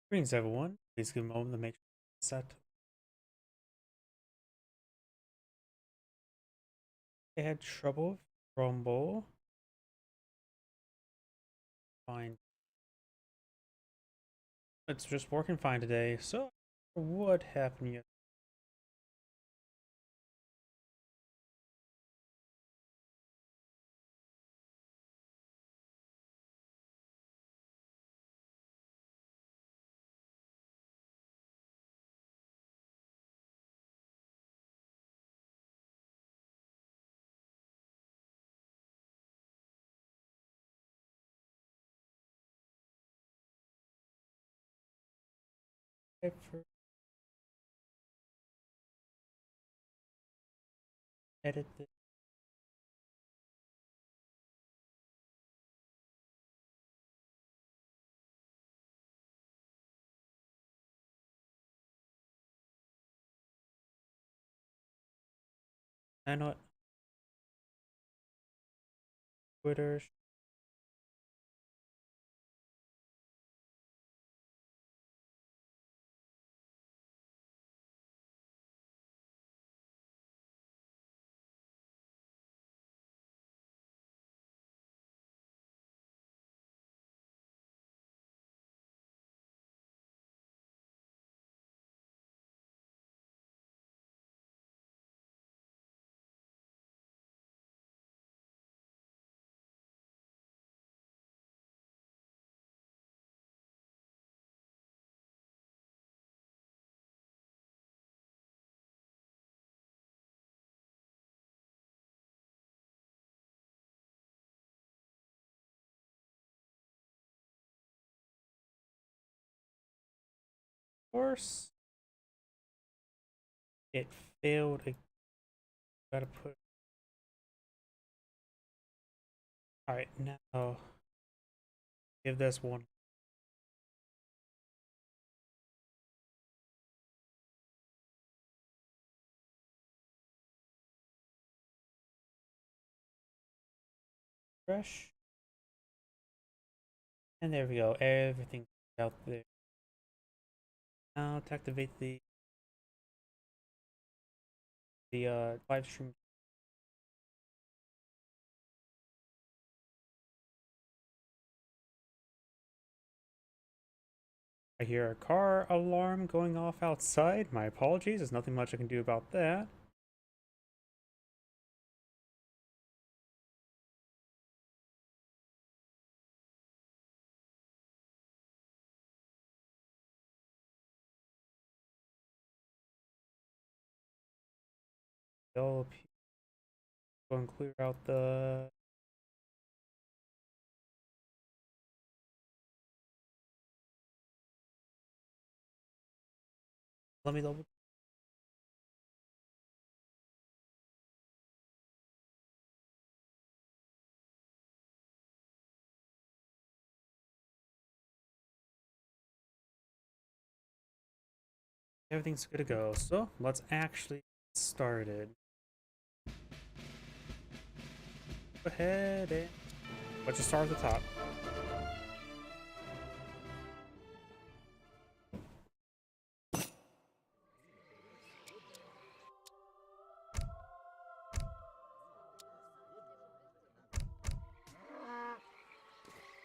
Greetings, everyone. Please give a moment to make sure it's set. I had trouble with Rumble. Fine. It's just working fine today. So, what happened yet? Edit this. I know what Twitter. Of course, it failed. I gotta put. Alright, now give this one. Fresh. And there we go. Everything out there. Now to activate the live stream. I hear a car alarm going off outside. My apologies, there's nothing much I can do about that. They'll go and clear out the... Let me double... Everything's good to go. So, let's actually get started. Go ahead and... Let's just start at the top.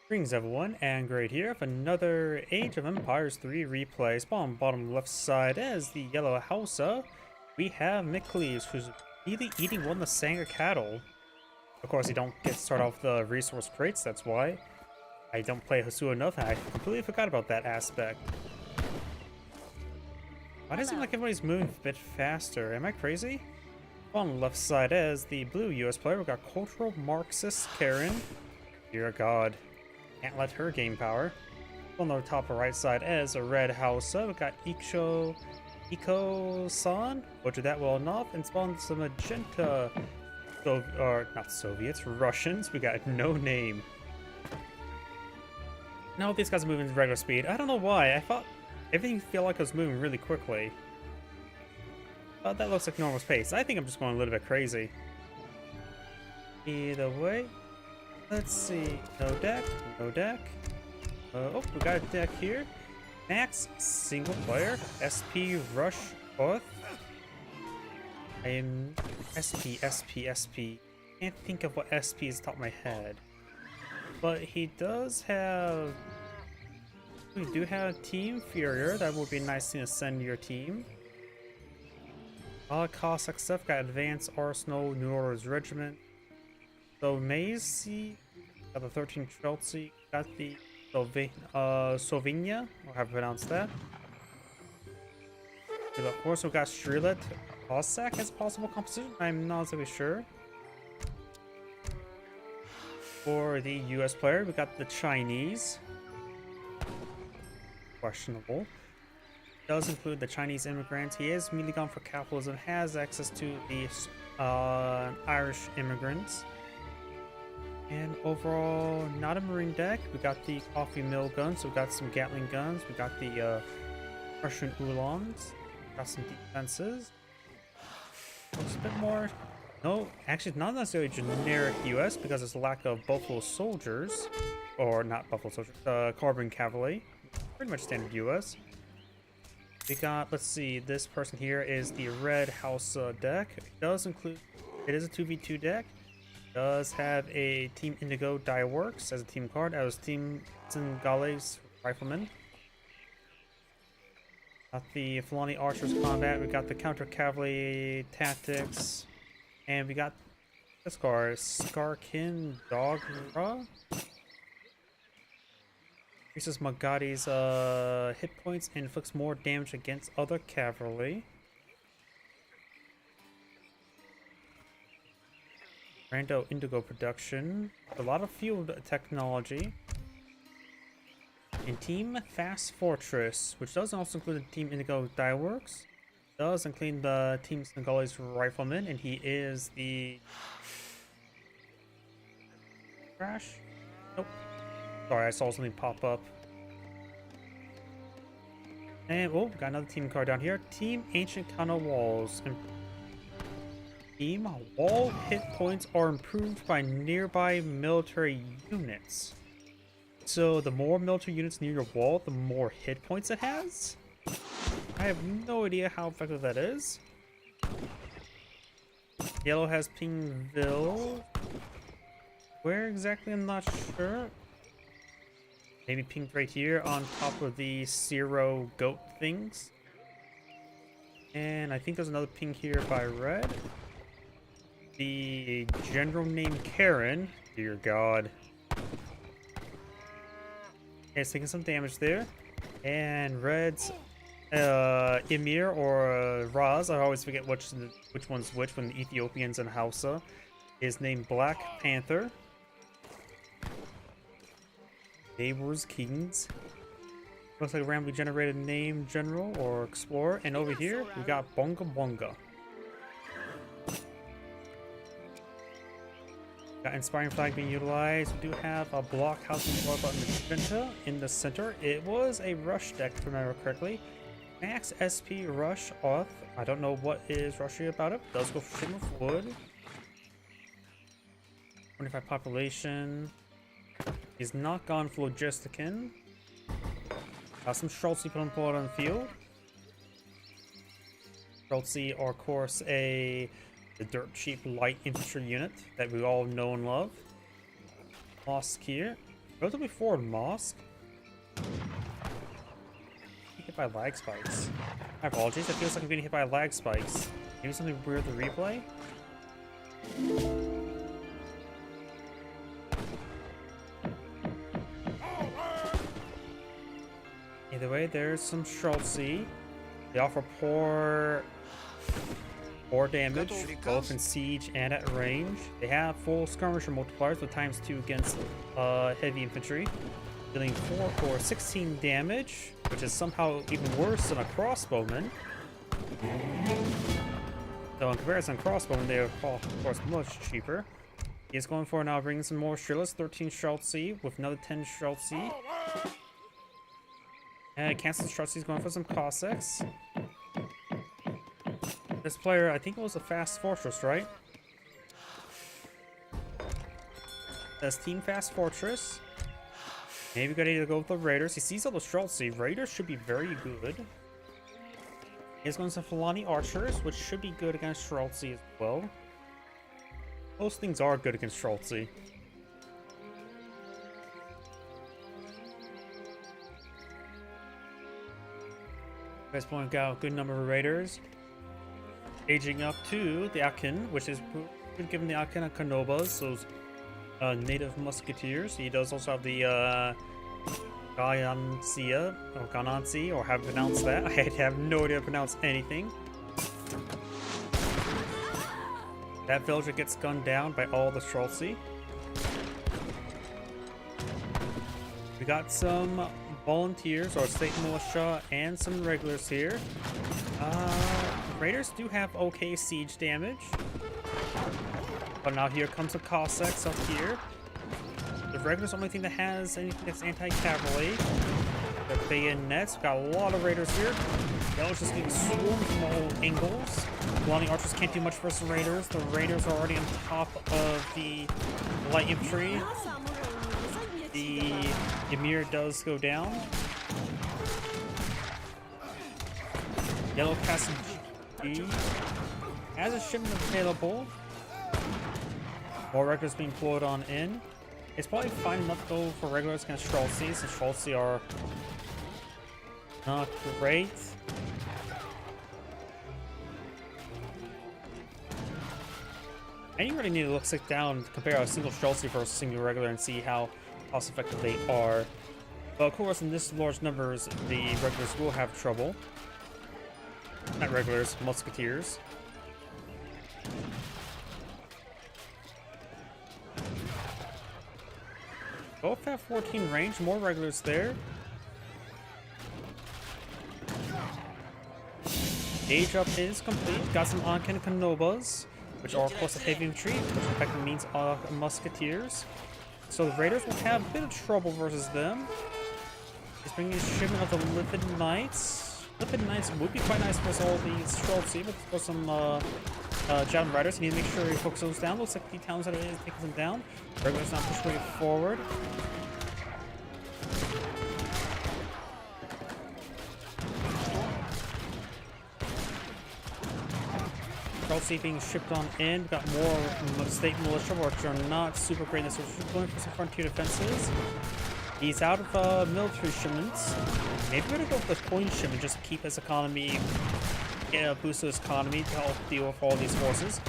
Greetings everyone, and Great here for another Age of Empires 3 replay. Spawn bottom left side as the Yellow Hausa. We have Miklees, who's really eating one of the Sangha cattle. Of course, you don't get to start off the resource crates, that's why. I don't play Hasu enough, and I completely forgot about that aspect. Why does it seem like everybody's moving a bit faster? Am I crazy? On the left side as the blue US player, we got Cultural Marxist Karen. Dear God. Can't let her gain power. On the top right side as a red house, we got Iko-san, butchered that well enough, and spawned some magenta, or not Soviets, Russians. We got no name. Now these guys are moving at regular speed. I don't know why. I thought everything felt like it was moving really quickly. But that looks like normal pace. I think I'm just going a little bit crazy. Either way. Let's see. No deck. No deck. Oh, we got a deck here. Max single player SP Rush Oath. I am SP. Can't think of what SP is top of my head. But he does have. We do have Team Furier. That would be nice to send your team. Cossack stuff. Got Advanced Arsenal, New Orders Regiment. So Maisie. Got the 13th Chelsea. Got the Slovenia, or how to pronounce that. Of course, we got Shrilet Cossack as possible composition. I'm not exactly sure. For the US player, we got the Chinese. Questionable. Does include the Chinese immigrants. He is immediately gone for capitalism, has access to the Irish immigrants. And overall, not a marine deck. We got the coffee mill guns, so we got some Gatling guns. We got the Russian Oolongs. Got some defenses. Looks a bit more. No, actually, it's not necessarily generic US because there's a lack of Buffalo Soldiers. Or not Buffalo Soldiers, Carbon Cavalry. Pretty much standard US. We got, let's see, this person here is the Red House deck. It does include, it is a 2v2 deck. Does have a Team Indigo Dieworks as a team card, as Team Singales Rifleman. Got the Fulani Archers Combat, we got the Counter Cavalry Tactics, and we got this card, Skarkin Dogra. Increases Magadi's hit points and inflicts more damage against other cavalry. Rando Indigo production. A lot of field technology. And Team Fast Fortress, which does also include the Team Indigo Dieworks. Does include the Team Singales Rifleman, and he is the Crash? Nope. Sorry, I saw something pop up. And oh, got another team card down here. Team Ancient Kana Walls. And team wall hit points are improved by nearby military units. So the more military units near your wall, the more hit points it has. I have no idea how effective that is. Yellow has Pingville. Where exactly? I'm not sure. Maybe pinged right here on top of the Zero goat things. And I think there's another ping here by red. The general named Karen. Dear God. Okay, it's taking some damage there. And red's Emir or Raz, I always forget which one's which when the Ethiopians and Hausa, is named Black Panther. Neighbors Kings. Looks like a randomly generated name general or explorer. And over here, we got Bonga Bonga. Got Inspiring Flag being utilized. We do have a Blockhouse and Button Magenta in the center. It was a rush deck, if I remember correctly. Max SP Rush Oath. I don't know what is rushy about it. Does go for Shimmer of Wood. 25 population. He's not gone for Logistican. Some Schultz put on the field. Schultz are, of course, the dirt cheap light infantry unit that we all know and love. Mosque here. Relatively forward Mosque. Hit by lag spikes. My apologies, it feels like I'm getting hit by lag spikes. Maybe something weird with the replay? Either way, there's some Schultz. They offer poor damage, both in siege and at range. They have full skirmisher multipliers with ×2 against heavy infantry, dealing 4 for 16 damage, which is somehow even worse than a crossbowman. So in comparison, crossbowmen, they are of course much cheaper. He's going for now bringing some more Shrillas, 13 Schultz with another 10 Schultz. And cancels Schultz going for some Cossacks. This player, I think it was a Fast Fortress, right? That's Team Fast Fortress. Maybe we gotta go with the Raiders. He sees all the Streltsy. Raiders should be very good. He's going to Fulani Archers, which should be good against Streltsy as well. Most things are good against Streltsy. Guys point out good number of Raiders. Aging up to the Akin, which is given the Akin and Kanobas, those native musketeers. He does also have the Gyanansia, or Ganansi, or how to pronounce that. I have no idea how to pronounce anything. That villager gets gunned down by all the Streltsy. We got some volunteers or state militia and some regulars here. Raiders do have okay siege damage. But now here comes the Cossacks up here. The regulars are the only thing that has anything that's anti-cavalry. The bayonets. We've got a lot of raiders here. Yellow's just getting swarmed from all angles. Lonnie archers can't do much versus raiders. The raiders are already on top of the light infantry. The Ymir does go down. Yellow casts G. Has a shipment available. More regulars being flowed on in. It's probably fine enough to go for regulars against Streltsy, since Streltsy are not great. And you really need to look sit down, compare a single Streltsy versus a single regular, and see how cost effective they are. But of course, in this large numbers, the regulars will have trouble. Not regulars, musketeers. Both have 14 range, more regulars there. Age up is complete. Got some Ankin Kanobas, which are of course a heavy infantry, which effectively means musketeers. So the raiders will have a bit of trouble versus them. He's bringing a shipment of the Livid Knights. Livid Knights would be quite nice versus all these Streltsy, but for some Javelin Riders, you need to make sure you focus those down. Looks like the towns that it is taking them down. Regulars not push way forward. Streltsy being shipped on in. We've got more state militia, which are not super great. So we're going for some frontier defenses. He's out of military shipments. Maybe we're gonna go for the coin shipment just to keep his economy, boost his economy to help deal with all these forces.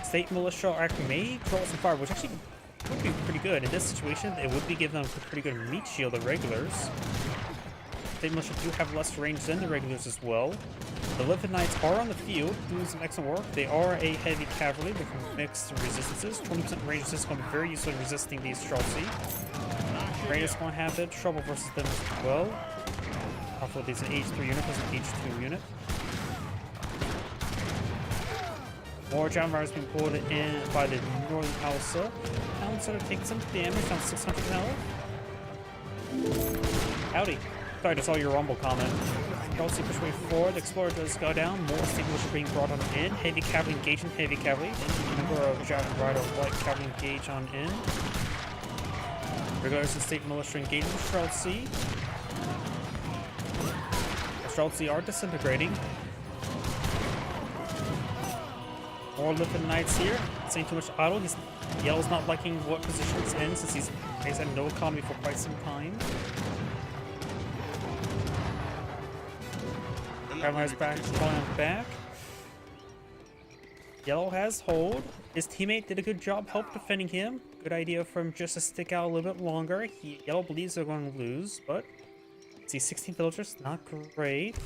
State militia actually may draw some fire, which actually would be pretty good in this situation. It would be giving them a pretty good meat shield, the regulars. State militia do have less range than the regulars as well. The Livid Knights are on the field, doing some excellent work. They are a heavy cavalry with mixed resistances. 20% range resistance going to be very useful in resisting these Streltsy. Raiders going to have a bit of trouble versus them as well. Hopefully there's an H3 unit, there's an H2 unit. More Javelin Riders being pulled in by the Northern Hausa. Now sort of taking some damage, down 600 health. Howdy. Sorry, I just saw your rumble comment. Streltsy push way forward. The Explorer does go down. More state militia being brought on in. Heavy cavalry engaging heavy cavalry. Number of Javelin Rider light cavalry engage on in. Regulars and state militia engaging the Streltsy. The Streltsy are disintegrating. More Livid Knights here. Saying too much idle. Yellow's not liking what position it's in since he's had no economy for quite some time. Cavalry's back, falling back. Yellow has hold. His teammate did a good job help defending him. Good idea for him just to stick out a little bit longer. Yellow believes they're going to lose, but see 16 villagers, not great.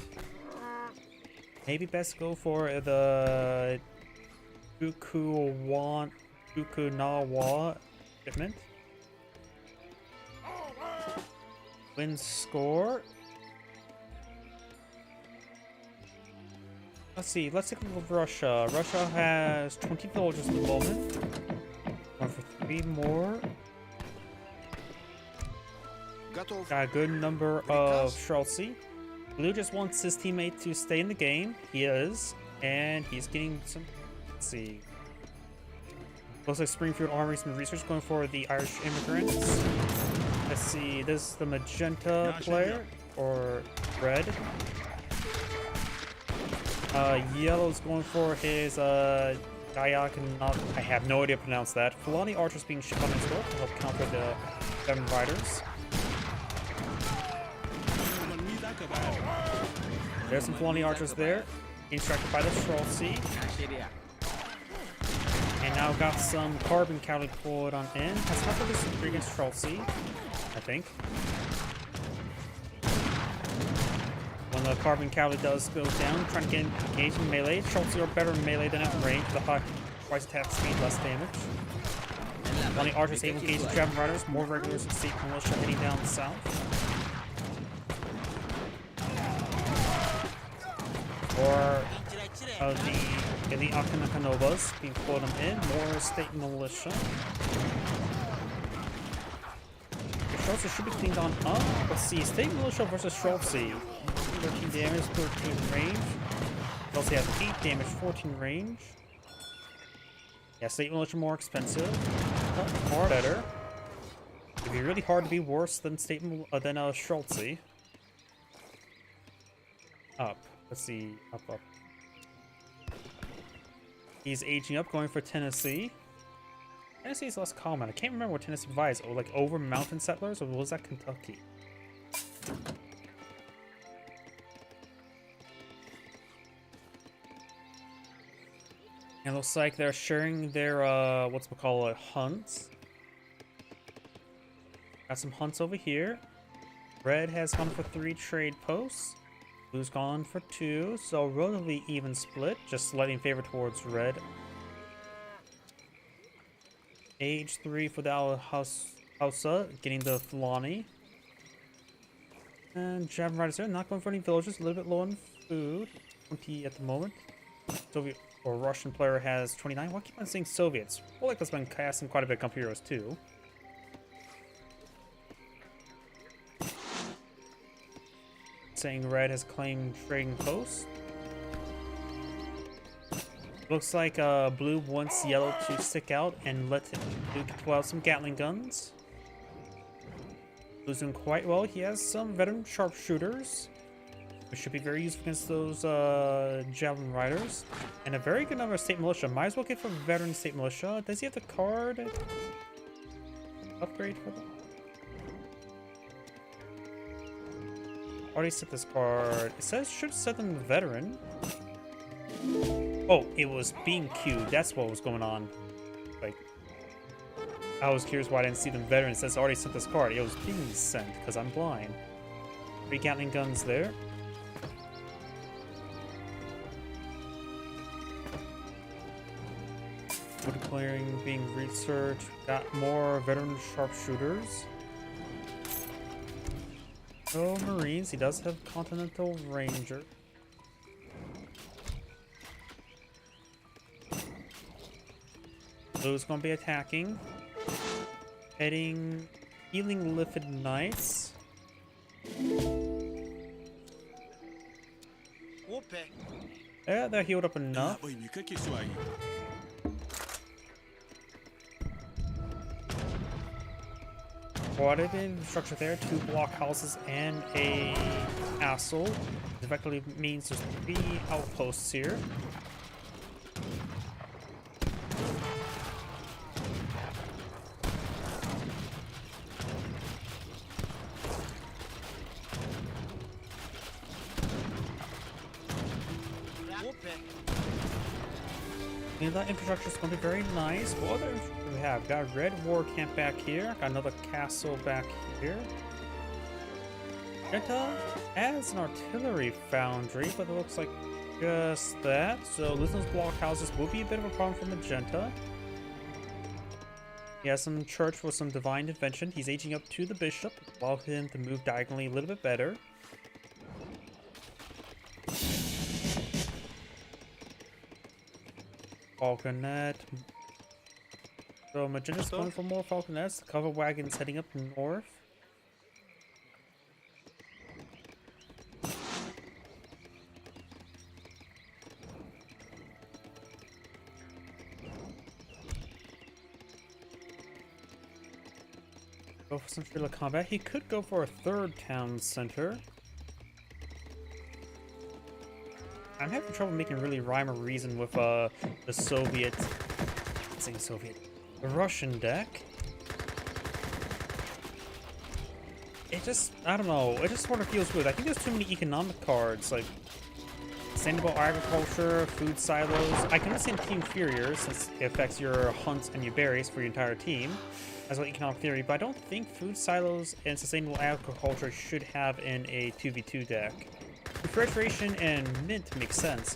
Maybe best go for the Fukunawa shipment. Win score. Let's see, let's take a look at Russia. Russia has 20 villagers at the moment. Going for 3 more. Got a good number of Streltsy. Blue just wants his teammate to stay in the game. He is. And he's getting some... Let's see. Looks like Springfield Armory, some research going for the Irish immigrants. Let's see, this is the magenta player, or red. Yellow's going for his, I have no idea to pronounce that. Fulani archers being shipped on his boat to help counter the Veteran Riders. There's some Fulani archers there, being distracted by the Streltsy. And now got some Carbon Cavalry pulled on in. Has not this against Streltsy, I think. When the Carbon Cavalry does go down, trying to get engaged in melee. Streltsy are better in melee than at range. The high twice attack speed, less damage. Fulani archers able to engage the Javelin Riders. More regulars and state militia heading down south. Or the elite Akanakanovas being pulled them in, more state militia. The Streltsy should be cleaned on up. Let's see, state militia versus Streltsy. 13 damage, 13 range. Streltsy has 8 damage, 14 range. Yeah, state militia more expensive, but far better. It'd be really hard to be worse than Streltsy. Up. Let's see, up. He's aging up, going for Tennessee. Tennessee's less common. I can't remember what Tennessee provides. Oh, like over mountain settlers, or was that Kentucky? And it looks like they're sharing their hunts. Got some hunts over here. Red has gone for 3 trade posts. Blue's gone for 2, so relatively even split, just slightly in favor towards red. Age 3 for the Hausa, getting the Fulani. And Javelin Riders there, not going for any villages, a little bit low on food. 20 at the moment. Soviet or Russian player has 29. Why keep on saying Soviets? Well, like that's been casting quite a bit of Company Heroes too. Saying red has claimed trading post. Looks like blue wants yellow to stick out and let blue pull out some Gatling guns. Blue's doing quite well. He has some veteran sharpshooters, which should be very useful against those Javelin Riders. And a very good number of state militia. Might as well get for veteran state militia. Does he have the card upgrade for them? Already set this card. It says should set them veteran. Oh, it was being queued. That's what was going on. Like, I was curious why I didn't see them veteran. It says already sent this card. It was being sent because I'm blind. 3 Gatling guns there. Wood clearing being researched. Got more veteran sharpshooters. Oh, Marines. He does have Continental Ranger. Blue's gonna be attacking. Heading, healing Liffid Knights. Yeah, they're healed up enough. Quite infrastructure there, 2 blockhouses and a castle. It effectively means there's 3 outposts here. And that infrastructure is going to be very nice. What other infrastructure do we have? Got a red war camp back here. Got another castle back here. Magenta has an artillery foundry, but it looks like just that. So losing those blockhouses will be a bit of a problem for Magenta. He has some church with some divine intervention. He's aging up to the bishop, allow him to move diagonally a little bit better. Falconet. So Magenta's going for more Falconets. The cover wagon's heading up north. Go for some guerrilla combat. He could go for a third town center. I'm having trouble making really rhyme or reason with the Soviet, saying Soviet, the Russian deck. It just, I don't know, it just sort of feels weird. I think there's too many economic cards, like sustainable agriculture, food silos. I can understand Team Inferior since it affects your hunts and your berries for your entire team, as well economic theory, but I don't think food silos and sustainable agriculture should have in a 2v2 deck. Refrigeration and mint make sense,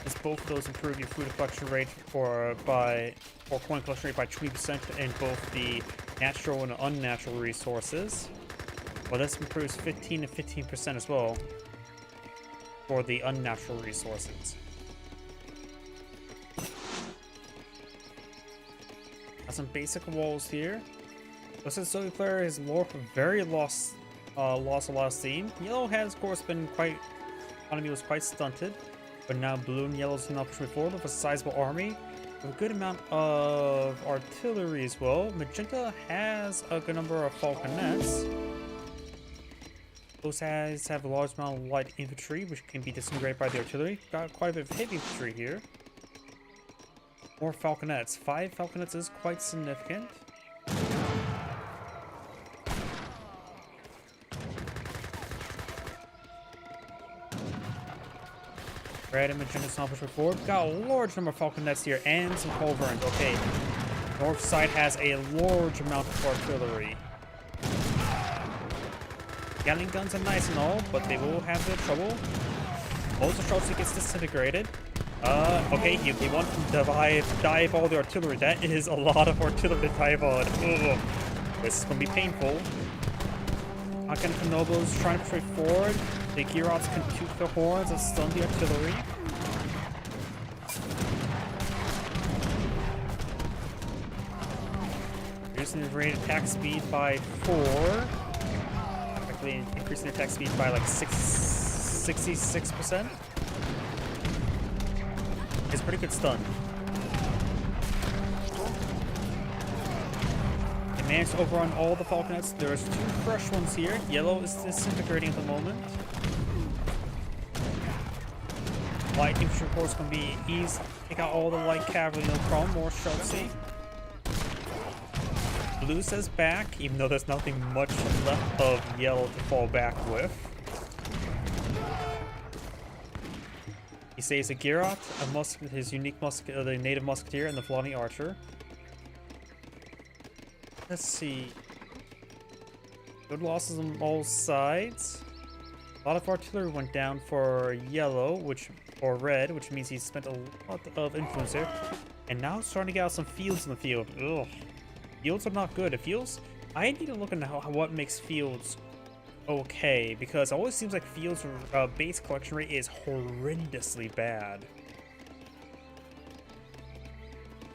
as both of those improve your food collection rate or coin collection rate by 20% in both the natural and unnatural resources. Well, this improves 15 to 15% as well for the unnatural resources. Got some basic walls here. Looks like the Soviet player has lost a lot of steam. Yellow has, of course, been quite. Economy was quite stunted, but now blue and yellow is now pushing forward with a sizable army, with a good amount of artillery as well. Magenta has a good number of falconets. Those guys have a large amount of light infantry, which can be disintegrated by the artillery. Got quite a bit of heavy infantry here. More falconets. 5 falconets is quite significant. Red and magenta is now pushing forward. Got a large number of falconets here and some culverins. Okay, north side has a large amount of artillery. Gatling guns are nice and all, but they will have their trouble. Most of Chelsea gets disintegrated. Okay, he wants to dive all the artillery. That is a lot of artillery to dive on. Ugh. This is going to be painful. Hakan Kanobos trying to push forward. The Girots can toot the horns and stun the artillery. Reducing the rated attack speed by 4. Effectively increasing the attack speed by like 66%. It's a pretty good stun. They managed to overrun all the falconets. There's 2 fresh ones here. Yellow is disintegrating at the moment. Light infantry force can be eased. Take out all the light cavalry, no problem. More Chelsea. Blue says back, even though there's nothing much left of yellow to fall back with. He saves a Girot, his unique the native musketeer, and the Flaunty archer. Let's see. Good losses on all sides. A lot of artillery went down for yellow, or red, which means he spent a lot of influence there. And now starting to get out some fields in the field. Ugh. Fields are not good. I need to look into what makes fields okay, because it always seems like fields base collection rate is horrendously bad.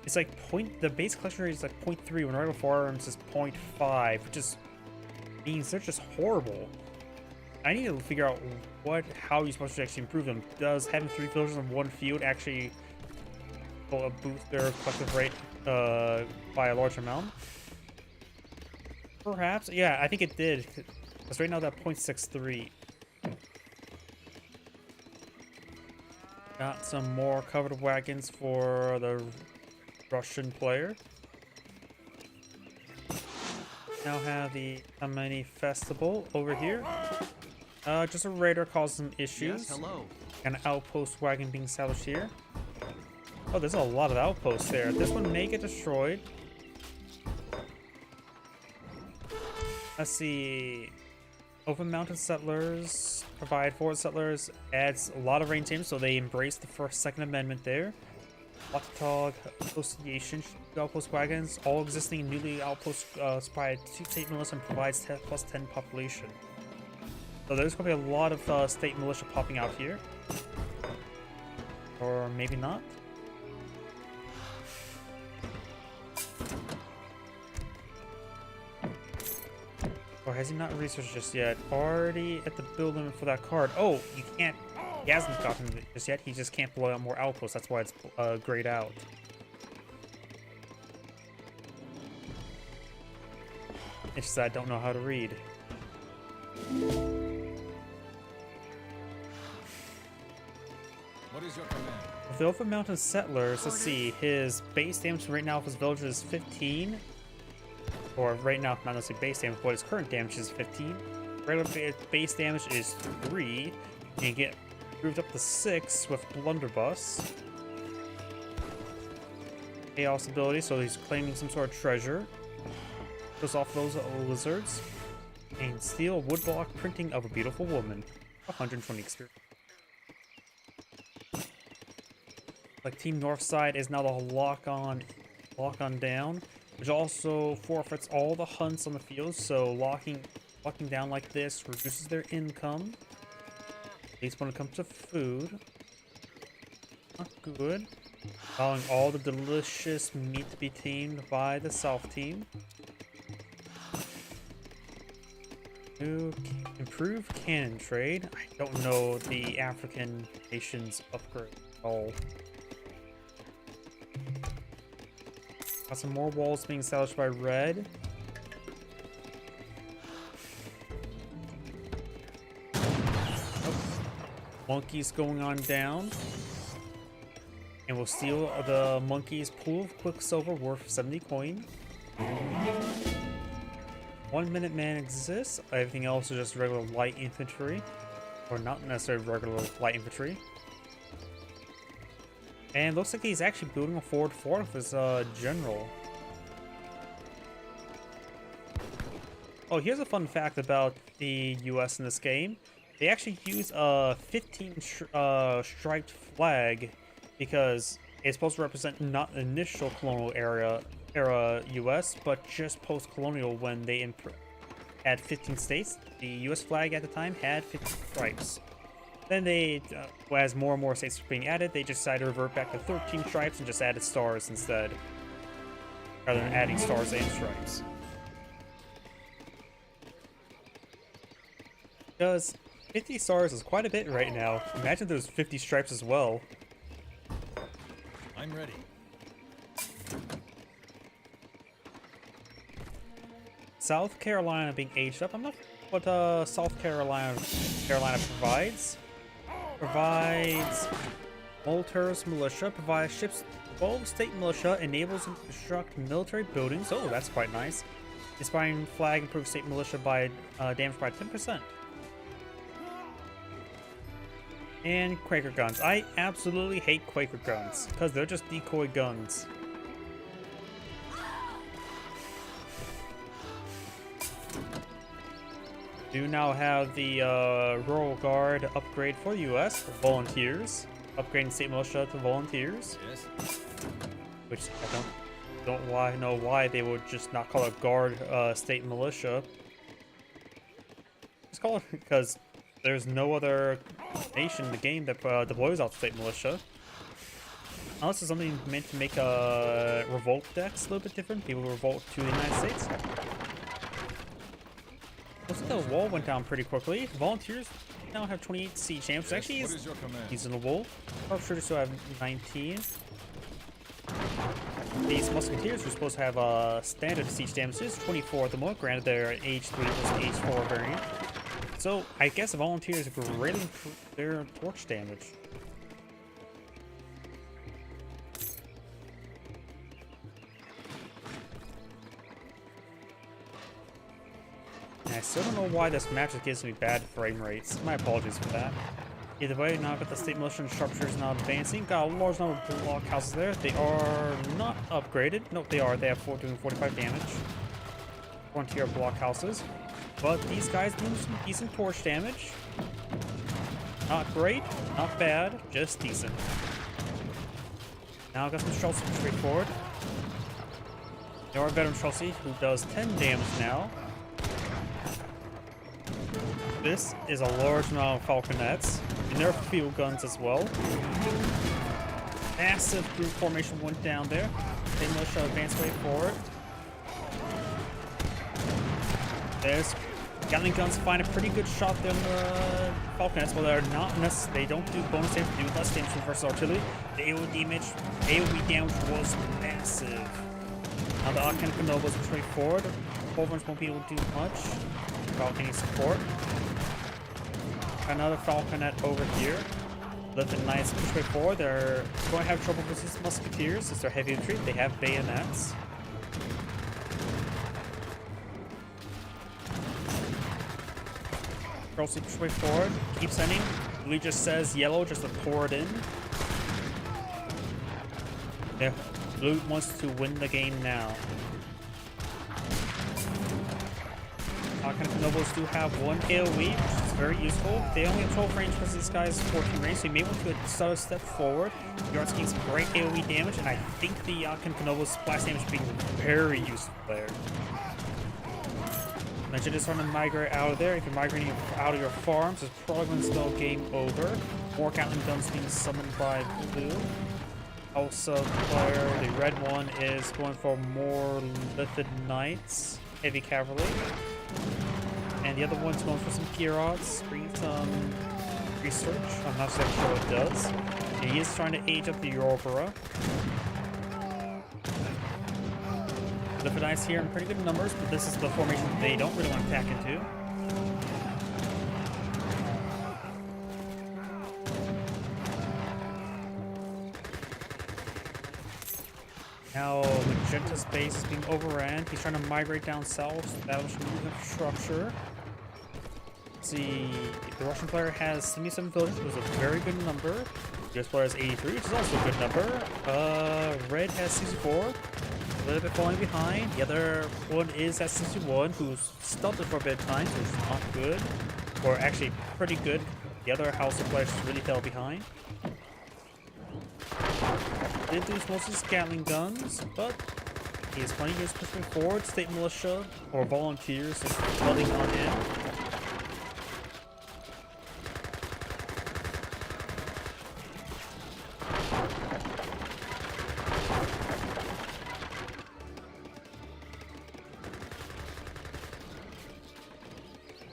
It's like the base collection rate is like 0.3 when Rival Firearms is 0.5, which just means they're just horrible. I need to figure out how you're supposed to actually improve them. Does having 3 villagers in one field actually boost their collective rate by a large amount? Perhaps. Yeah, I think it did. Because right now that 0.63. Got some more covered wagons for the Russian player. Now have the Amani Festival over here. Just a raider caused some issues. Yes, hello. An outpost wagon being established here. Oh, there's a lot of outposts there. This one may get destroyed. Let's see. Open mountain settlers provide forward settlers, adds a lot of range teams, so they embrace the Second Amendment there. Watchdog Association outpost wagons, all existing newly outposts supply 2 state militia and provides plus 10 population. So there's going to be a lot of state militia popping out here. Or maybe not. Or has he not researched just yet? Already at the build limit for that card. Oh, you can't. He hasn't gotten it just yet. He just can't blow out more outposts. That's why it's grayed out. It's just that I don't know how to read. What is your command? Velvet Mountain Settlers, let's see, his base damage right now of his village is 15. Or right now, not necessarily base damage, but his current damage is 15. Regular base damage is 3. And you get moved up to 6 with Blunderbuss. Chaos ability, so he's claiming some sort of treasure. Goes off those lizards. And steel woodblock printing of a beautiful woman. 120 experience. Like Team Northside is now the lock on down, which also forfeits all the hunts on the field. So locking down like this reduces their income. At least when it comes to food. Not good. Allowing all the delicious meat to be tamed by the South team. New improved cannon trade. I don't know the African nations upgrade at all. Got some more walls being established by red. Oh. Monkeys going on down. And we'll steal the monkey's pool of Quicksilver worth 70 coin. 1 minute man exists. Everything else is just regular light infantry. Or not necessarily regular light infantry. And looks like he's actually building a forward fort with his general. Oh, here's a fun fact about the US in this game. They actually use a 15 striped flag because it's supposed to represent not initial colonial era US, but just post-colonial when they had 15 states. The US flag at the time had 15 stripes. Then they, as more and more states were being added, they just decided to revert back to 13 stripes and just added stars instead, rather than adding stars and stripes. Because 50 stars is quite a bit right now. Imagine there's 50 stripes as well. I'm ready. South Carolina being aged up. I'm not sure what South Carolina provides. Provides Molter's militia. Provides ships 12 state militia. Enables them to construct military buildings. Oh, that's quite nice. Inspiring flag improves state militia by damage by 10%. And Quaker guns. I absolutely hate Quaker guns because they're just decoy guns. Do now have the Rural Guard upgrade for US for volunteers, upgrading state militia to volunteers. Yes. Which I don't know why they would just not call it Guard state militia. Just call it because there's no other nation in the game that deploys out state militia. Unless it's something meant to make revolt decks a little bit different. People revolt to the United States. Looks like the wall went down pretty quickly. Volunteers now have 28 siege champs, which actually is reasonable. Sharpshooters still have 19. These musketeers are supposed to have standard siege damages, 24 at the moment. Granted, they're H3 plus H4 variant. So I guess the volunteers greatly improve their torch damage. And I still don't know why this match gives me bad frame rates. My apologies for that. Either way, now I've got the state militia and sharpshooters now advancing. Got a large number of blockhouses there. They are not upgraded. Nope, they are. They have doing 45 damage. Frontier blockhouses. But these guys do some decent torch damage. Not great, not bad, just decent. Now I've got some Chelsea straightforward. There are veteran Chelsea who does 10 damage now. This is a large amount of falconets. And their field guns as well. Massive group formation went down there. They must advance way forward. There's Gatling guns find a pretty good shot there on the falconets, but they're not necessary. They don't do bonus damage, they do less damage versus artillery. The AoE damage was massive. Now the Arcane Canovas are straight forward. Culverins won't be able to do much without any support. Another Falconet over here. Let the Knights push way forward. They're going to have trouble with these Musketeers since they're heavy infantry. They have bayonets. Chelsea push way forward. Keep sending. Blue just says yellow just to pour it in. Yeah, Blue wants to win the game now. Nobles do have one AoE, which is very useful. They only have 12 range because this guy's 14 range, so you may want to step forward. You're getting some great AoE damage, and I think the Nobles splash damage being very useful there. Mention is trying to migrate out of there. If you're migrating out of your farms, it's probably going to spell game over. More Gatling guns being summoned by Blue. Also, player, the red one is going for more Lithid Knights, heavy cavalry. And the other one's going for some Pierrots, bring some research. I'm not exactly sure what it does. And he is trying to age up the Yorubara. The Knights here in pretty good numbers, but this is the formation that they don't really want to attack into. Now Magenta's base is being overran. He's trying to migrate down south, establish new infrastructure. See, the Russian player has 77 villages, which is a very good number. The US player has 83, which is also a good number. Red has 64, a little bit falling behind. The other one is at 61, who's stunted for a bit of time, so it's not good. Or actually pretty good. The other house of players really fell behind. Did lose most of his Gatling guns, but he has plenty of years pushing forward. State militia or volunteers just flooding on in.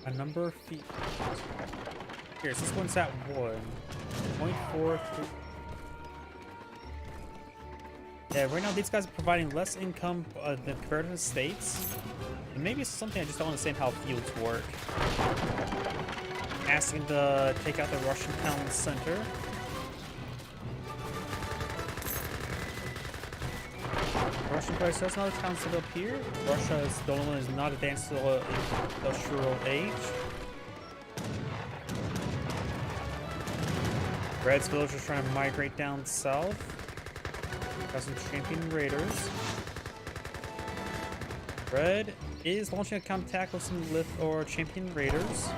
A number of feet. Here, so this one's at 1.43. Yeah, right now these guys are providing less income than compared to the states. And maybe it's something I just don't understand how fields work. Asking to take out the Russian town center. The Russian player says another town set up here. Russia is the only one is not advanced to the industrial age. Red's village is trying to migrate down south. Got some champion raiders. Red is launching a counterattack with some lift or champion raiders.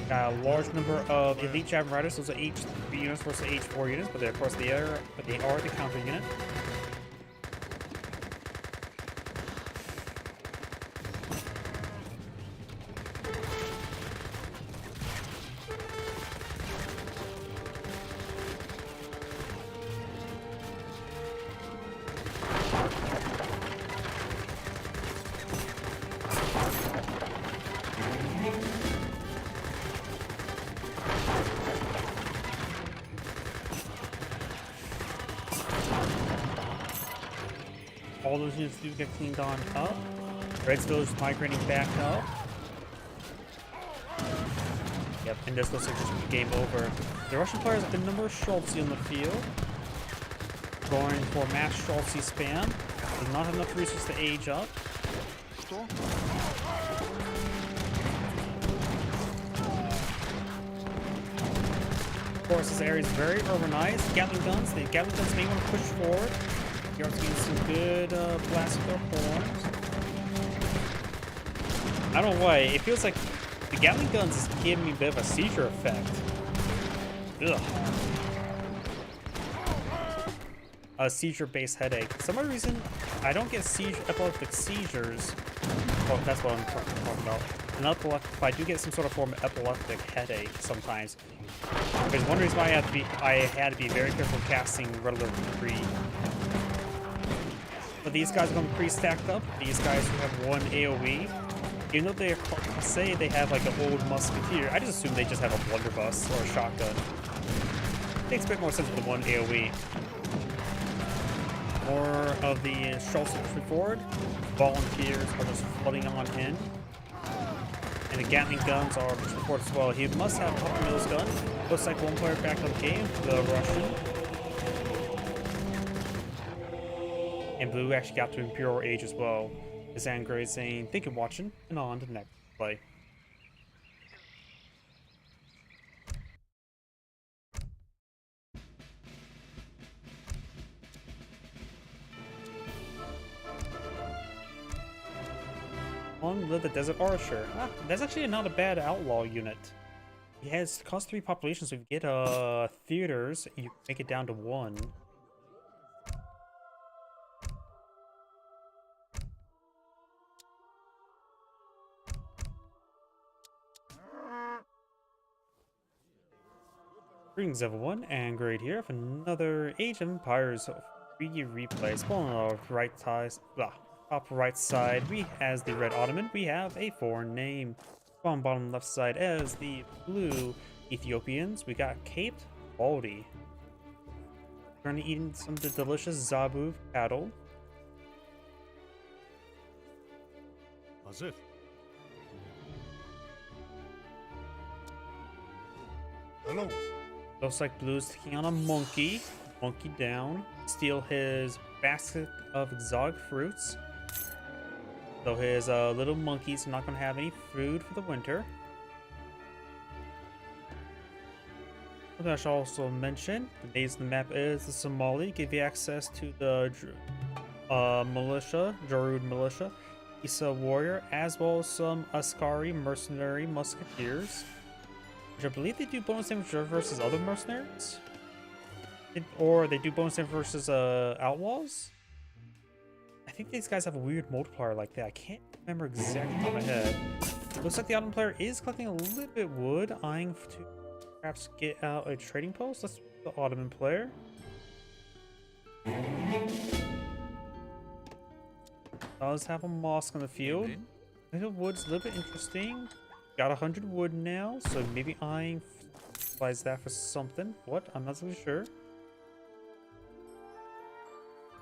Got a large number of elite javelin riders. Those are H3 units versus H4 units, but of course they are the counter unit. All those units do get cleaned on up. Red's village is migrating back up. Yep, and this looks like just game over. The Russian players have a number of Schultz on the field. Going for mass Schultz spam. Does not have enough resources to age up. Of course, this area is very urbanized. Gatling guns. The Gatling guns may want to push forward. You're getting some good blasts with their horns. I don't know why. It feels like the Gatling guns is giving me a bit of a seizure effect. Ugh. A seizure-based headache. For some odd reason, I don't get epileptic seizures. Well, that's what I'm talking about. If I do get some sort of form of epileptic headache sometimes. There's one reason why I had to be very careful casting Relative Free. But these guys are going to be pre-stacked up. These guys who have one AoE. Even though they say they have like an old musketeer, I just assume they just have a blunderbuss or a shotgun. It makes a bit more sense with the one AoE. more of the Schultz pushing forward. Volunteers are just flooding on in. And the Gatling guns are pushing forward as well. He must have Papa Mills gun. Looks like one player back on the game, the Russian. And Blue actually got to Imperial Age as well. Zangray saying, thank you for watching, and on to the next play. Long live the Desert Archer. Ah, that's actually not a bad outlaw unit. He has cost 3 populations, so if you get theaters, you make it down to 1. Greetings everyone, and Great here for another Age of Empires 3 replay. Spawn on the right side, top right side, we as the Red Ottoman, we have a foreign name. On bottom left side as the blue Ethiopians, we got Caped Baldy. Currently eating some of the delicious Zabu cattle. As if. Hello. Looks like Blue's taking on a monkey. Monkey down. Steal his basket of exotic fruits. So his little monkeys are not going to have any food for the winter. I should also mention, the base of the map is the Somali. Give you access to the militia, Jarud militia, Isa warrior, as well as some Askari mercenary musketeers. I believe they do bonus damage versus other mercenaries, or they do bonus damage versus outlaws. I think these guys have a weird multiplier like that. I can't remember exactly off my head. Looks like the Ottoman player is collecting a little bit of wood, eyeing to perhaps get out a trading post. Let's the Ottoman player. Does have a mosque on the field. Little wood's a little bit interesting. Got 100 wood now, so maybe eyeing supplies that for something. What? I'm not really sure.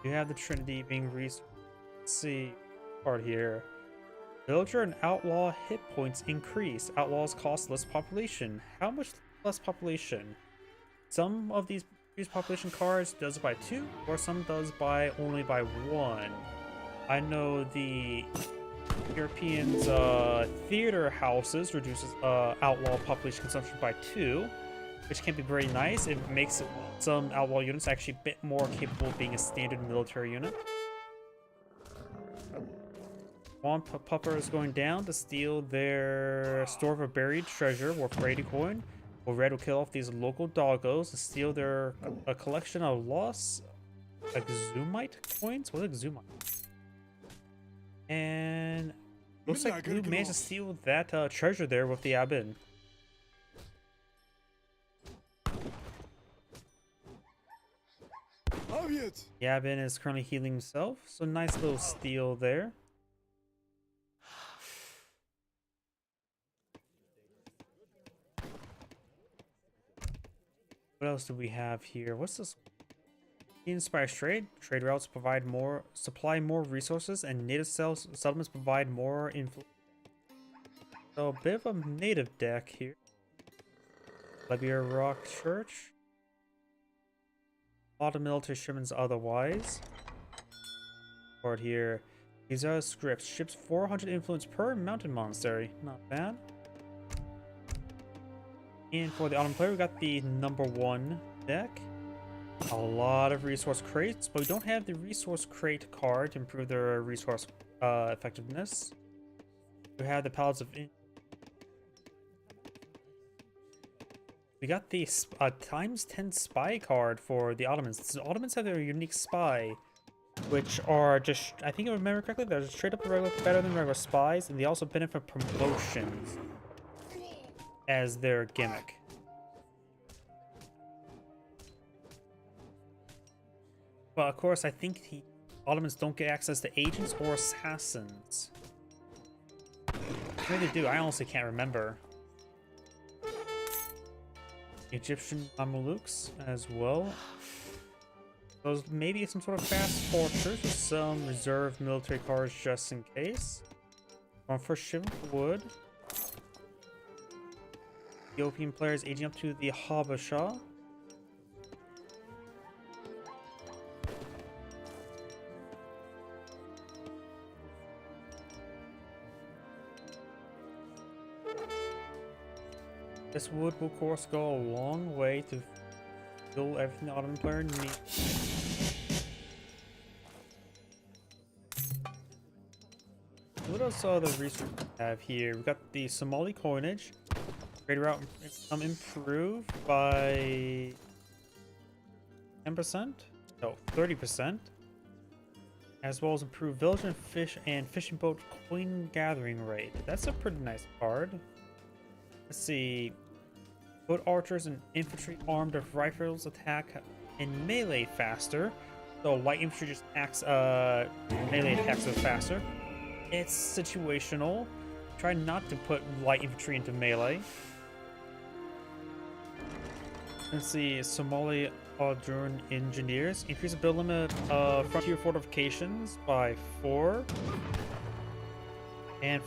You have the Trinity being researched. Let's see. Part here. Villager and outlaw hit points increase. Outlaws cost less population. How much less population? Some of these population cards does it by 2, or some does by only by 1. I know the Europeans theater houses reduces outlaw population consumption by 2, which can be very nice. It makes some outlaw units actually a bit more capable of being a standard military unit. One pupper is going down to steal their store of a buried treasure worth 80 coin. Well, Red will kill off these local doggos to steal their a collection of lost Exumite coins. What is Exumite? And looks like Blue managed to steal that treasure there with the Abin. Yabin is currently healing himself, so nice little steal there. What else do we have here? What's this? Inspires trade. Trade routes provide more, supply more resources, and native settlements provide more influence. So a bit of a native deck here. Libya Rock Church. A lot of military shipments otherwise. Part here. These are scripts. Ships 400 influence per mountain monastery. Not bad. And for the Ottoman player, we got the #1 deck. A lot of resource crates, but we don't have the resource crate card to improve their resource effectiveness. We have the pallets of... We got the ×10 spy card for the Ottomans. The Ottomans have their unique spy, which are just, I think I remember correctly, they're straight up better than regular spies, and they also benefit promotions as their gimmick. But of course, I think the Ottomans don't get access to agents or assassins. Maybe they do, I honestly can't remember. Egyptian Mamelukes as well. Those maybe some sort of fast fortress with some reserve military cars just in case. Going for ship of wood. Ethiopian players aging up to the Habasha. This wood will of course go a long way to fill everything the Ottoman player needs. What else other research we have here? We've got the Somali coinage. Trade route improved by 10%? No, 30%. As well as improved village and fishing boat coin gathering rate. That's a pretty nice card. Let's see. Foot archers and infantry armed with rifles attack in melee faster. So light infantry just attacks melee attacks faster. It's situational. Try not to put light infantry into melee. Let's see, Somali Alduran engineers. Increase the build limit of frontier fortifications by 4. And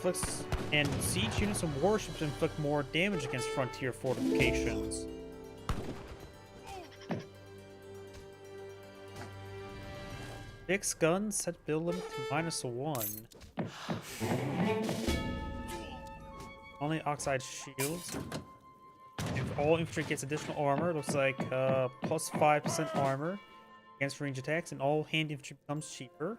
siege units and warships inflict more damage against frontier fortifications. Fixed guns set build limit to -1. Only oxide shields. If all infantry gets additional armor, looks like plus 5% armor against range attacks, and all hand infantry becomes cheaper.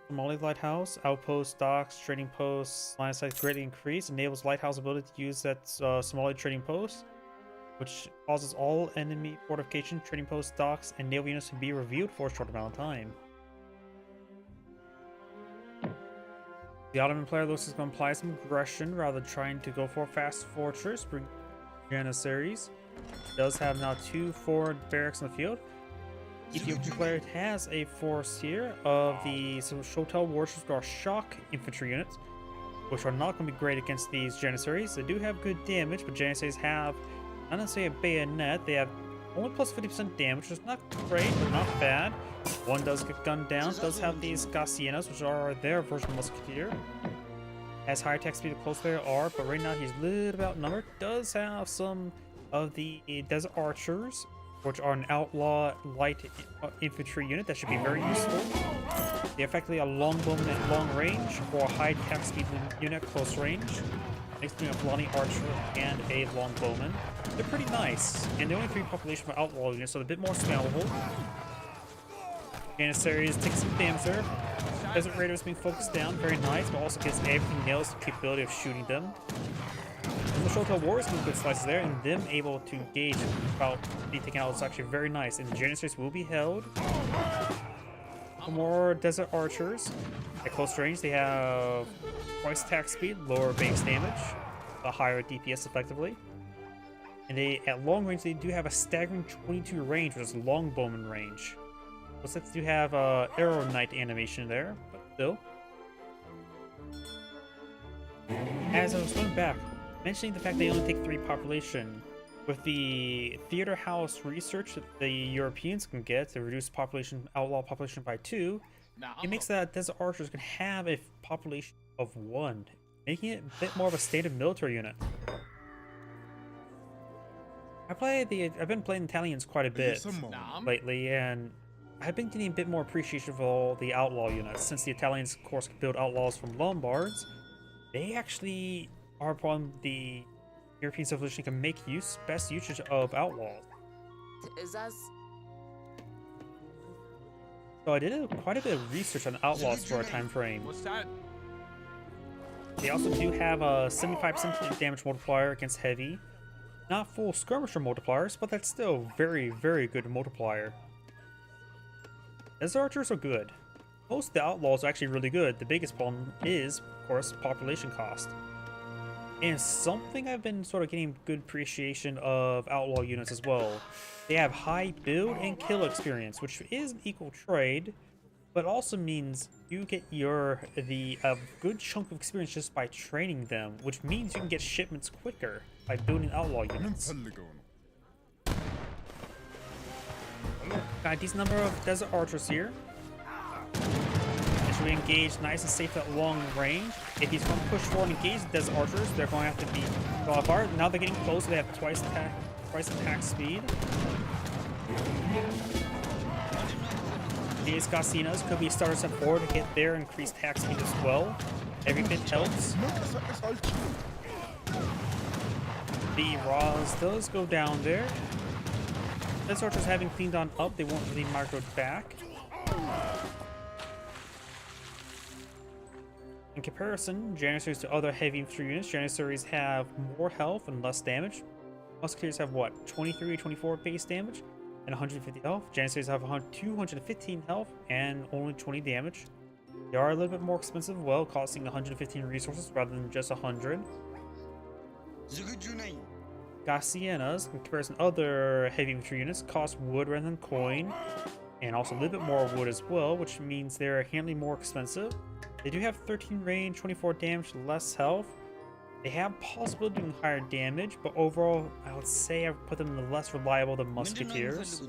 Somali Lighthouse, outpost, docks, trading posts, line of sight greatly increased, enables Lighthouse ability to use that Somali trading post, which causes all enemy fortification, trading posts, docks, and naval units to be reviewed for a short amount of time. The Ottoman player looks like going to apply some aggression rather than trying to go for a fast fortress. Bring Janissaries. Does have now 2 forward barracks in the field. Ethiopian player has a force here of the Shotel warships or shock infantry units, which are not going to be great against these Janissaries. They do have good damage, but Janissaries have, not necessarily a bayonet, they have only plus 50% damage, which is not great, but not bad. One does get gunned down, does have these Gassienas, which are their version of Musketeer. Has higher attack speed the close player are, but right now he's a little bit outnumbered. Does have some of the Desert Archers, which are an outlaw light infantry unit that should be very useful. They're effectively a longbowman at long range or a high attack speed unit at close range. Next thing a Lonnie Archer and a longbowman. They're pretty nice, and the only 3 population for outlaw units, so they're a bit more spammable. Janissaries take some damage there. Desert Raiders being focused down, very nice, but also gives everything else the capability of shooting them. And the Shotel Warriors with good slices there, and them able to engage without being taken out is actually very nice. And the Janissaries will be held. More Desert Archers. At close range, they have twice attack speed, lower base damage, a higher DPS effectively. And at long range, they do have a staggering 22 range, which is longbowman range. Looks like they do have Arrow Knight animation there, but still. As I was going back, mentioning the fact they only take 3 population, with the theater house research that the Europeans can get to reduce outlaw population by 2, it makes that Desert Archers can have a population of 1, making it a bit more of a stated military unit. I've been playing Italians quite a bit lately, and I've been getting a bit more appreciation of all the outlaw units. Since the Italians, of course, can build outlaws from Lombards, they actually are from the European civilization can make best usage of outlaws. So I did quite a bit of research on outlaws for a time frame. What's that? They also do have a 75% damage multiplier against heavy. Not full skirmisher multipliers, but that's still very, very good multiplier. Desert Archers are good. Most of the outlaws are actually really good. The biggest problem is, of course, population cost. And something I've been sort of getting good appreciation of outlaw units as well. They have high build and kill experience, which is an equal trade, but also means you get a good chunk of experience just by training them, which means you can get shipments quicker by building outlaw units. Got a decent number of desert archers here. They should be engaged nice and safe at long range. If he's going to push forward and engage the desert archers, they're going to have to be fall apart. Now they're getting close, so they have twice attack speed. These Garcinas could be starter step forward to get their increased attack speed as well. Every bit helps. The Raws does go down there. Desert archers having cleaned on up, they won't really microed back. In comparison, Janissaries to other heavy infantry units, Janissaries have more health and less damage. Musketeers have what, 23 or 24 base damage and 150 health. Janissaries have 215 health and only 20 damage. They are a little bit more expensive, well, costing 115 resources rather than just 100. Garcianas, in comparison to other heavy infantry units, cost wood rather than coin, and also a little bit more wood as well, which means they're inherently more expensive. They do have 13 range, 24 damage, less health. They have possibility of doing higher damage, but overall, I would say I would put them in the less reliable than Musketeers.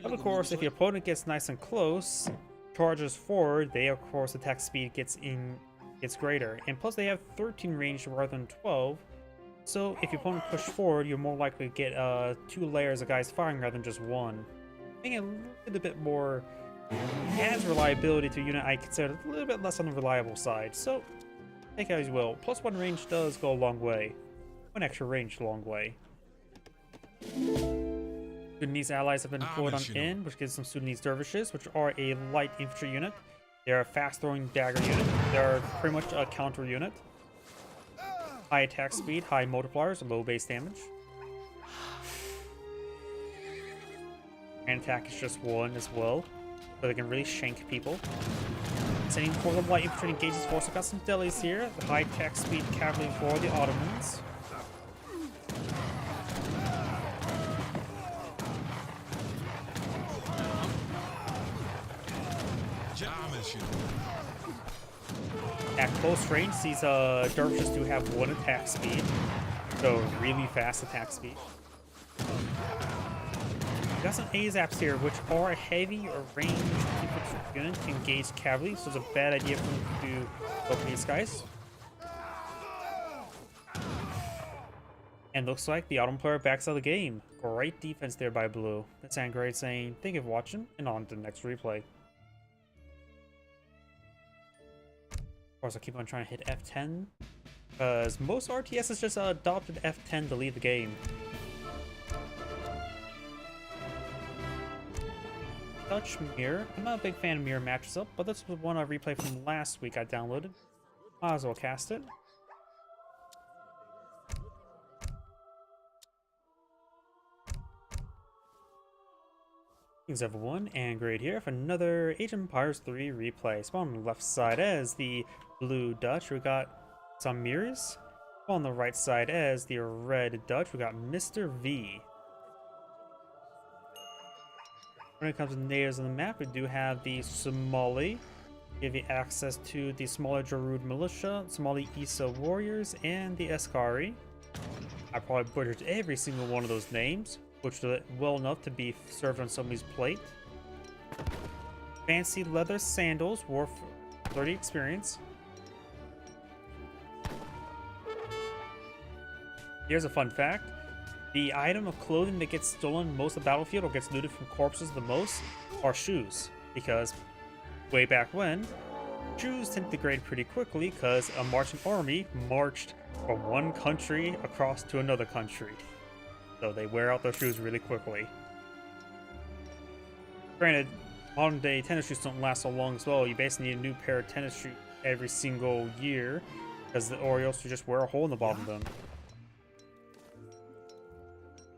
Of course, if your opponent gets nice and close, charges forward, they of course attack speed gets greater, and plus they have 13 range rather than 12. So if your opponent push forward, you're more likely to get 2 layers of guys firing rather than just one. Making it a little bit more adds reliability to a unit I consider a little bit less on the reliable side. So take it as you will. Plus 1 range does go a long way. 1 extra range a long way. Sudanese allies have been deployed on in, which gives them Sudanese dervishes, which are a light infantry unit. They are a fast-throwing dagger unit. They're pretty much a counter unit. High attack speed, high multipliers, low base damage. And attack is just 1 as well, so they can really shank people. Sending for the light infantry engages force. I've got some delis here. The high attack speed cavalry for the Ottomans. At close range, these dervishes do have 1 attack speed, so really fast attack speed. We got some Azaps here, which are a heavy or ranged infantry unit to engage cavalry, so it's a bad idea for them to go for these guys. And looks like the Ottoman player backs out of the game. Great defense there by Blue. That's Angry saying thank you for watching, and on to the next replay. Of course, I keep on trying to hit F10, because most RTSs just adopted F10 to leave the game. Dutch Mirror. I'm not a big fan of mirror matches up, but this was one I replayed from last week I downloaded. Might as well cast it. Greetings everyone, and Great here for another Age of Empires 3 replay. Spawn on the left side as the Blue Dutch, we got some mirrors. On the right side as the Red Dutch, we got Mr. V. When it comes to natives on the map, we do have the Somali. Give you access to the Somali Jarud Militia, Somali Isa Warriors, and the Eskari. I probably butchered every single one of those names, which is well enough to be served on somebody's plate. Fancy leather sandals, worth 30 experience. Here's a fun fact. The item of clothing that gets stolen most of the battlefield or gets looted from corpses the most are shoes. Because way back when, shoes tend to degrade pretty quickly because a marching army marched from one country across to another country. So they wear out their shoes really quickly. Granted, modern day tennis shoes don't last so long as well. You basically need a new pair of tennis shoes every single year, because the Orioles just wear a hole in the bottom of them.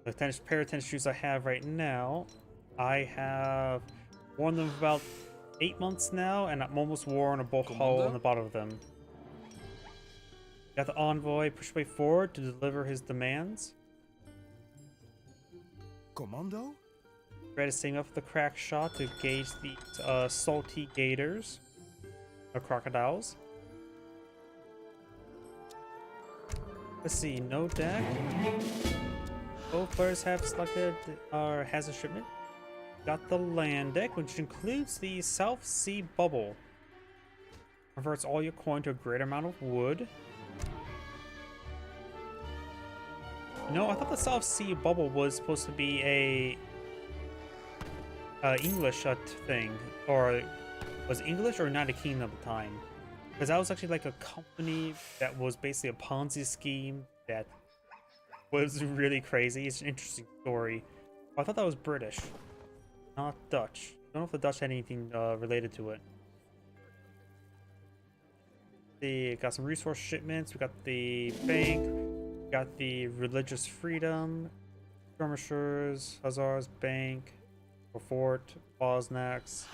The pair of tennis shoes I have right now, I have worn them for about 8 months now, and I'm almost worn a bulk hole in the bottom of them. Got the envoy push way forward to deliver his demands. Commando? Red is setting up the crack shot to gauge the salty gators, or crocodiles. Let's see, no deck. Both players have selected or has a shipment. Got the land deck, which includes the South Sea Bubble. Converts all your coin to a greater amount of wood. No, I thought the South Sea Bubble was supposed to be a English thing, or was English or United Kingdom at the time? Because that was actually like a company that was basically a Ponzi scheme that was really crazy. It's an interesting story. I thought that was British, not Dutch. I don't know if the Dutch had anything related to it. We got some resource shipments. We got the bank. We got the religious freedom, skirmishers, hussars, bank, fort, Bosnax.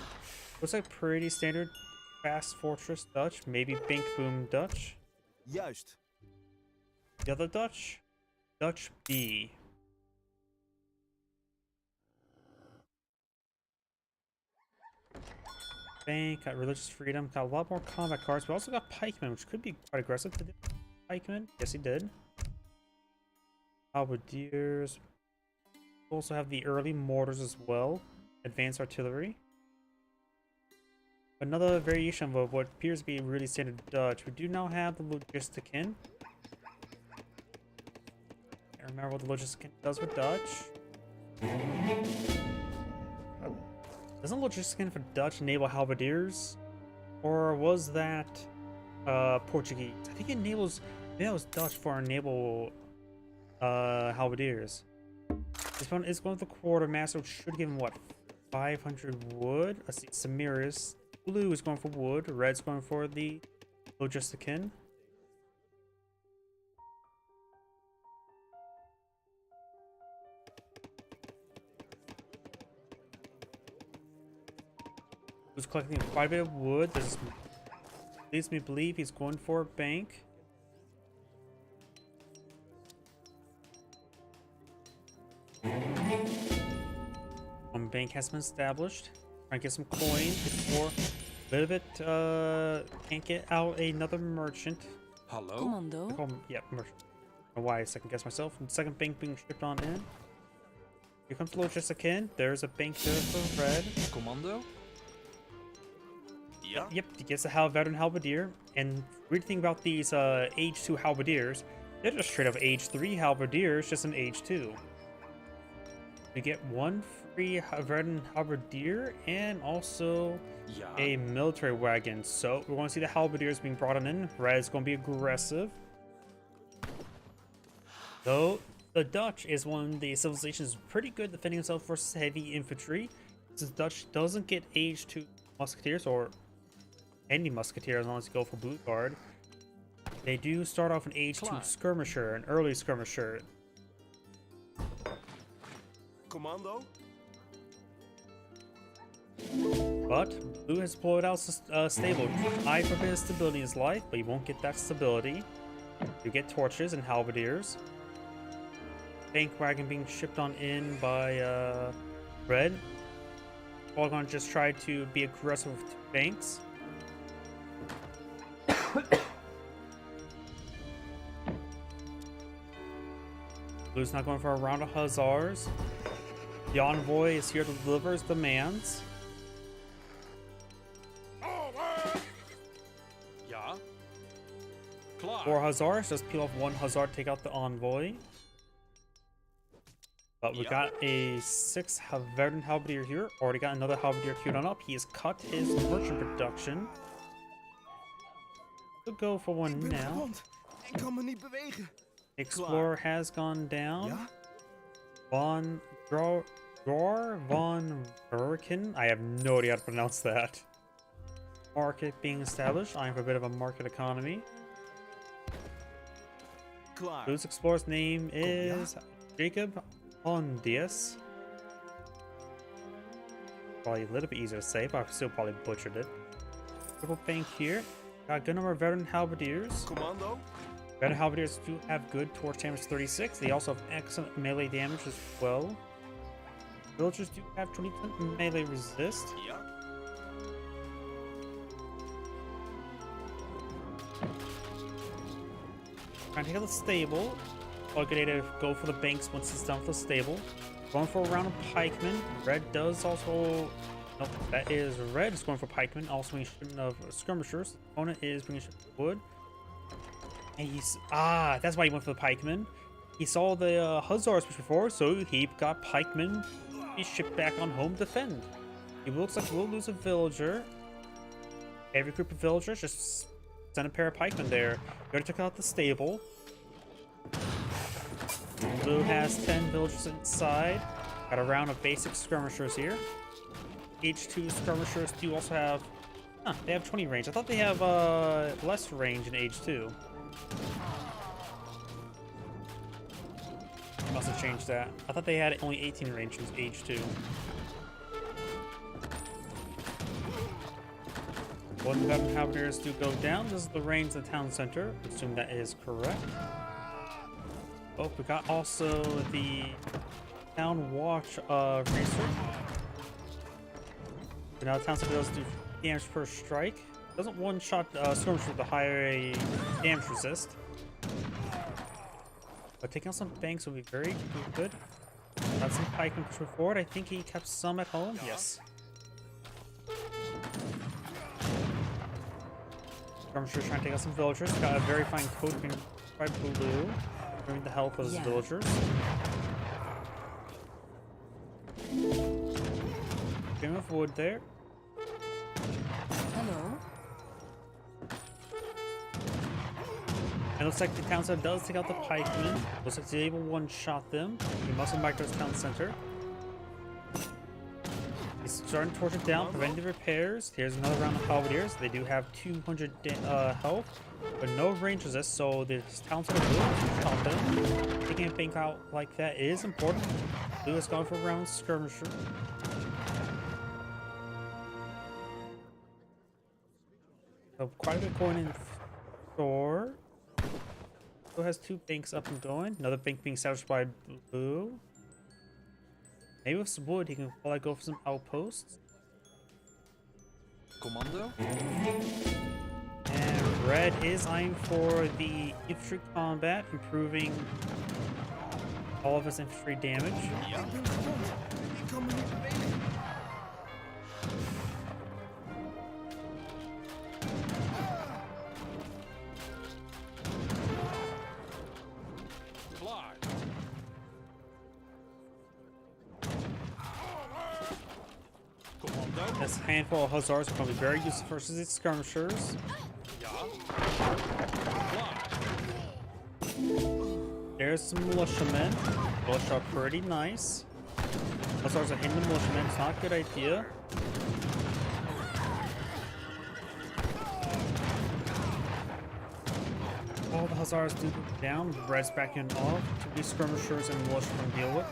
Looks like pretty standard fast fortress Dutch. Maybe bank boom Dutch. Juist. The other Dutch, Dutch B. Bank, got religious freedom, got a lot more combat cards. We also got pikemen, which could be quite aggressive to do. Pikemen, yes he did. Halberdiers. We also have the early mortars as well. Advanced artillery. Another variation of what appears to be really standard Dutch. We do now have the Logistican. Can't remember what the Logistican does with Dutch. Doesn't Logistican for Dutch enable halberdiers? Or was that Portuguese? I think it enables, maybe that was Dutch for enable halberdiers. This one is going with the quartermaster, which should give him what, 500 wood? Let's see, Samiris. Blue is going for wood, red's going for the Logistican. Who's collecting quite a bit of wood. This leads me to believe he's going for a bank. One bank has been established. Trying to get some coin before a little bit can't get out another merchant. Hallo? Commando. Yeah, merchant. I don't know why I second guess myself. And second bank being shipped on in. Here comes the Logistican. There's a bank there for red. Commando? Yeah? Yep, he gets a veteran halberdier. And weird thing about these age 2 halberdiers, they're just straight up age 3 halberdiers, just an age 2. We get one free veteran halberdier and also Yeah. a military wagon. So we're going to see the halberdiers being brought on in. Red is going to be aggressive. Though the Dutch is one of the civilizations pretty good defending himself versus heavy infantry. Since Dutch doesn't get age 2 musketeers or any musketeer as long as you go for blue guard. They do start off an age 2 skirmisher, an early skirmisher. Commando? But blue has deployed out stable. High for a bit of stability in his life, but you won't get that stability. You get torches and halberdiers. Bank wagon being shipped on in by red. All gonna just try to be aggressive with banks. Blue's not going for a round of hussars. The envoy is here to deliver his demands. Ja. Klaar. 4 hussars, just peel off 1 hussar, take out the envoy. But we got a 6 veteran halberdier here. Already got another halberdier queued on up. He has cut his merchant production. We'll go for one now. Ik kan me niet bewegen. Explorer has gone down. Ja? Von Dror von Burken. I have no idea how to pronounce that. Market being established. I'm for a bit of a market economy. Klaar. Blue's explorer's name is Jacob Hondius. Probably a little bit easier to say, but I still probably butchered it. Triple bank here. Got a good number of veteran halberdiers. Commando? Veteran halberdiers do have good torch damage 36. They also have excellent melee damage as well. Villagers do have 20% melee resist. Ja. Trying to take out the stable. All good to go for the banks once it's done for the stable. Going for a round of pikemen. Red does also. Nope, that is red is going for pikemen. Also bringing shipment of skirmishers. Opponent is bringing shipment of wood. And he's that's why he went for the pikemen. He saw the hussars before, so he got pikemen. He shipped back on home to defend. He looks like we'll lose a villager. Every group of villagers just send a pair of pikemen there. We already took out the stable. Blue has 10 villagers inside. Got a round of basic skirmishers here. H2 skirmishers do also have... they have 20 range. I thought they have less range in H2. Must have changed that. I thought they had only 18 range in H2. One Veteran Halberdiers do go down. This is the range of the town center. I assume that is correct. Oh, we got also the town watch research. So now the town center does do damage per strike. Doesn't one-shot skirmishers with the higher damage resist. But taking out some banks will be very good. Got some pikemen pushing forward. I think he kept some at home. Yes. Skirmishers trying to take out some villagers. Got a very fine coat by Blue. Bringing the health of his villagers. Game of wood there. Hello. It looks like the town center does take out the pikemen. Looks like they able one-shot them. He must have micros town center. He's starting to torch it down, preventive repairs. Here's another round of halberdiers. They do have 200 health, but no range resist, so this town center will shot them. Taking a bank out like that is important. Blue has gone for a round skirmisher. So quite a bit going in store. Blue has 2 banks up and going. Another bank being established by Blue. Maybe with some wood, he can probably go for some outposts. Commando? And red is eyeing for the infantry combat, improving all of his infantry damage. Ja. Ik ben gewond. Ik kan me niet bewegen. Klaar. Commando? This handful of hussars are going to be very useful versus its skirmishers. Ja. Klaar. There's some militiamen. Militia are pretty nice. Hussars are hitting the militiamen. It's not a good idea. All the hussars do go down. Red's backing off. 2 skirmishers and militia can deal with.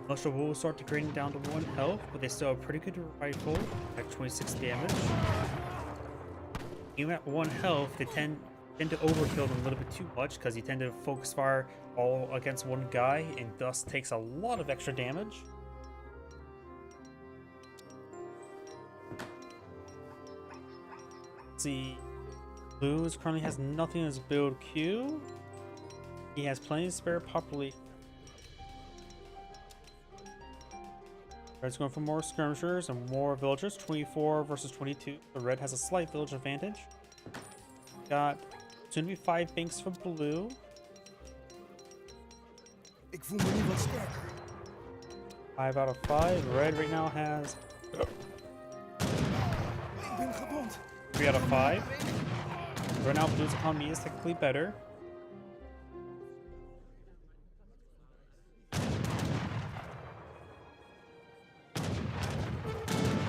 Militia will start degrading down to 1 health, but they still have pretty good rifle at 26 damage. Even at 1 health, they tend to overkill them a little bit too much because you tend to focus fire all against 1 guy and thus takes a lot of extra damage. Let's see. Blue currently has nothing in his build queue. He has plenty to spare properly. Red's going for more skirmishers and more villagers. 24 versus 22. The red has a slight village advantage. Got soon to be 5 banks for blue. Ik voel me nu wat sterker. 5 out of 5. Red right now has Ik ben gewond. 3 out of 5. Right now, blue's economy is technically better.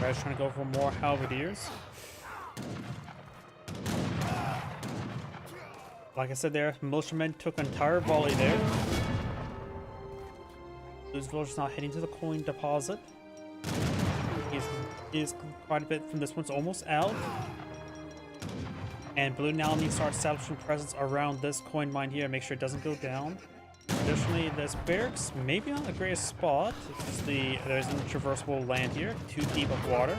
Red's trying to go for more halberdiers. Like I said there, militiamen took an entire volley there. Blue's villager's not heading to the coin deposit. He's quite a bit from this one's almost out. And blue now needs to start establishing presence around this coin mine here and make sure it doesn't go down. Additionally, this barracks maybe not the greatest spot. It's just there's an traversable land here, too deep of water.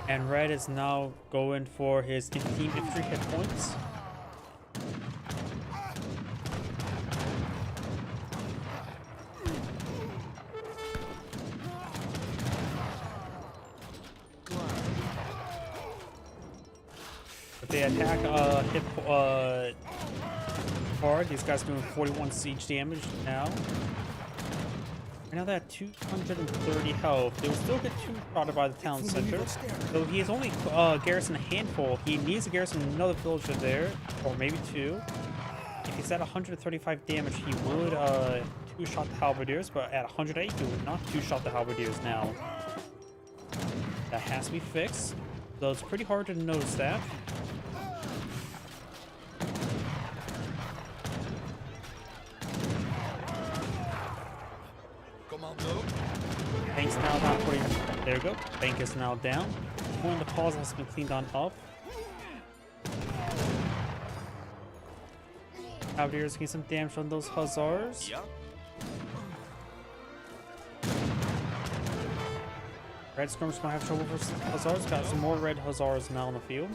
And red is now going for his team infantry hit points. If they attack hard, these guys doing 41 siege damage now. Right now they're at 230 health. They will still get two-shotted by the town center. So he is only garrisoned a handful. He needs to garrison another villager there, or maybe two. If he's at 135 damage, he would two-shot the halberdiers, but at 108, he would not two-shot the halberdiers now. That has to be fixed, though it's pretty hard to notice that. Commando. Bank's now down. There we go. Bank is now down. Point deposit has been cleaned on up. Halberdiers getting some damage on those hussars. Yeah. Red skirmishers might have trouble versus hussars. Got some more red hussars now on the field.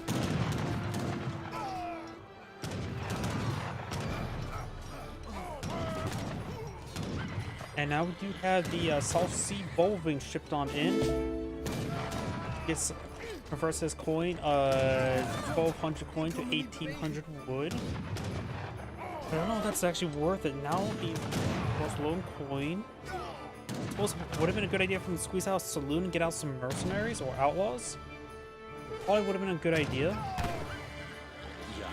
And now we do have the South Sea Bowling shipped on in. Gets converts his coin, 1,200 coin to 1,800 wood. I don't know if that's actually worth it. Now the most lone coin. I suppose it would have been a good idea for him to squeeze out a saloon and get out some mercenaries or outlaws. Probably would have been a good idea. Yeah.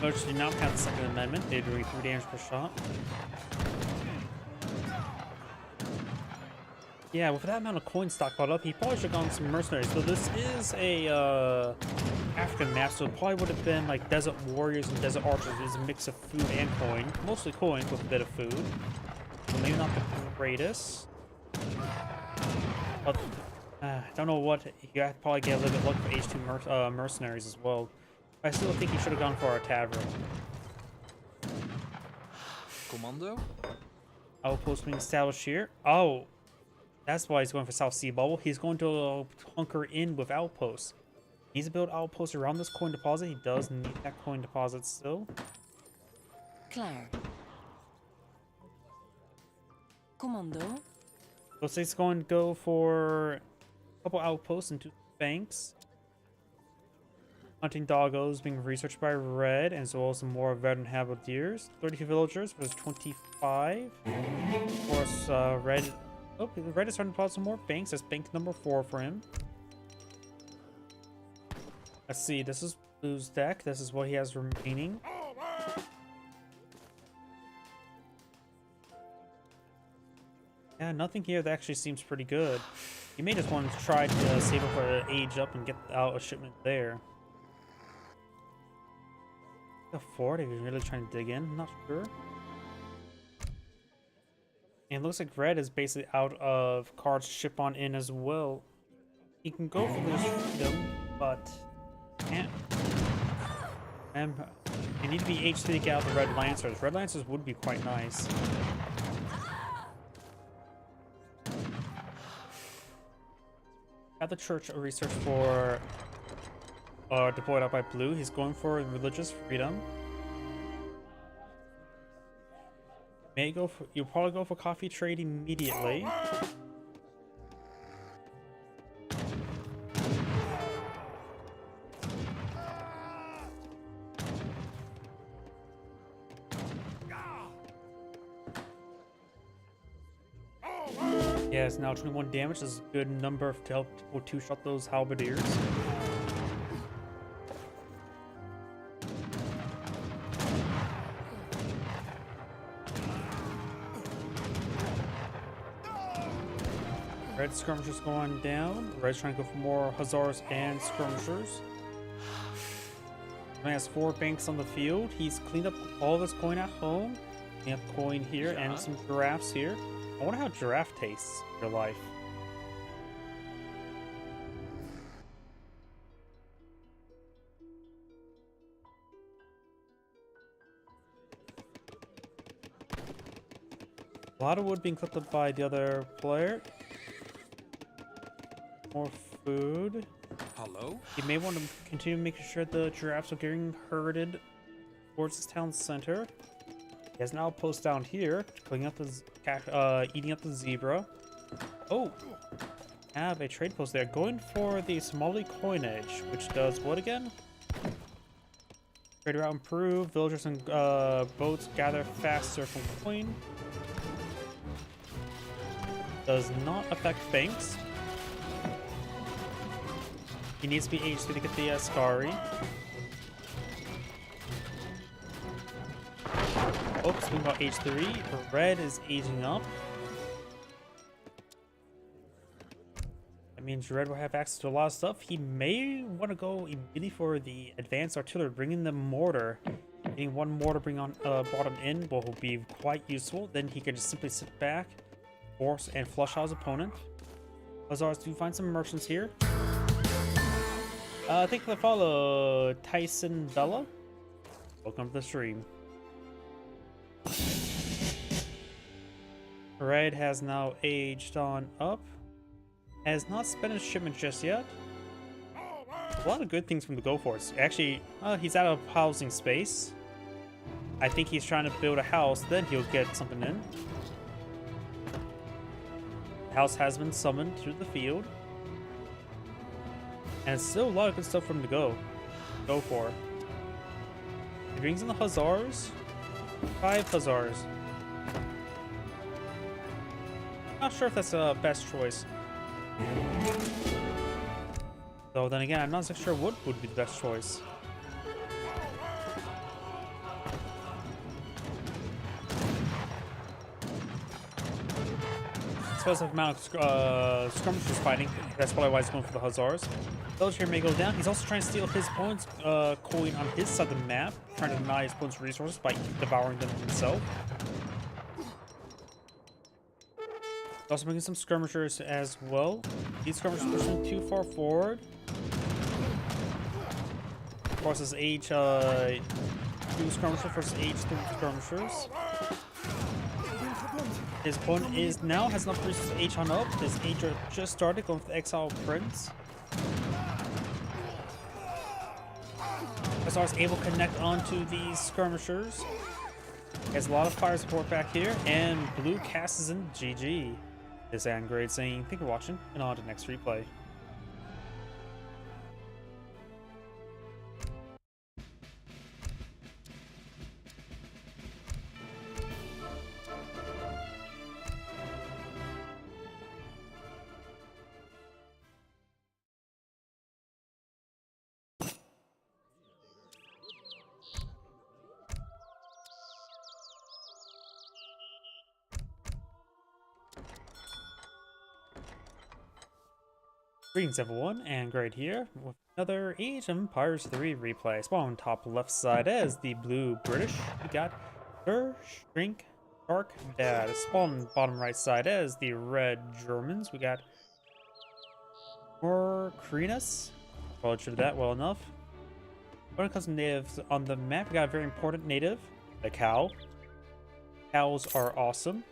But did not have the Second Amendment. They do 3 damage per shot. Yeah, with that amount of coin stockpiled up, he probably should have gone some mercenaries. So this is a African map, so it probably would have been like desert warriors and desert archers. It's a mix of food and coin, mostly coin with a bit of food. So maybe not the greatest. But I don't know what. You have to probably get a little bit lucky for H2 mercenaries as well. I still think he should have gone for our tavern. Commando. Outpost being established here. Oh. That's why he's going for South Sea Bubble. He's going to hunker in with outposts. He needs to build outposts around this coin deposit. He does need that coin deposit still. Claire. Commando. Looks like he's going to go for a couple outposts and 2 banks. Hunting doggos being researched by red, as well as some more veteran halberdiers. 32 villagers versus 25. Of course, red. Oh, red is starting to pull out some more banks. That's bank number 4 for him. Let's see. This is blue's deck. This is what he has remaining. Yeah, nothing here that actually seems pretty good. He may just want to try to save up for age up and get out a shipment there. The fort, if he's really trying to dig in, not sure. And it looks like red is basically out of cards to ship on in as well. He can go for this freedom, but can't. And you need to be H3 to get out the red lancers. Red lancers would be quite nice. At the church research for deployed out by blue. He's going for religious freedom. May go for, you'll probably go for coffee trade immediately. Yeah, it's now 21 damage. This is a good number to help people two-shot those halberdiers. Red skirmishers going down. Red's trying to go for more hussars and skirmishers. He has 4 banks on the field. He's cleaned up all of his coin at home. We have coin here and some giraffes here. I wonder how giraffe tastes in real life. A lot of wood being clipped up by the other player. more food. Hallo? You may want to continue making sure the giraffes are getting herded towards this town center. He has an outpost down here, cleaning up the eating up the zebra. Oh, have a trade post there. Going for the Somali coinage, which does what again? Trade route improve. Villagers and boats gather faster from coin. Does not affect banks. He needs to be age 3 to get the Ascari. Oops, we got age 3. Red is aging up. That means Red will have access to a lot of stuff. He may want to go immediately for the advanced artillery, bringing the mortar. Getting one mortar bring on bottom in will be quite useful. Then he can just simply sit back, force and flush out his opponent. Hussars do find some merchants here. Thank you for the follow, Tyson Bella. Welcome to the stream. Red has now aged on up. Has not spent his shipment just yet. A lot of good things from the Go Force. Actually, he's out of housing space. I think he's trying to build a house, then he'll get something in. The house has been summoned to the field. And still a lot of good stuff from the go for. He brings in the Hussars. 5 Hussars. Not sure if that's the best choice. Though then again, I'm not so sure what would be the best choice. Explosive amount of skirmishers fighting. That's probably why he's going for the Hussars. Those here may go down. He's also trying to steal his opponent's coin on his side of the map, trying to deny his opponent's resources by devouring them himself. Also bringing some skirmishers as well. These skirmishers pushing too far forward. Of course, his age 2 skirmishers versus age 3 skirmishers. His opponent is now has enough resources to age on up. His age just started going for the Exile Prince. Hussar is able to connect onto these skirmishers. He has a lot of fire support back here, and blue casts in GG. This Angrade saying, thank you for watching, and on to the next replay. Greetings everyone, and Great here with another Age of Empires 3 replay. Spawn on top left side as the blue British. We got Sir Shrink Shark Dad. Spawn bottom right side as the red Germans. We got Morcrinus. Probably should have that well enough. When it comes to natives on the map, we got a very important native, the cow. Cows are awesome.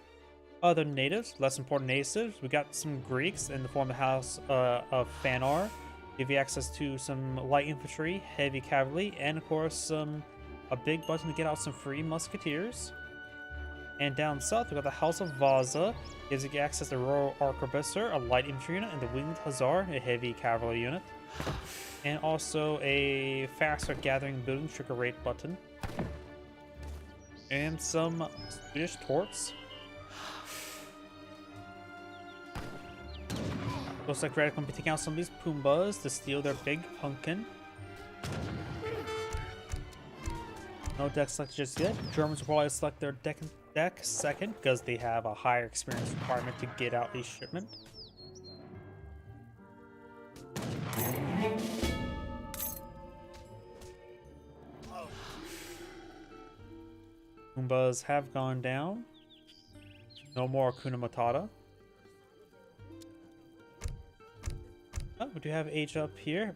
Other natives, less important natives, we got some Greeks in the form of the House of Fanar. Give you access to some light infantry, heavy cavalry, and of course a big button to get out some free musketeers. And down south we got the House of Vaza, gives you access to Royal Arquebusier, a light infantry unit, and the Winged Hussar, a heavy cavalry unit. And also a faster gathering building trigger rate button. And some Swedish torts. Looks like Red will be taking out some of these Pumbas to steal their big pumpkin. No deck select just yet. Germans will probably select their deck second because they have a higher experience requirement to get out a shipment. Pumbas have gone down. No more Hakuna Matata. Oh, we do have age up here.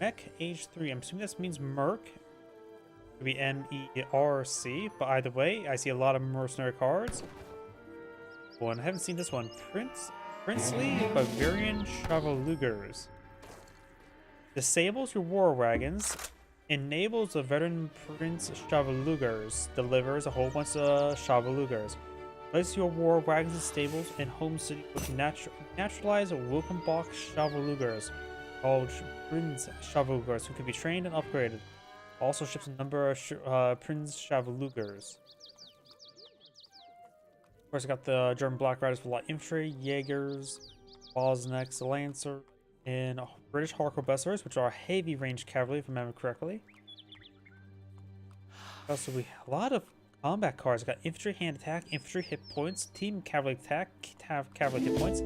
Mech age 3. I'm assuming this means Merc. Could be M-E-R-C, but either way, I see a lot of mercenary cards. One, I haven't seen this one. Prince Princely Bavarian Chevaulegers. Disables your war wagons. Enables the veteran Prince Chevaulegers. Delivers a whole bunch of Chevaulegers. Place your war wagons in stables in home city with naturalized Wilkenbach Chevaulegers, called Prince Chevaulegers, who can be trained and upgraded. Also ships a number of Prince Chevaulegers. Of course, I got the German Black Riders for light infantry, Jaegers, Bosniaks, Lancer, and British Harquebusiers, which are heavy range cavalry, if I remember correctly. Also, we have a lot of combat cards. I got infantry hand attack, infantry hit points, team cavalry attack, cavalry hit points,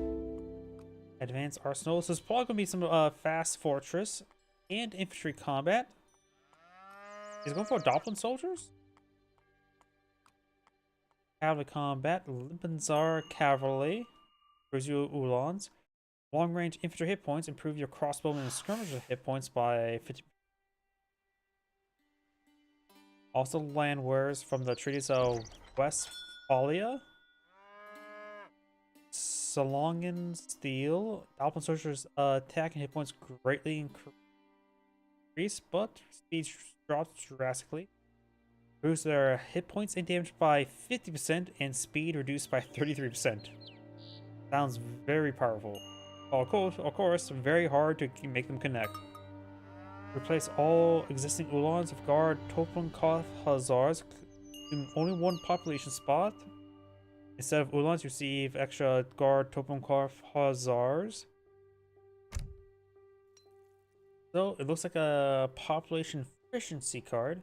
advanced arsenal. So there's probably gonna be some fast fortress and infantry combat. He's going for Doppelin soldiers. Cavalry combat, Limpenzar cavalry, gives you Uhlans. Long range infantry hit points, improve your crossbowmen and skirmisher hit points by 50%. Also landwares from the treaties of Westphalia. Salongan steel. Doppelin soldiers attack and hit points greatly increase, but speed drops drastically. Reduce their hit points and damage by 50% and speed reduced by 33%. Sounds very powerful. Of course, very hard to make them connect. Replace all existing Uhlans of Guard Toponkov Hussars in only one population spot. Instead of Uhlans, you receive extra Guard Toponkov Hussars. So it looks like a population efficiency card.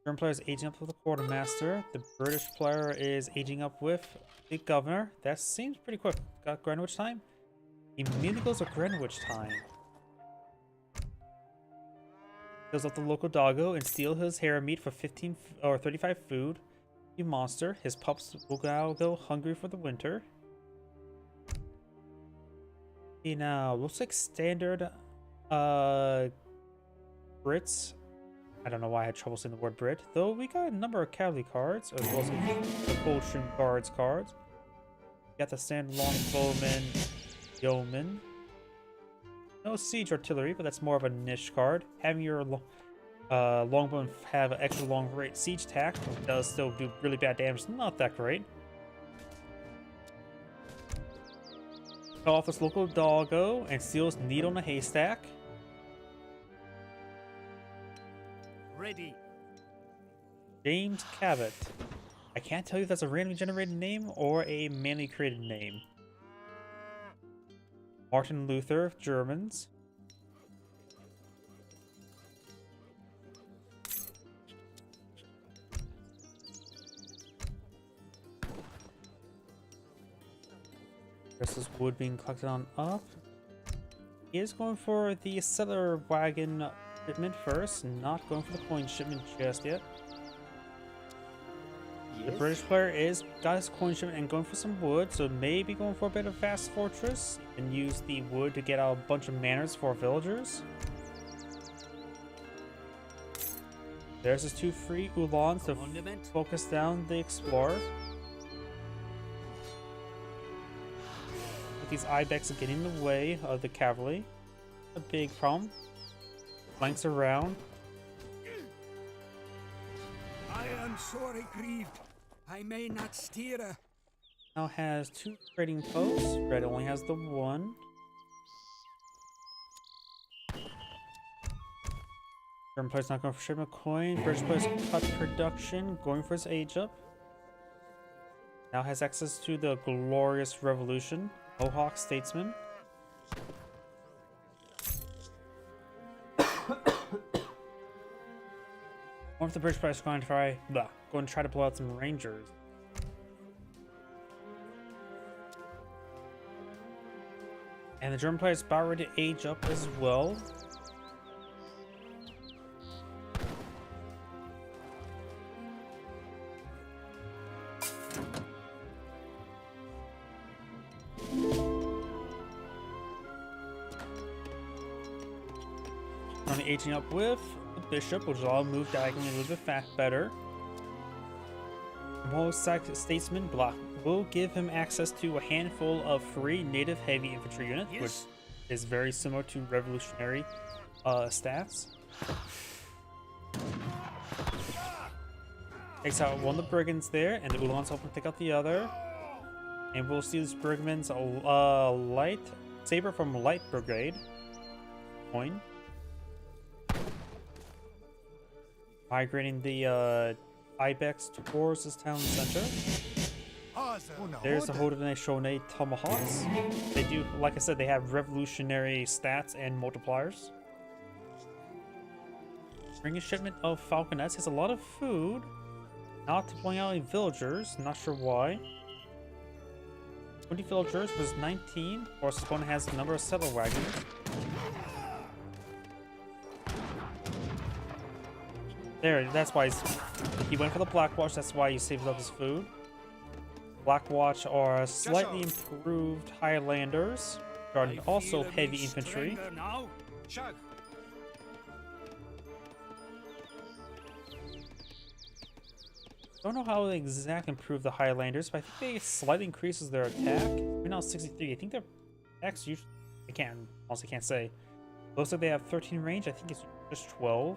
German player is aging up with the quartermaster. The British player is aging up with the governor. That seems pretty quick. Got Greenwich time. Immediately goes with Greenwich time. Fills up the local doggo and steal his hair meat for 15 or 35 food. You monster. His pups will now go hungry for the winter. Okay, now looks like standard Brits. I don't know why I had trouble saying the word Brit, though we got a number of cavalry cards, as well as the Coldstream Guards cards. We got the standard longbowman, yeoman. No siege artillery, but that's more of a niche card. Having your longbowman have an extra long rate siege attack does still do really bad damage, not that great. Call off this local doggo and steals needle in a haystack. Ready. James Cabot. I can't tell you if that's a randomly generated name or a manually created name. Martin Luther, Germans. This is wood being collected on up. He is going for the settler wagon shipment first, not going for the coin shipment just yet. The British player is got his coin shipment and going for some wood, so maybe going for a bit of fast fortress and use the wood to get out a bunch of manors for villagers. There's his 2 free Uhlans to focus down the explorer. But these ibex are getting in the way of the cavalry. A big problem. Flanks around. I am sorry grieved. I may not steer. Now has 2 trading posts. Red only has the 1. German player's not going for shipment coin. British player's cut production, going for his age up. Now has access to the Glorious Revolution. Mohawk Statesman. Or if the British player's going to try to blow out some Rangers. And the German player's about ready to age up as well. On aging up with the bishop, which will all move diagonally a little bit better. Most statesman, will give him access to a handful of free native heavy infantry units, which Yes. is very similar to revolutionary stats. Takes out one of the brigands there, and the Ulan's hoping to take out the other. And we'll see this brigand's light saber from Light Brigade. Coin. Migrating the Ibex towards this town center. There's the Haudenosaunee Tomahawks. They do, like I said, they have revolutionary stats and multipliers. Bring a shipment of falconets. Has a lot of food. Not deploying out any villagers. Not sure why. 20 villagers was 19. Of course, this opponent has a number of settler wagons. There, that's why he went for the Blackwatch. That's why he saved up his food. Blackwatch are slightly improved Highlanders, guarding also heavy infantry. Now. Shag. Don't know how they exactly improve the Highlanders, but I think they slightly increases their attack. Right now 63. I think their attacks usually, I honestly can't say. Looks like they have 13 range. I think it's just 12.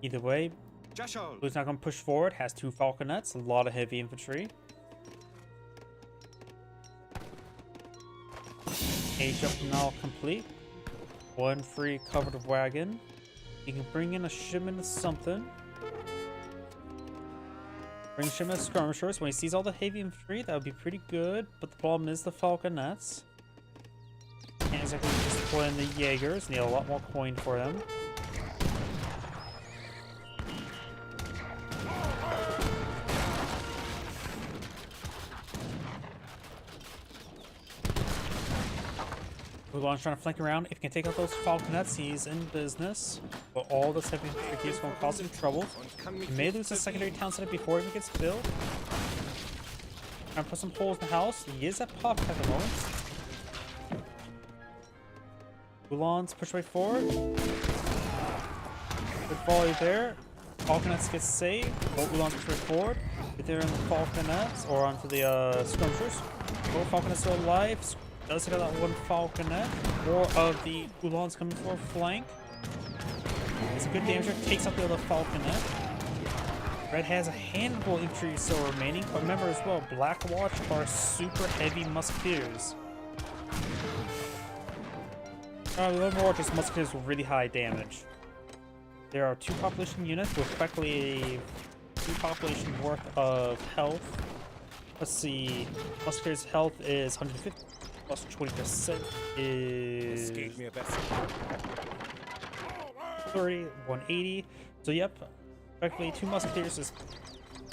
Either way, Jashol. Blue's not going to push forward. Has 2 falconets, a lot of heavy infantry. Age up now complete. 1 free covered wagon. You can bring in a shipment of something. Bring a shipment of skirmishers. When he sees all the heavy infantry, that would be pretty good. But the problem is the falconets. Can't exactly just put in the Jaegers. Need a lot more coin for them. Ulan's trying to flank around. If he can take out those falconets, he's in business. But all this heavy infantry is going to cause him trouble. He may lose the secondary town center before it even gets built. Trying to put some holes in the house. He is at pop at the moment. Ulan's push way forward. Good volley there. Falconets get saved. Ulan's push way forward. Get there in the falconets or onto the skirmishers. Both falconets still alive. Does hit that one falconet. More of the Ulans coming for a flank. It's a good damage. Takes out the other falconet. Red has a handful of infantry still remaining, but remember as well, Blackwatch are super heavy musketeers. Just musketeers with really high damage. There are 2 population units with effectively 2 population worth of health. Let's see. Musketeers' health is 150. Plus 20% is 30, 180. So yep, effectively 2 musketeers is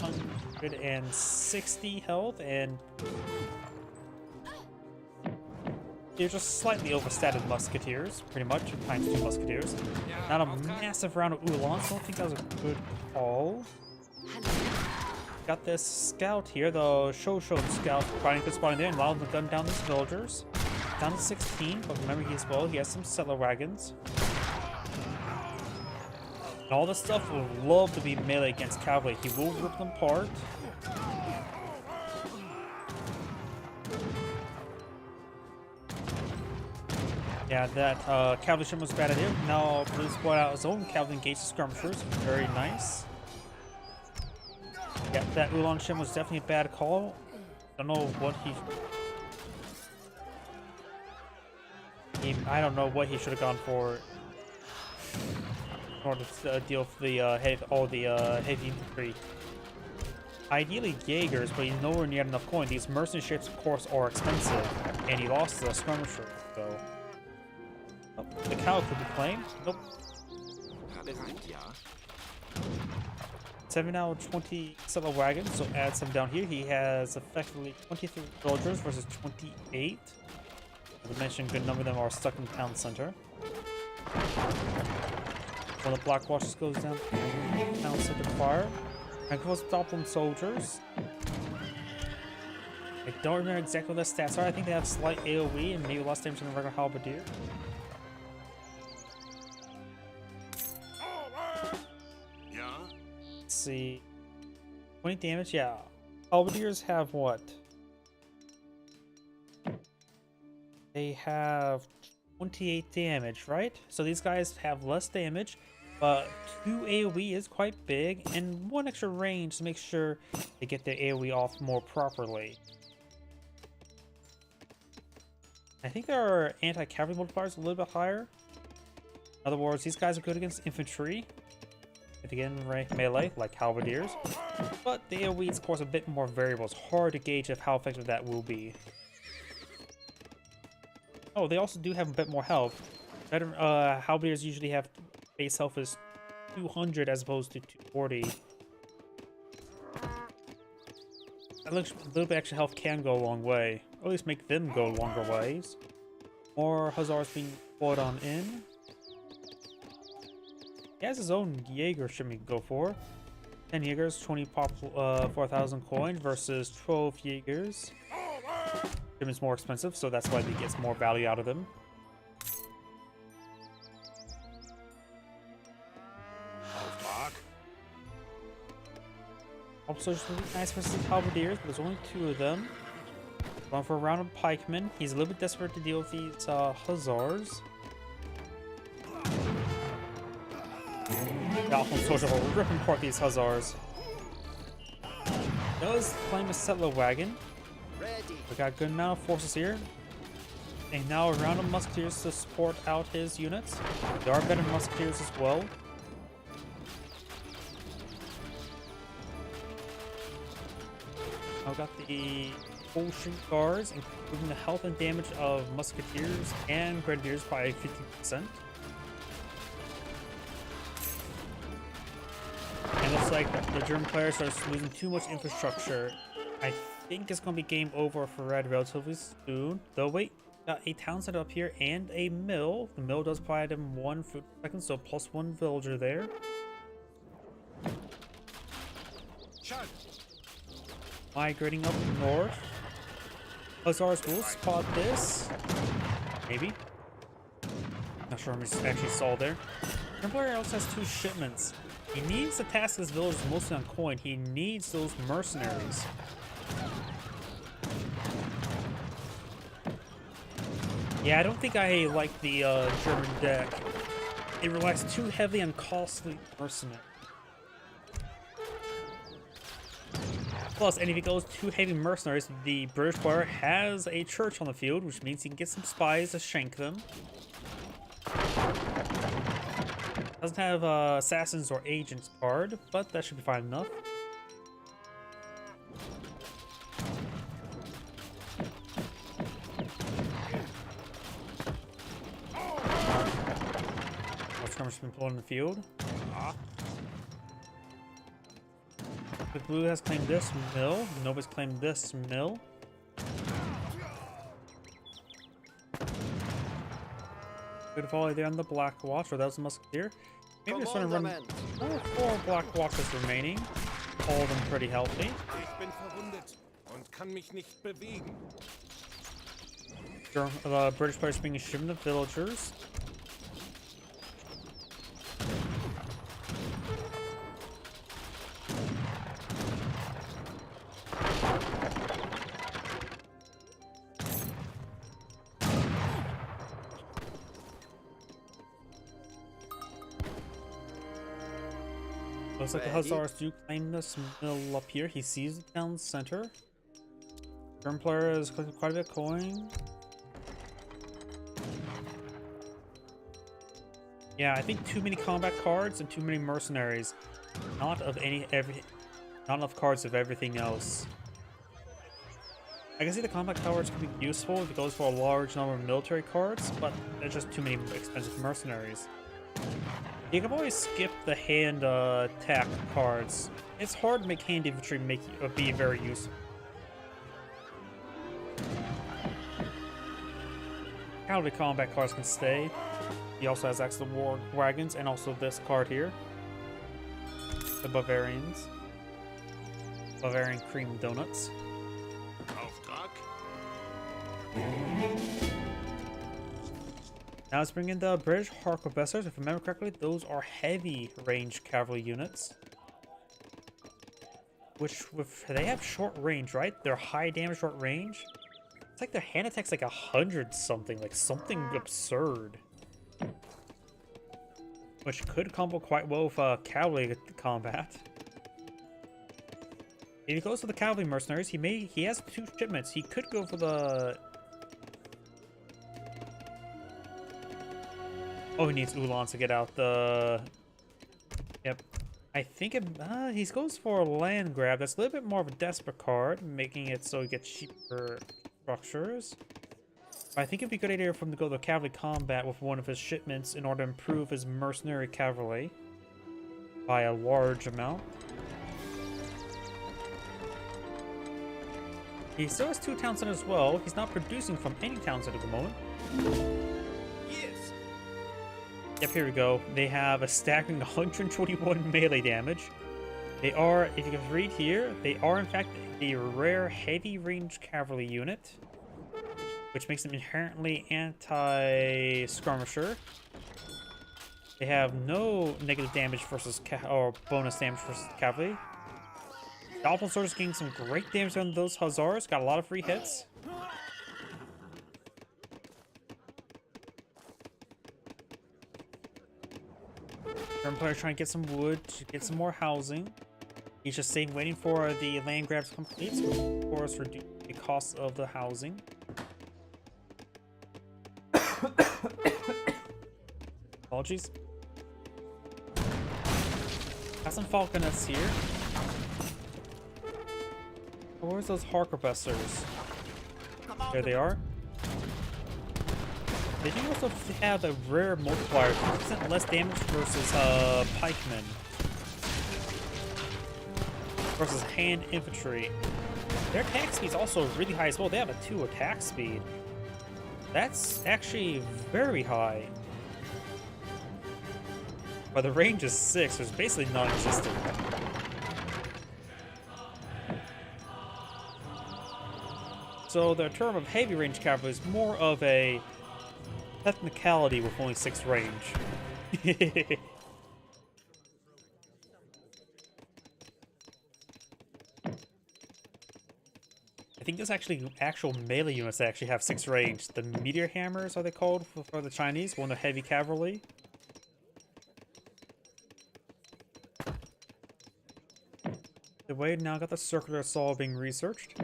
160 health, and they're just slightly overstated musketeers, pretty much, times 2 musketeers. Not a massive round of Ulans, so I don't think that was a good call. Got this scout here, the Shosho scout, finding good spot in there and allowing them to gun down these villagers. Down to 16, but remember he has some settler wagons. And all this stuff will love to be melee against cavalry. He will rip them apart. Yeah, that cavalry ship was bad at him. Now Blue's brought out his own cavalry engaged skirmishers. Very nice. Yeah, that Ulan ship was definitely a bad call. Don't know what I don't know what he should have gone for in order to deal with the heavy infantry. Ideally Jaegers, but he's nowhere near enough coin. These mercenary ships, of course, are expensive, and he lost the skirmisher. So, oh, the cow could be claimed. Nope. 7 out of 20 settler wagons, so add some down here. He has effectively 23 villagers versus 28. As I mentioned, a good number of them are stuck in the town center. One of the Blackwatches goes down to town center fire. And goes Doppelin soldiers. I don't remember exactly what their stats are. I think they have slight AoE and maybe less damage than the regular halberdier. see. 20 damage, yeah. Halberdiers have what? They have 28 damage, right? So these guys have less damage, but 2 AoE is quite big, and 1 extra range to make sure they get their AoE off more properly. I think our anti-cavalry multipliers are a little bit higher. In other words, these guys are good against infantry. And again, melee, like halberdiers. But the AoE is, of course, a bit more variable. It's hard to gauge of how effective that will be. Oh, they also do have a bit more health. Halberdiers usually have base health is 200 as opposed to 240. A little bit extra health can go a long way. Or at least make them go longer ways. More Hussars being brought on in. He has his own Jaeger shipment he can go for. 10 Jaegers, 20 pop for 1,000 coin versus 12 Jaegers. Shipment's more expensive, so that's why he gets more value out of them. Auftrag. Also, it's really nice versus halberdiers, but there's only 2 of them. Going for a round of pikemen. He's a little bit desperate to deal with these Hussars. The Alphonse Soldier will rip apart these Hussars. Does claim a settler wagon. We got a good amount of forces here. And now a round of musketeers to support out his units. There are better musketeers as well. I've got the Ocean Guards, improving the health and damage of musketeers and grenadiers by 50%. And it looks like the German players are losing too much infrastructure. I think it's going to be game over for Red relatively soon. Though wait, got a town set up here and a mill. The mill does provide them 1 food per second, so +1 villager there. Migrating up north. Hussars will spot this. Maybe. Not sure I'm actually saw there. Templar also has 2 shipments. He needs to task his villagers mostly on coin. He needs those mercenaries. Yeah, I don't think I like the German deck. It relies too heavily on costly mercenaries. Plus, and if he goes too heavy mercenaries, the British player has a church on the field, which means he can get some spies to shank them. Doesn't have assassins or agents card, but that should be fine enough. Skirmishers been pulling in the field. The blue has claimed this mill. Nova's claimed this mill. Good volley there on the Black Watch, or that was the Musketeer. Maybe just want to run 4 Black Watches remaining. All of them pretty healthy. Ich bin verwundet und kann mich nicht bewegen. British players being a shipment of villagers. Looks like the Hussars do claim this mill up here. He sees the town center. German player has collected quite a bit of coin. Yeah, I think too many combat cards and too many mercenaries. Not enough cards of everything else. I can see the combat cards could be useful if it goes for a large number of military cards, but there's just too many expensive mercenaries. You can always skip the hand attack cards. It's hard to make hand infantry be very useful. Cavalry combat cards can stay. He also has access to war wagons and also this card here. The Bavarians. Bavarian cream donuts. Auftrag. Now let's bring in the British Harquebusers. If I remember correctly, those are heavy range cavalry units. they have short range, right? They're high damage short range. It's like their hand attack's like 100 something, like something absurd. Which could combo quite well with cavalry combat. If he goes for the cavalry mercenaries, he has 2 shipments. He could go for the... Oh, he needs Ulan to get out the... Yep. I think he goes for a land grab. That's a little bit more of a desperate card, making it so he gets cheaper structures. I think it'd be a good idea for him to go to cavalry combat with one of his shipments in order to improve his mercenary cavalry by a large amount. He still has 2 town centers as well. He's not producing from any town center at the moment. Yes. Yep, here we go. They have a staggering 121 melee damage. They are, if you can read here, they are in fact the rare heavy range cavalry unit, which makes them inherently anti-skirmisher. They have no negative damage versus or bonus damage versus cavalry. Dolphin Soldiers getting some great damage on those Hussars. Got a lot of free hits. German player trying to get some wood to get some more housing. He's just sitting waiting for the land grabs to complete, so of course reduce the cost of the housing. Apologies. Got some falconets here. Oh, where's those harquebusers? There they are. They do also have a rare multiplier, 2% less damage versus pikemen. Versus hand infantry. Their attack speed is also really high as well. They have a 2 attack speed. That's actually very high. But the range is 6, so it's basically non-existent. So the term of heavy range cavalry is more of a technicality with only 6 range. I think there's actually actual melee units that actually have 6 range. The meteor hammers are they called for the Chinese, one of the heavy cavalry. The way now got the circular assault being researched.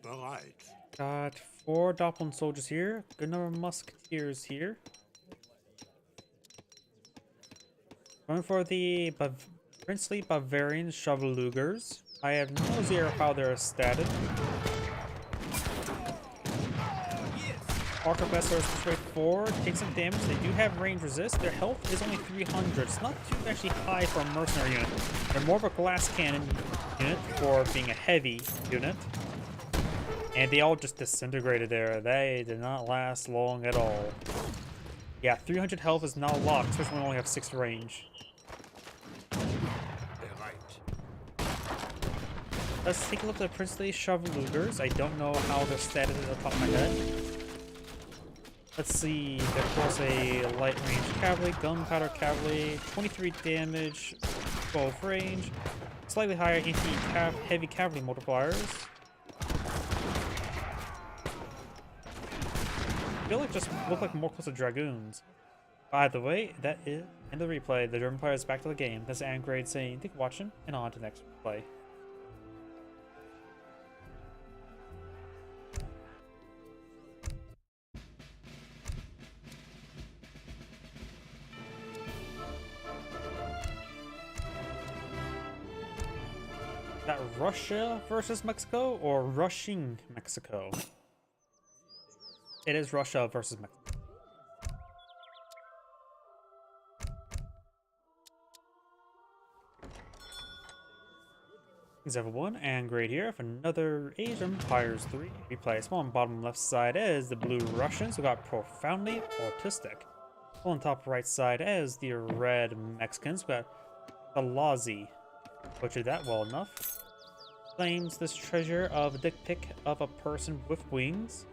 Bereit. Got 4 Doppeln soldiers here. Good number of musketeers here. Going for the princely Bavarian Chevaulegers. I have no idea how they're statted. Arquebusers are straightforward. Take some damage. They do have range resist. Their health is only 300. It's not too actually high for a mercenary unit. They're more of a glass cannon unit for being a heavy unit. And they all just disintegrated there. They did not last long at all. Yeah, 300 health is not a lot, especially when we only have 6 range. Let's take a look at the princely Chevaulegers. I don't know how they're statted at the top of my head. Let's see, of course, a light range cavalry, gunpowder cavalry, 23 damage, 12 range, slightly higher anti-heavy cavalry multipliers. I feel like just look like more close to dragoons. By the way, that is end of the replay. The German player is back to the game. This is Angrade saying thank you for watching, and on to the next play. Is that Russia versus Mexico or rushing Mexico? It is Russia versus Mexico. Thanks everyone, and great here for another Age of Empires 3 replay. Small on bottom left side is the Blue Russians, who got profoundly autistic. On top right side is the Red Mexicans, who got the Lazi. Butchered that well enough. Claims this treasure of a dick pic of a person with wings.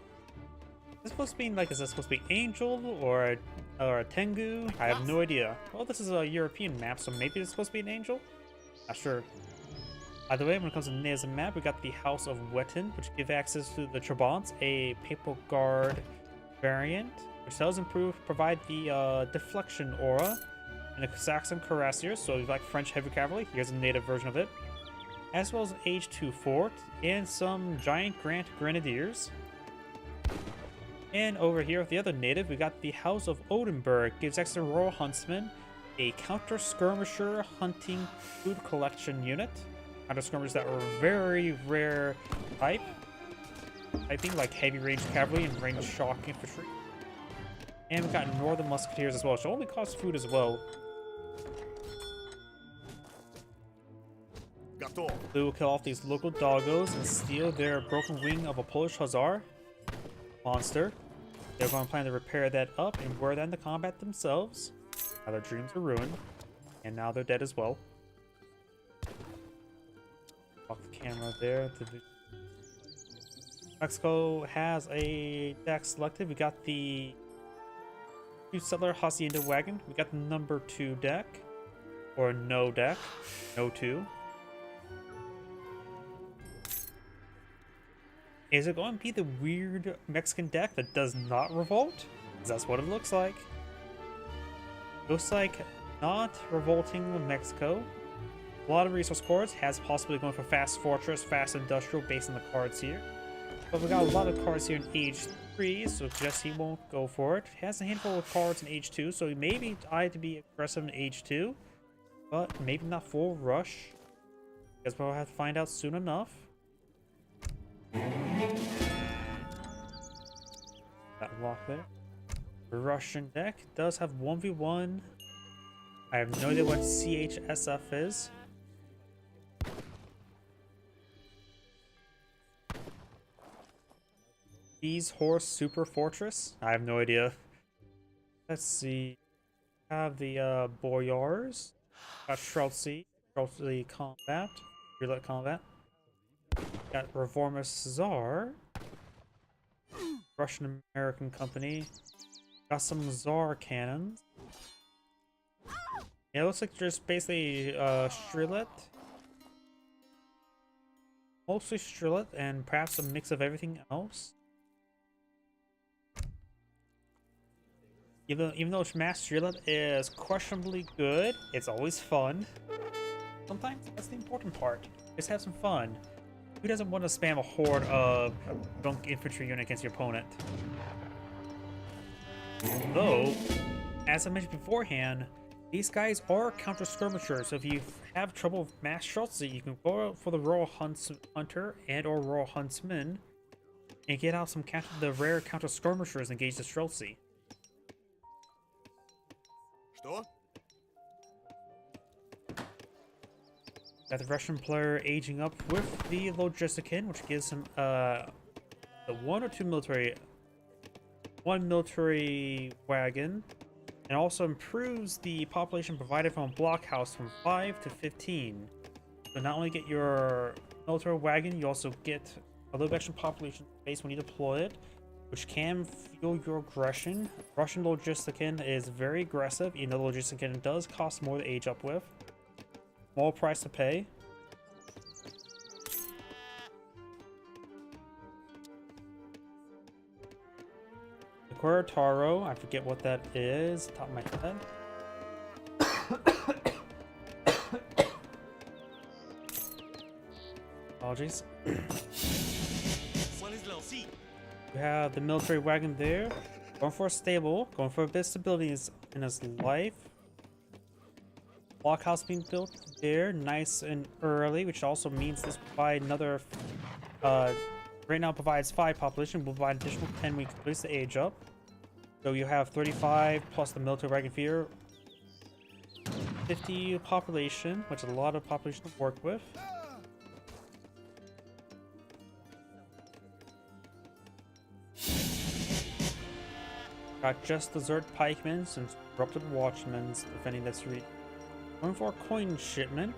Is this supposed to be like, is this supposed to be Angel or a Tengu? I have no idea. Well, this is a European map, so maybe it's supposed to be an Angel. Not sure. By the way, when it comes to natives and map, we got the House of Wetton, which give access to the Trabants, a Papal Guard variant, which does provide the deflection aura, and a Saxon Cuirassier, so if you like French heavy cavalry, here's a native version of it, as well as an H2 fort, and some Giant Grant Grenadiers. And over here with the other native, we got the House of Oldenburg, gives extra Royal Huntsman, a Counter Skirmisher Hunting Food Collection unit. Counter Skirmishers that were very rare typing, like heavy range cavalry and ranged shock infantry. And we got Northern Musketeers as well, which only cost food as well. They will kill off these local doggos and steal their broken wing of a Polish Hussar monster. They're going to plan to repair that up and wear that into combat themselves. Now their dreams are ruined, and now they're dead as well. Off the camera there. Mexico has a deck selected. We got the 2 Settler Hacienda Wagon. We got the number 2 deck, or no deck, no 2. Is it going to be the weird Mexican deck that does not revolt? 'Cause that's what it looks like. Looks like not revolting with Mexico. A lot of resource cards, has possibly going for Fast Fortress, Fast Industrial based on the cards here. But we got a lot of cards here in Age 3, so Jesse won't go for it. Has a handful of cards in Age 2, so he may be tried to be aggressive in Age 2, but maybe not full rush. Guess we'll have to find out soon enough. That lock there. The Russian deck does have 1v1. I have no idea what CHSF is. Bees Horse Super Fortress? I have no idea. Let's see. Have the Boyars. Got Streltsy. Streltsy Combat. Roulette Combat. Got Reformist Czar. Russian American Company. Got some Czar cannons. Yeah, it looks like just basically Strilet. Mostly Strilet and perhaps a mix of everything else. Even though Mass Strilet is questionably good, it's always fun. Sometimes that's the important part. Just have some fun. Who doesn't want to spam a horde of drunk infantry unit against your opponent? Though, as I mentioned beforehand, these guys are counter skirmishers, so if you have trouble with Mass Streltsy, you can go out for the Royal Hunter and or Royal Huntsman and get out some the rare counter skirmishers and engage the Streltsy. Got the Russian player aging up with the Logistican, which gives him the 1 or 2 military, 1 military wagon, and also improves the population provided from a blockhouse from 5 to 15. So not only get your military wagon, you also get a little extra population space when you deploy it, which can fuel your aggression. Russian Logistican is very aggressive, even though Logistican does cost more to age up with. Small price to pay. The Querétaro, I forget what that is, top of my head. Apologies. We have the military wagon there. Going for a stable, going for a bit of stability in his life. Blockhouse being built there, nice and early, which also means this provide another. Right now provides 5 population, will provide additional 10 weeks place to age up. So you have 35 plus the military wagon feeder, 50 population, which is a lot of population to work with. Got just desert pikemen and corrupted watchmen defending this region. Going for a coin shipment,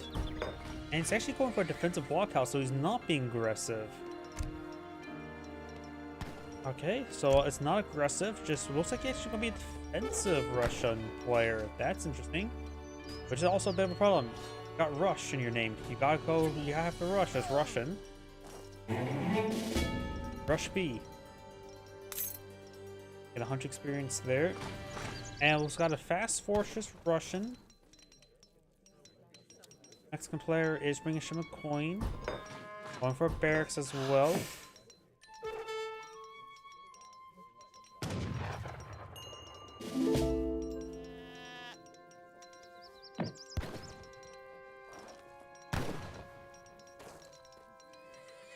and it's actually going for a defensive blockhouse, so he's not being aggressive. Okay, so it's not aggressive, just looks like he's actually going to be a defensive Russian player. That's interesting, which is also a bit of a problem. got Rush in your name. You gotta go. You have to rush as Russian. Rush B. Get 100 experience there. And we've got a Fast Fortress Russian. Mexican player is bringing Shima Coin. Going for barracks as well.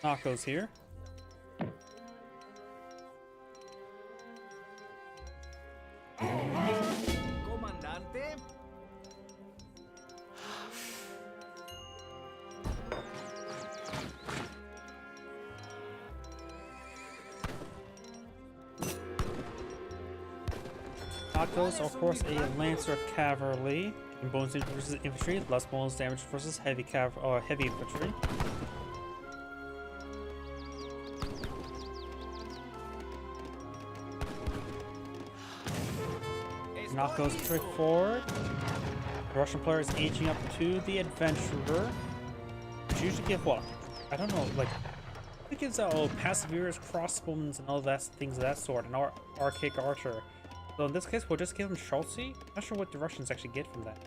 Knocko's here. Comandante? Knocko's are of course a Lancer Cavalry. In bonus damage versus infantry, less bonus damage versus heavy heavy infantry. Knocko's trick forward. The Russian player is aging up to the Adventurer. Which usually give what? I don't know, like, I think it's Passiveers, Crossbows, and all that things of that sort, and Archaic Archer. So in this case, we'll just give him Schultzy. Not sure what the Russians actually get from that.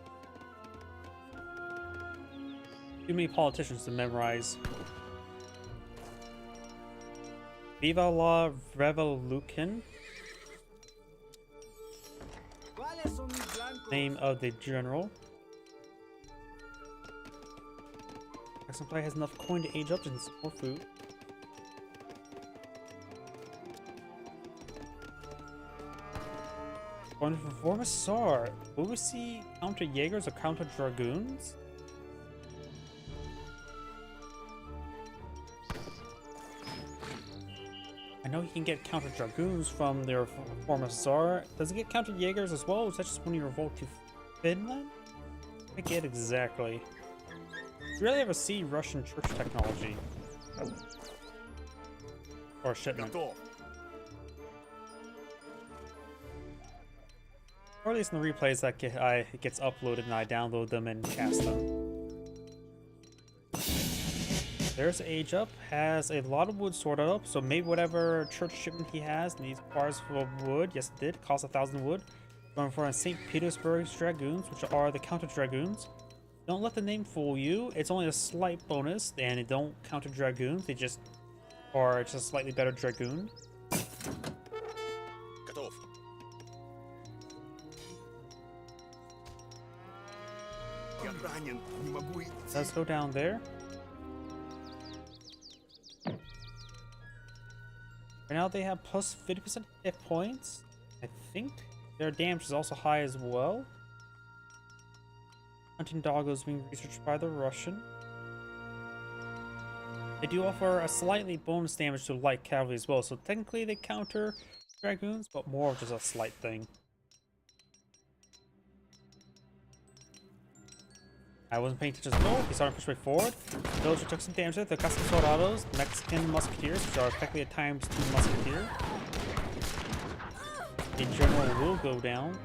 Too many politicians to memorize. Viva la Revolution. Name of the general. Excellent player has enough coin to age up and some more food. Going for Vormissar. Will we see counter Jaegers or counter Dragoons? I know you can get counter Dragoons from their Vormissar. Does it get counter Jaegers as well? Or is that just when you revolt to Finland? I forget exactly. You rarely ever see Russian church technology. Or shipment. Or at least in the replays that it gets uploaded and I download them and cast them. There's Age Up, has a lot of wood sorted up, so maybe whatever church shipment he has needs bars full of wood. Yes, it did. Cost 1,000 wood. Going for St. Petersburg's Dragoons, which are the counter Dragoons. Don't let the name fool you. It's only a slight bonus, and they don't counter Dragoons. They just are just a slightly better Dragoon. Готов. Let's go down there. Right now they have plus 50% hit points. I think their damage is also high as well. Hunting Doggo is being researched by the Russian. They do offer a slightly bonus damage to light cavalry as well, so technically they counter Dragoons, but more of just a slight thing. I wasn't paying attention. Oh, he's starting to push way forward. Those who took some damage there, the Custom Soldados, Mexican Musketeers, which are effectively a ×2 Musketeer. The general will go down.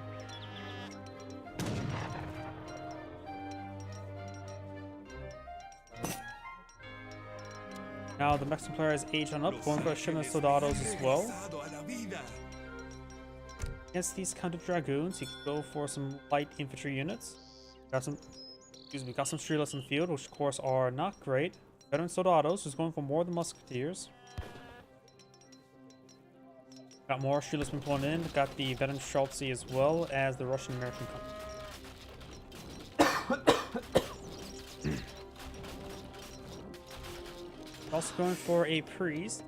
Now the Mexican player has aged on up, going for a shipment of Soldados as well. Against these counter Dragoons, you can go for some light infantry units. Got some Streetless in the field, which of course are not great. Veteran Soldados, who's going for more than Musketeers. Got more Streetless been pulling in. Got the Veteran Schultzy as well as the Russian American company. Also going for a priest.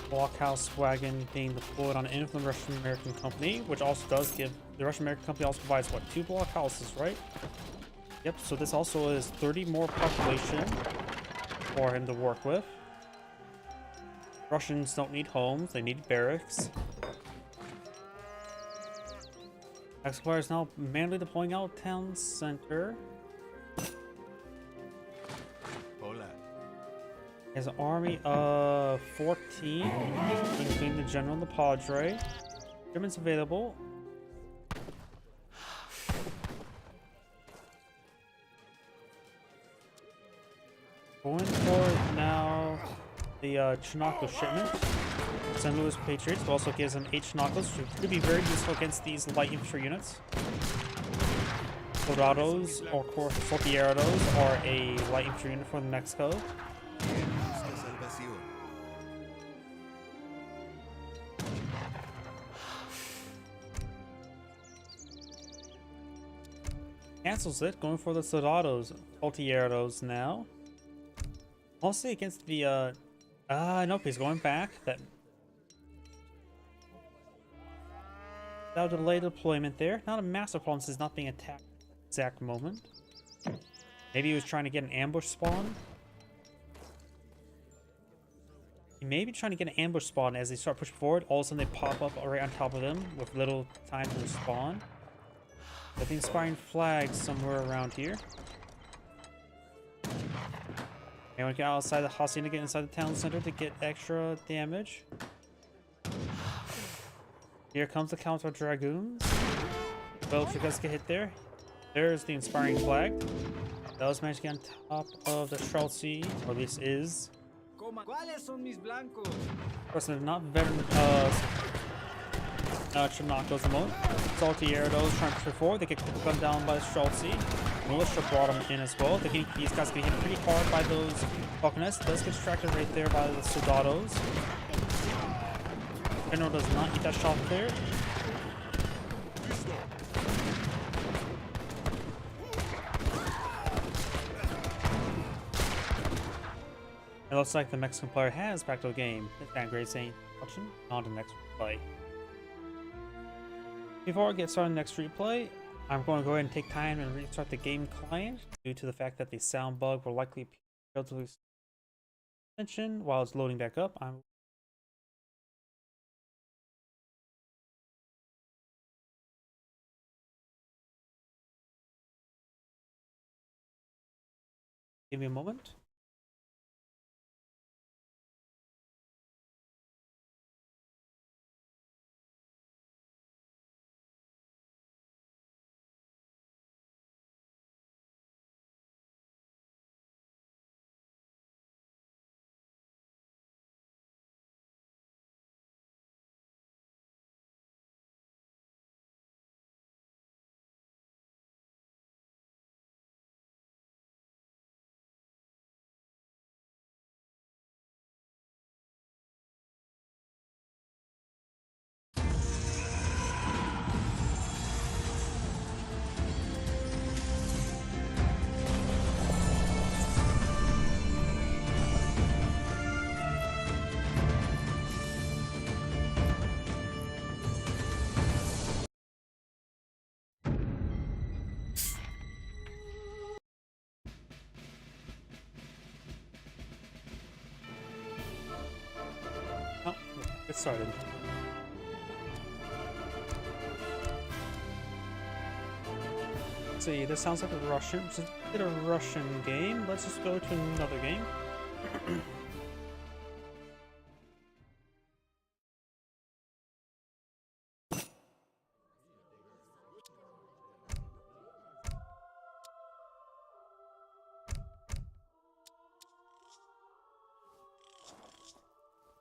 Blockhouse wagon being deployed on any of the Russian American company, which also does give the Russian American company also provides what, 2 blockhouses, right? Yep, so this also is 30 more population for him to work with. Russians don't need homes, they need barracks. Esquire is now manually deploying out town center. Hola. He has an army of 14, including the general and the padre. Germans available. Going for now the Chinako shipment. St. Louis Patriots also gives them 8 Chinakos, which could be very useful against these light infantry units. Soldados, or Sortieros, are a light infantry unit from Mexico. Cancels it, going for the Soldados, Sortieros now. Mostly against the, nope, he's going back. That without delay deployment there. Not a massive problem since not being attacked at the exact moment. Maybe he was trying to get an ambush spawn. He may be trying to get an ambush spawn as they start pushing forward. All of a sudden they pop up right on top of them with little time to respond. I think inspiring flags somewhere around here. Anyone get outside the Hacienda, get inside the town center to get extra damage. Here comes the counter dragoons. Belgica get hit there. There's the inspiring flag. That was managed to get on top of the Streltsy, or at least is. ¿Cuáles son mis blancos? Of course, they're not veteran Chinakos at the moment. Saltieros trying to push forward. They get gunned down by the Streltsy. Militia brought them in as well. These guys get hit pretty hard by those Falconets. Does get distracted right there by the Soldados. General does not eat that shot there. It looks like the Mexican player has back to the game. That's great saying watching on the next replay. Before I get started on the next replay, I'm going to go ahead and take time and restart the game client due to the fact that the sound bug will likely appear relatively attention while it's loading back up. Give me a moment. Oh, get started. Let's see, this sounds like a Russian. It's a Russian game. Let's just go to another game.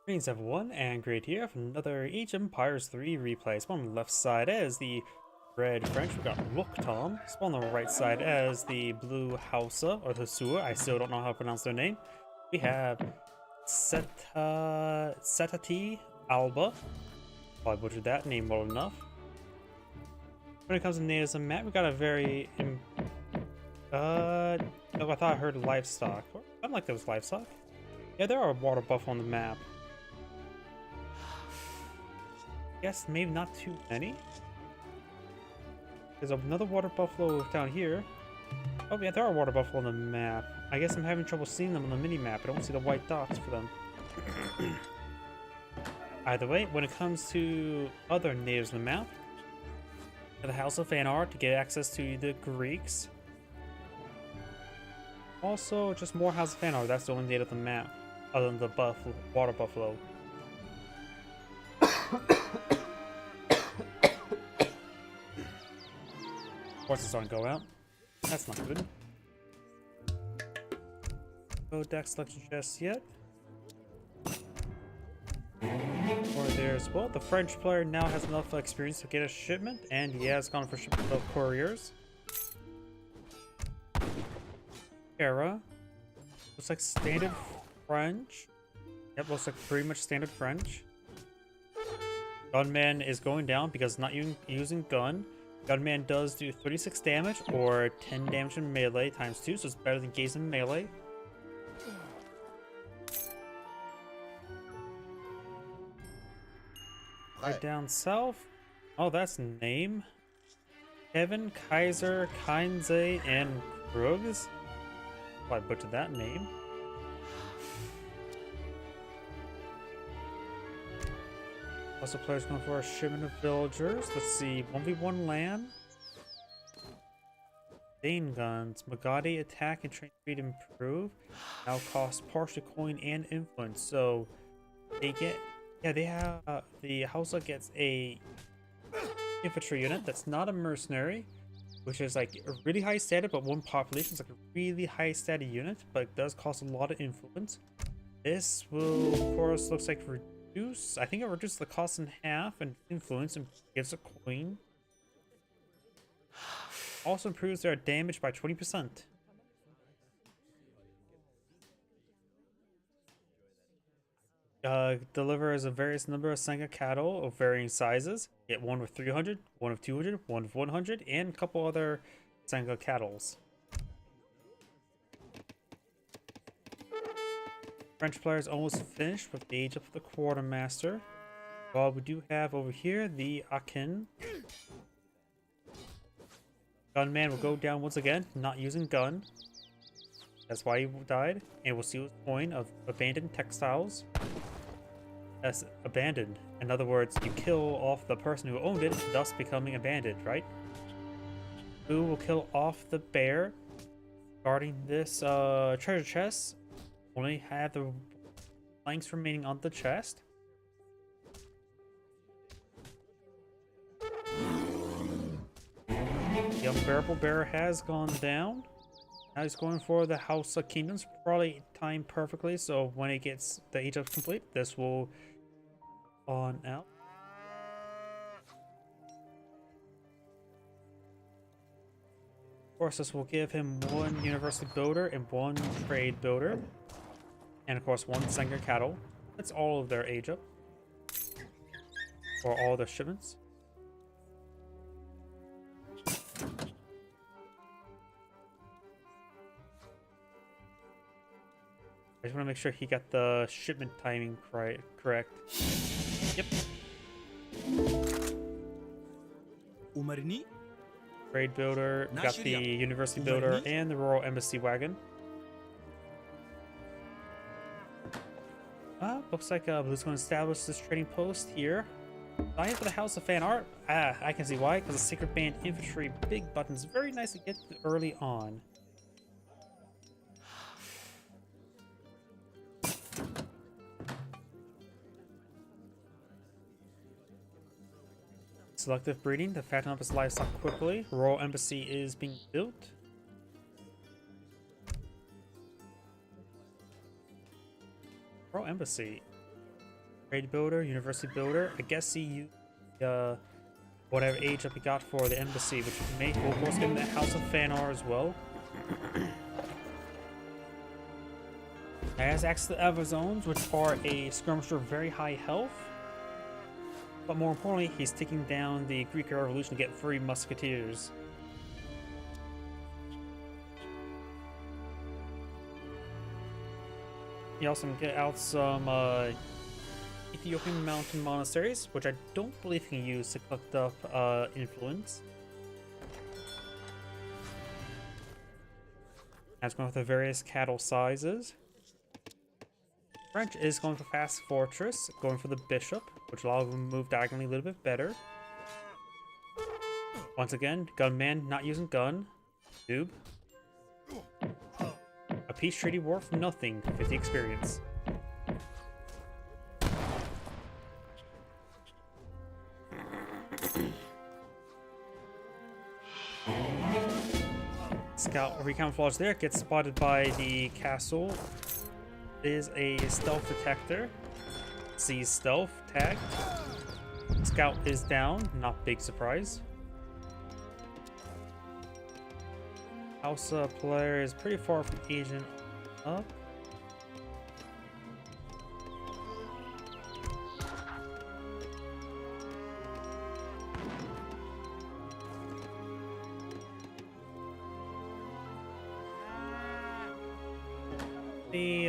Greetings everyone, and great here for another Age of Empires 3 replay. Spawn on the left side as the red French, we got Mouktam. Spawn on the right side as the blue Hausa, or the Sur, I still don't know how to pronounce their name. We have Setati Alba. Probably butchered that name well enough. When it comes to natives and map, we got a very... oh, I thought I heard livestock. I'm like those livestock. Yeah, there are water buffalo on the map. Guess maybe not too many. There's another water buffalo down here. Oh yeah, there are water buffalo on the map. I guess I'm having trouble seeing them on the mini-map. I don't see the white dots for them. Either way, when it comes to other natives on the map, the House of Fanar to get access to the Greeks. Also, just more House of Fanar. That's the only native on the map, other than the water buffalo. Horses don't go out. That's not good. No deck selection just yet. Or there as well. The French player now has enough experience to get a shipment, and he has gone for shipment of couriers. Era. Looks like standard French. Yep, looks like pretty much standard French. Gunman is going down because not using gun. Gunman does do 36 damage or 10 damage in melee times 2, so it's better than Gaze in melee. Right down south. Oh, that's name. Kevin, Kaiser, Kainze, and Krugs. Oh, I butchered that name. Also, players going for a shipment of villagers. Let's see, 1v1 land. Dane guns. Magadi attack and train speed improve. Now cost partial coin and influence. So they get, yeah, they have the Hausa gets a infantry unit that's not a mercenary, which is like a really high status, but one population. It's like a really high status unit, but it does cost a lot of influence. This will, of course, looks like reduce. I think it reduces the cost in half and influence and gives a coin. Also improves their damage by 20%. Delivers a various number of Sangha cattle of varying sizes. Get one with 300, one with 200, one with 100, and a couple other Sangha cattles. French players almost finished with the age of the quartermaster. While we do have over here the Akin. Gunman will go down once again, not using gun. That's why he died. And we'll see his coin of abandoned textiles. That's abandoned. In other words, you kill off the person who owned it, thus becoming abandoned, right? Who will kill off the bear guarding this treasure chest. Only have the planks remaining on the chest. The unbearable bear has gone down. Now he's going for the House of Kingdoms, probably timed perfectly, so when it gets the age of complete, this will on out. Of course, this will give him one university builder and one trade builder. And of course, one Sangha cattle. That's all of their age up. Or all their shipments. I just want to make sure he got the shipment timing correct. Yep. Umarni? Trade builder, got the university builder, and the royal embassy wagon. Looks like Blue's going to establish this trading post here. I for the House of Fan Art. I can see why, because the Sacred Band Infantry big button's very nice to get early on. Selective breeding to fatten up his livestock quickly. Royal Embassy is being built. Royal Embassy. Trade builder, university builder. I guess he used whatever age up he got for the embassy, which will of course give him the House of Fanar as well. He has access to the Everzones, which are a skirmisher of very high health. But more importantly, he's taking down the Greek Revolution to get 3 musketeers. He also can get out some Ethiopian mountain monasteries, which I don't believe he can use to collect up influence. That's going with the various cattle sizes. French is going for Fast Fortress, going for the Bishop, which allows them to move diagonally a little bit better. Once again, Gunman not using gun. Noob. A peace treaty worth nothing, 50 experience. Scout recamouflage there, gets spotted by the castle. Is a stealth detector. Sees stealth, tagged. Scout is down, not big surprise. House player is pretty far from Agent up. The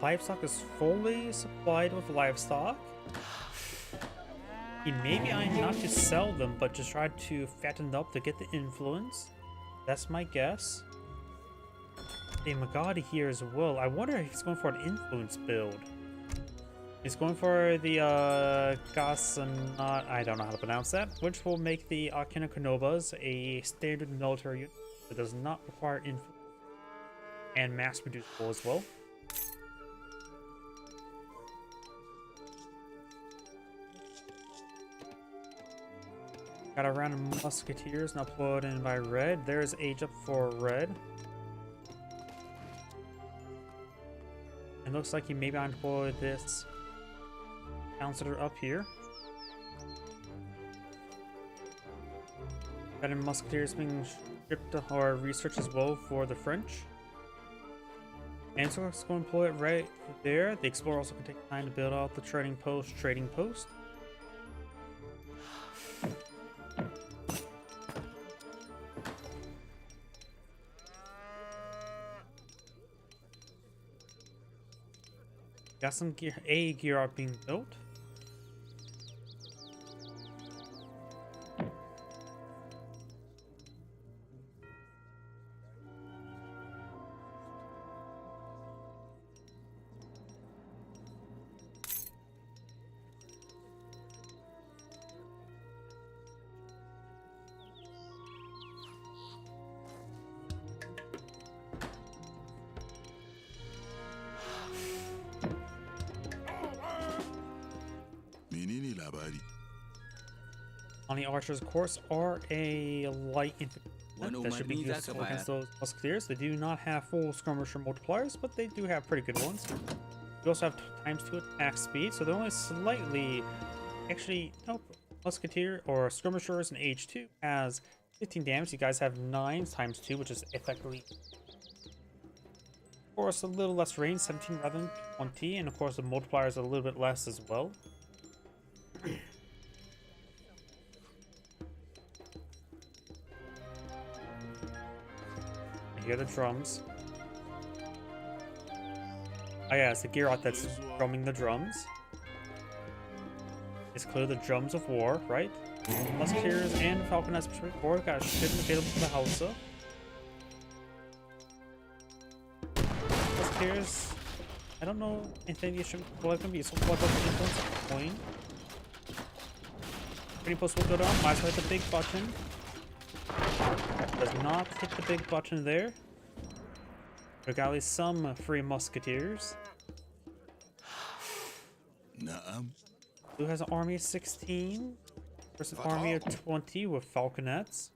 livestock is fully supplied with livestock. He may be eyeing not to sell them, but just try to fatten up to get the influence. That's my guess. The Magadi here as well. I wonder if he's going for an influence build. He's going for the Gasanat, I don't know how to pronounce that, which will make the Akina Konobas a standard military unit that does not require influence and mass producible as well. Got a round of musketeers now put in by red. There's age up for red. It looks like he may be on for this counselor up here. Got a musketeers being stripped or researched as well for the French. And so it's going to pull it right there. The explorer also can take time to build out the trading post. Got some gear up being built. On the archers, of course, are a light infantry that should be useful against those musketeers. They do not have full skirmisher multipliers, but they do have pretty good ones. They also have ×2 attack speed, so they're only slightly... Actually, nope. Musketeer or skirmishers in age 2 has 15 damage. You guys have 9 ×2, which is effectively... Of course, a little less range, 17 rather than 20, and of course the multiplier is a little bit less as well. Hear the drums. Oh yeah, it's the Gearot that's drumming the drums. It's clearly the drums of war, right? Musketeers and Falconets before got shit available for the Hausa. Musketeers, I don't know if they should collect them, be so what the influence of coin. Pretty post will go down, might as well hit the big button. Does not hit the big button there. We got at least some free musketeers. Blue has an army of 16 versus an army of 20 with falconets.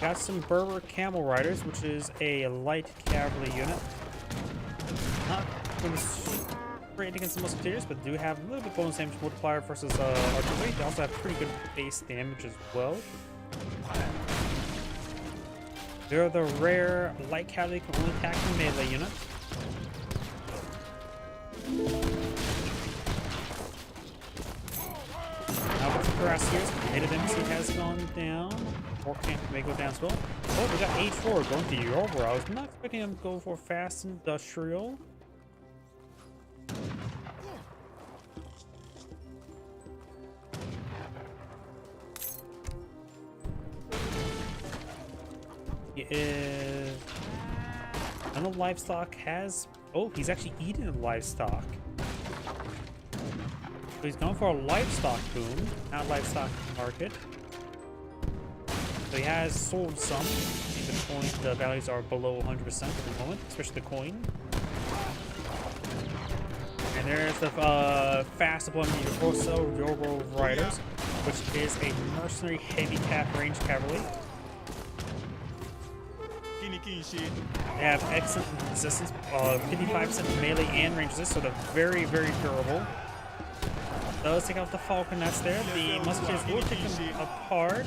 Got some Berber camel riders, which is a light cavalry unit. Not going to great against the musketeers, but do have a little bit bonus damage multiplier versus artillery. They also have pretty good base damage as well. They're the rare light cavalry can only attack the melee unit. Now with the Cuirassiers, hated MC has gone down. War camp may go down as well. Oh, we got H4 going to Yorba. I was not expecting them to go for fast industrial. He is... I know livestock has... Oh, he's actually eating the livestock. So he's going for a livestock boom, not livestock market. So he has sold some. The coin, the values are below 100% at the moment, especially the coin. And there's the fast deployment of Orso Yorbo Riders, which is a mercenary heavy range cavalry. They have excellent resistance, 55% melee and range resistance, so they're very, very durable. Does take out the falconets there. The musketeers will take them apart.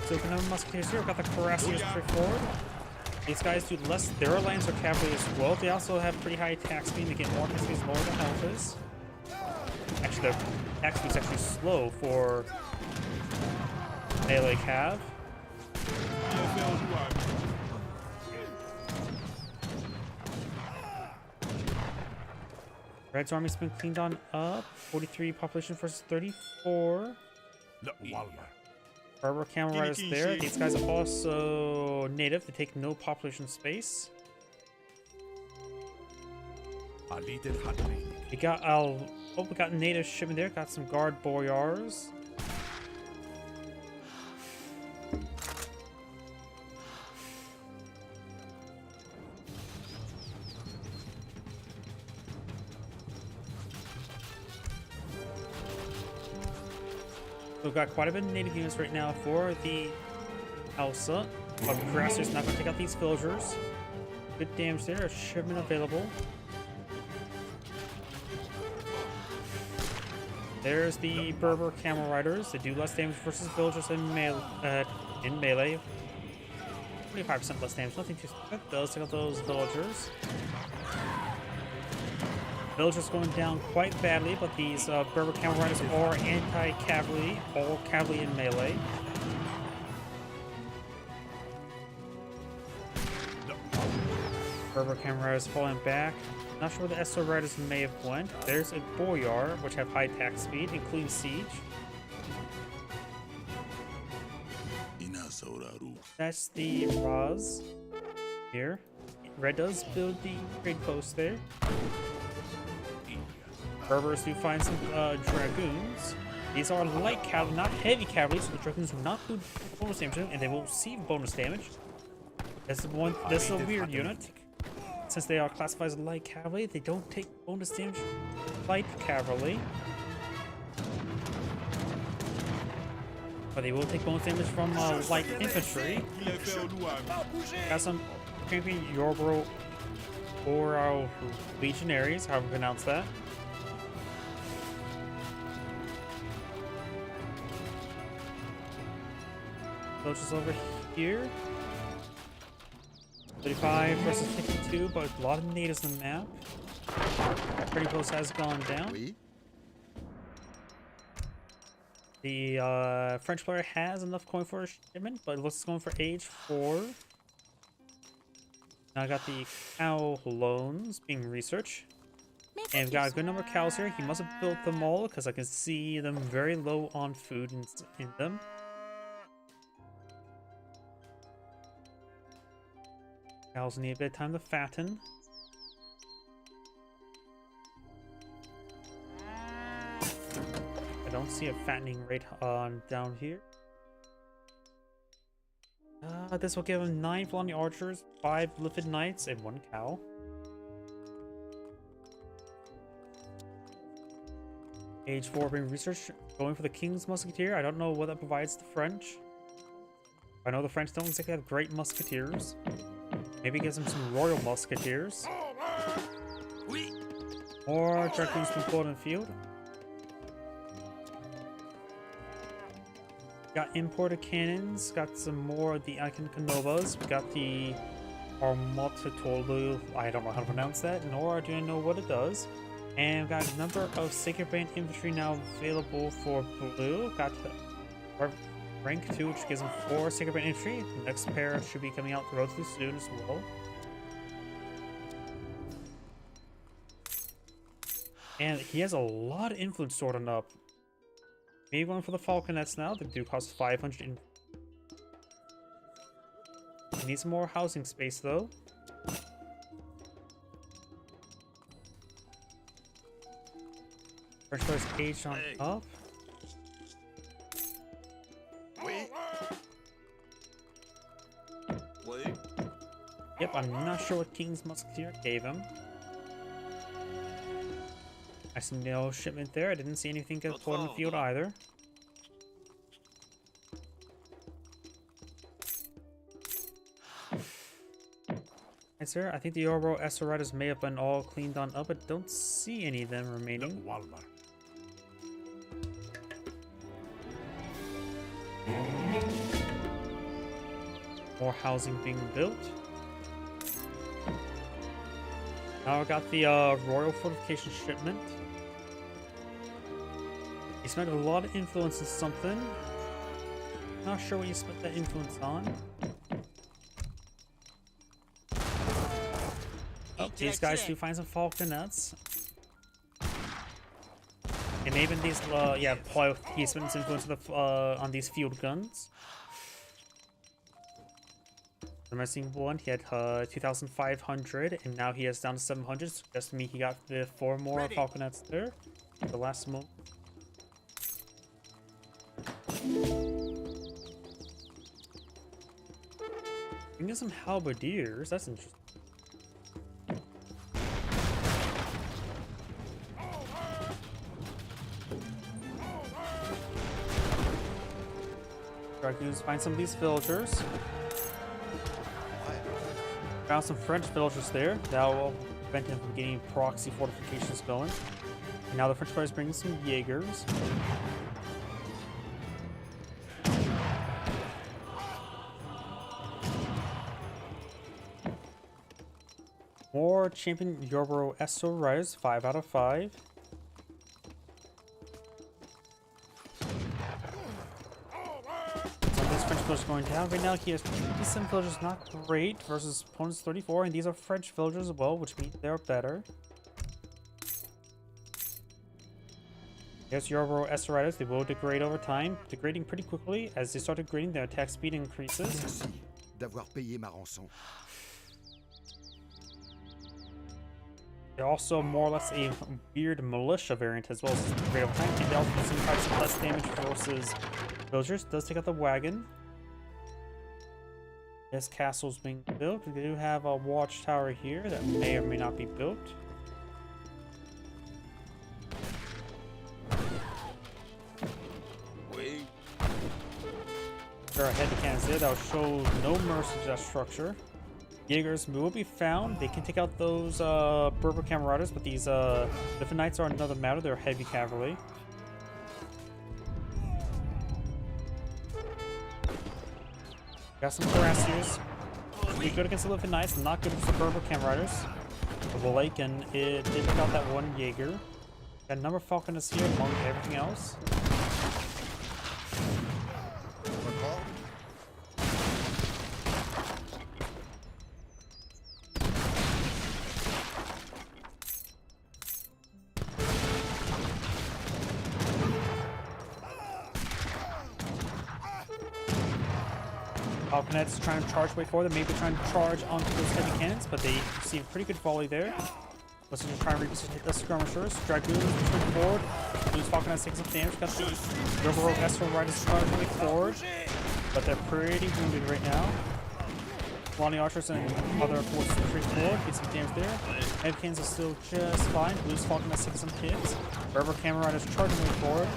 So we can have musketeers here. We've got the cuirassiers forward. These guys do less. Their lancer cavalry as well. They also have pretty high attack speed. They get more attack speed, lower than health is. Actually, their attack speed is actually slow for melee cav. Red's army's been cleaned on up. 43 population versus 34. Berber camel riders there. These guys are also native. They take no population space. We got we got native shipment there. Got some guard boyars. We've got quite a bit of native units right now for the Hausa. But the Cuirassiers not going to take out these villagers. Good damage there. A shipment available. There's the Berber Camel Riders. They do less damage versus villagers in melee. 25% less damage. Nothing too special. Does take out those villagers. Villagers going down quite badly, but these Berber Camel Riders are anti-cavalry, all cavalry in melee. Berber Camel Riders falling back. Not sure where the Esso Riders may have went. There's a Boyar, which have high attack speed, including siege. That's the Raz here. Red does build the trade post there. Berbers do find some dragoons. These are light cavalry, not heavy cavalry, so the dragoons will not do bonus damage, and they will receive bonus damage. This is a weird unit. Since they are classified as light cavalry, they don't take bonus damage. Light cavalry, but they will take bonus damage from light infantry. Got some champion Yorbo or our legionaries, however you pronounce that. Just over here. 35 versus 52, but a lot of natives on the map. Pretty close has gone down. The French player has enough coin for a shipment, but looks going for age 4. Now I got the cow loans being researched. And we've got a good number of cows here. He must have built them all because I can see them very low on food in them. Cows need a bit of time to fatten. I don't see a fattening rate on down here. This will give him 9 Flying Archers, 5 Livid Knights, and 1 cow. Age 4 being researched, going for the King's Musketeer. I don't know what that provides the French. I know the French don't exactly have great musketeers. Maybe gives him some Royal Musketeers. More dragoons from Golden Field. Got imported cannons. Got some more of the Icon Canovas. We got the Armatotolu. I don't know how to pronounce that, nor do I know what it does. And we've got a number of Sacred Band infantry now available for blue. Got the rank 2, which gives him 4 Sacred Band infantry. The next pair should be coming out relatively soon as well. And he has a lot of influence stored on up. Maybe going for the Falconets now. They do cost 500 Needs more housing space though. French Fries aged on top. Wait. Yep, I'm not sure what King's Musketeer gave him. I see no shipment there. I didn't see anything get pulled in the field either. Right, sir. I think the Yorbo Esser Riders may have been all cleaned on up, but don't see any of them remaining. More housing being built. Now I got the Royal Fortification shipment. He spent a lot of influence in something. Not sure what you spent that influence on. Oh, these guys do find some falconets. And even these, yeah, he spent his influence on these field guns. The missing one, he had 2,500, and now he has down to 700. Suggests to me he got the 4 more falconets there. The last moment. We get some halberdiers. That's interesting. Dragoons find some of these villagers. Found some French villagers there. That will prevent him from getting proxy fortifications going. And now the French fighters bringing some Jaegers. More champion Yorbo Esser Riders, 5 out of 5. French villagers going down. Right now he has 27 villagers, not great, versus opponents 34, and these are French villagers as well, which means they're better. Here's Yorbo Esser Riders. They will degrade over time, degrading pretty quickly. As they start degrading, their attack speed increases. Merci d'avoir payé ma rançon. They're also more or less a weird militia variant as well as degrade over time, and they also do some types of less damage versus villagers. Does take out the wagon. This castle's being built. We do have a watchtower here that may or may not be built. There are heavy cannons there that will show no mercy to that structure. Jaegers will be found. They can take out those Berber Camarauders, but these different knights are another matter. They're heavy cavalry. Got some Cuirassiers. Be good against the Lithian Knights, not good against the Berber Camarauders. The Lake, and it did pick out that one Jaeger. Got a number of falconers here among everything else. Falconets trying to charge way forward. They may be trying to charge onto those heavy cannons, but they receive a pretty good volley there. Let's just try and reposition the skirmishers. Dragoons pushing forward. Those Falconets taking some damage. Got the Yorbo Esser Riders charging way forward, but they're pretty wounded right now. Lonnie Archers and other forces pushing forward. Get some damage there. Heavy cannons are still just fine. Blues Falconets taking some hits. Berber Camarauders charging way forward.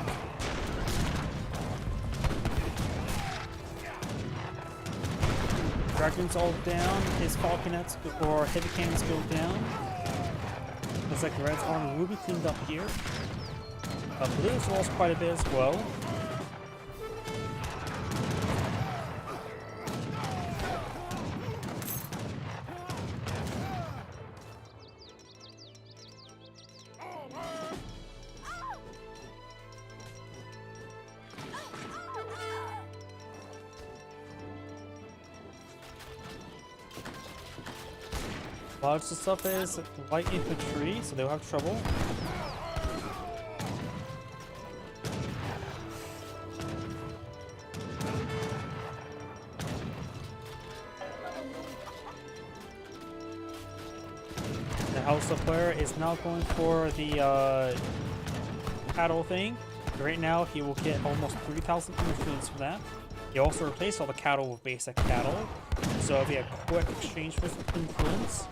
Dragoons all down, his falconets or heavy cannons go down. Looks like the Red's army will be cleaned up here. Blue's lost quite a bit as well. A lot of stuff is light infantry, so they'll have trouble. Hausa player is now going for the cattle thing. Right now, he will get almost 3,000 influence from that. He also replaced all the cattle with basic cattle, so it'll be a quick exchange for some influence.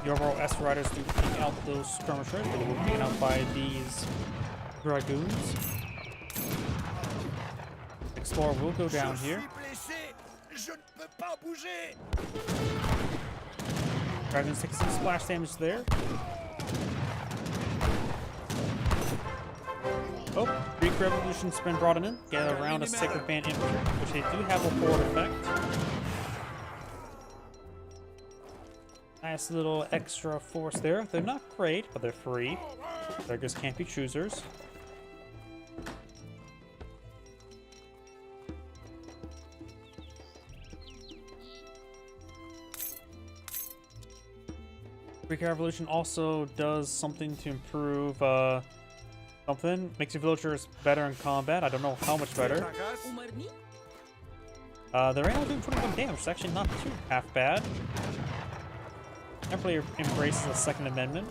The overall S Riders do take out those skirmishers, but they will be taken out by these dragoons. Explorer will go down here. Dragons take some splash damage there. Oh, Greek Revolution's been brought in. Get around a Sacred Band infantry, which they do have a forward effect. Nice little extra force there. They're not great, but they're free. Beggars can't be choosers. Greek Revolution also does something to improve something. Makes your villagers better in combat. I don't know how much better. They're right now doing 21 damage. It's actually not too half bad. Definitely embraces the Second Amendment.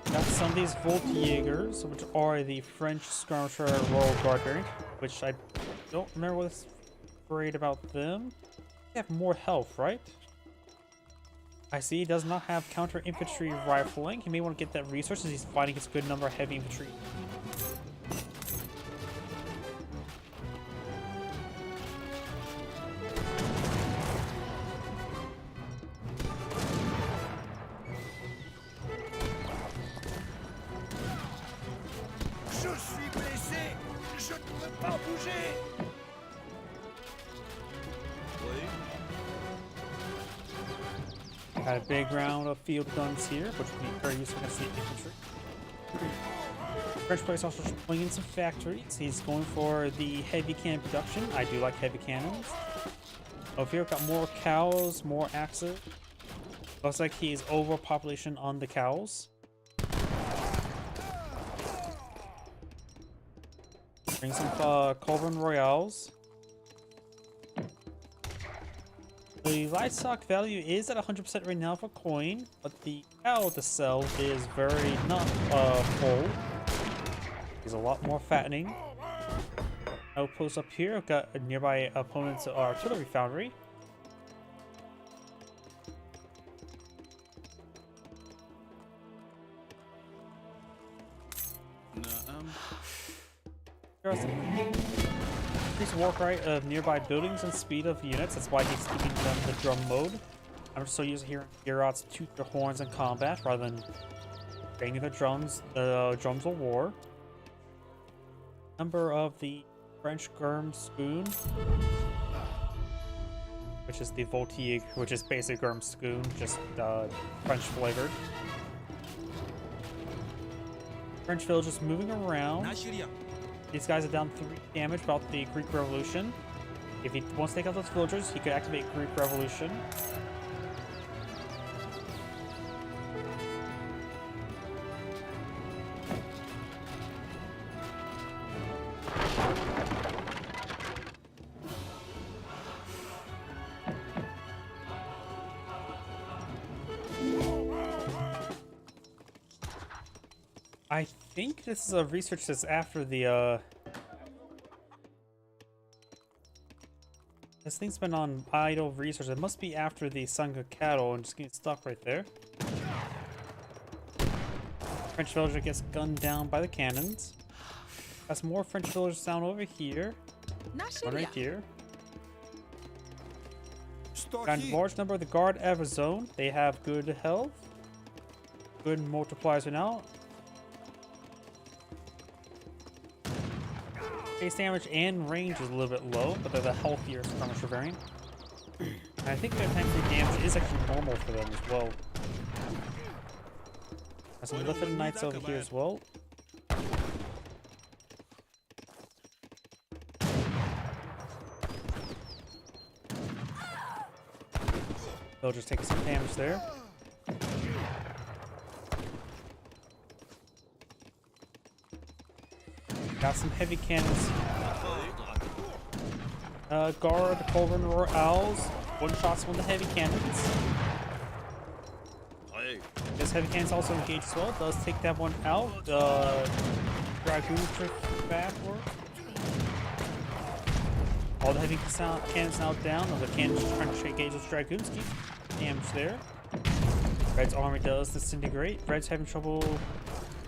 Got some of these Voltigeurs, which are the French skirmisher Royal Guard variant, which I don't remember what's great about them. They have more health, right? I see he does not have counter infantry rifling. He may want to get that resource as he's fighting against a good number of heavy infantry. Got a big round of field guns here, which will be very useful against the infantry. French player's also pulling in some factories. He's going for the heavy cannon production. I do like heavy cannons. Over here, we've got more cows, more axes. Looks like he's overpopulation on the cows. Bring some Culverin Royales. The livestock value is at 100% right now for coin, but the cow to sell is very not full. There's a lot more fattening. Outpost up here. I've got a nearby opponent's artillery foundry. Increase work rate of nearby buildings and speed of units. That's why he's keeping them in the drum mode. I'm so used to hearing Herots toot their horns in combat rather than banging the drums of war. Number of the French Gurm Spoon, which is the Voltige, which is basically Gurm Spoon, just French flavored. French villagers moving around. These guys are down 3 damage about the Greek Revolution. If he wants to take out those villagers, he could activate Greek Revolution. I think this is a research that's after the this thing's been on idle research. It must be after the Sangha cattle and just getting stuck right there. French villager gets gunned down by the cannons. Got some more French villagers down over here. One right here. Got a large number of the guard Evazone. They have good health. Good multipliers right now. Base damage and range is a little bit low, but they're the healthier skirmisher variant. And I think their time free damage is actually normal for them as well. Got some Lifted Knights over here as well. They'll just take some damage there. Got some heavy cannons. Guard, Culverin Royals. One shots on the heavy cannons. This heavy cannon's also engaged as well. Does take that one out. Dragoon drift backward. All the heavy cannons now down. The cannons trying to engage those dragoons. Keep damage there. Red's army does disintegrate. Red's having trouble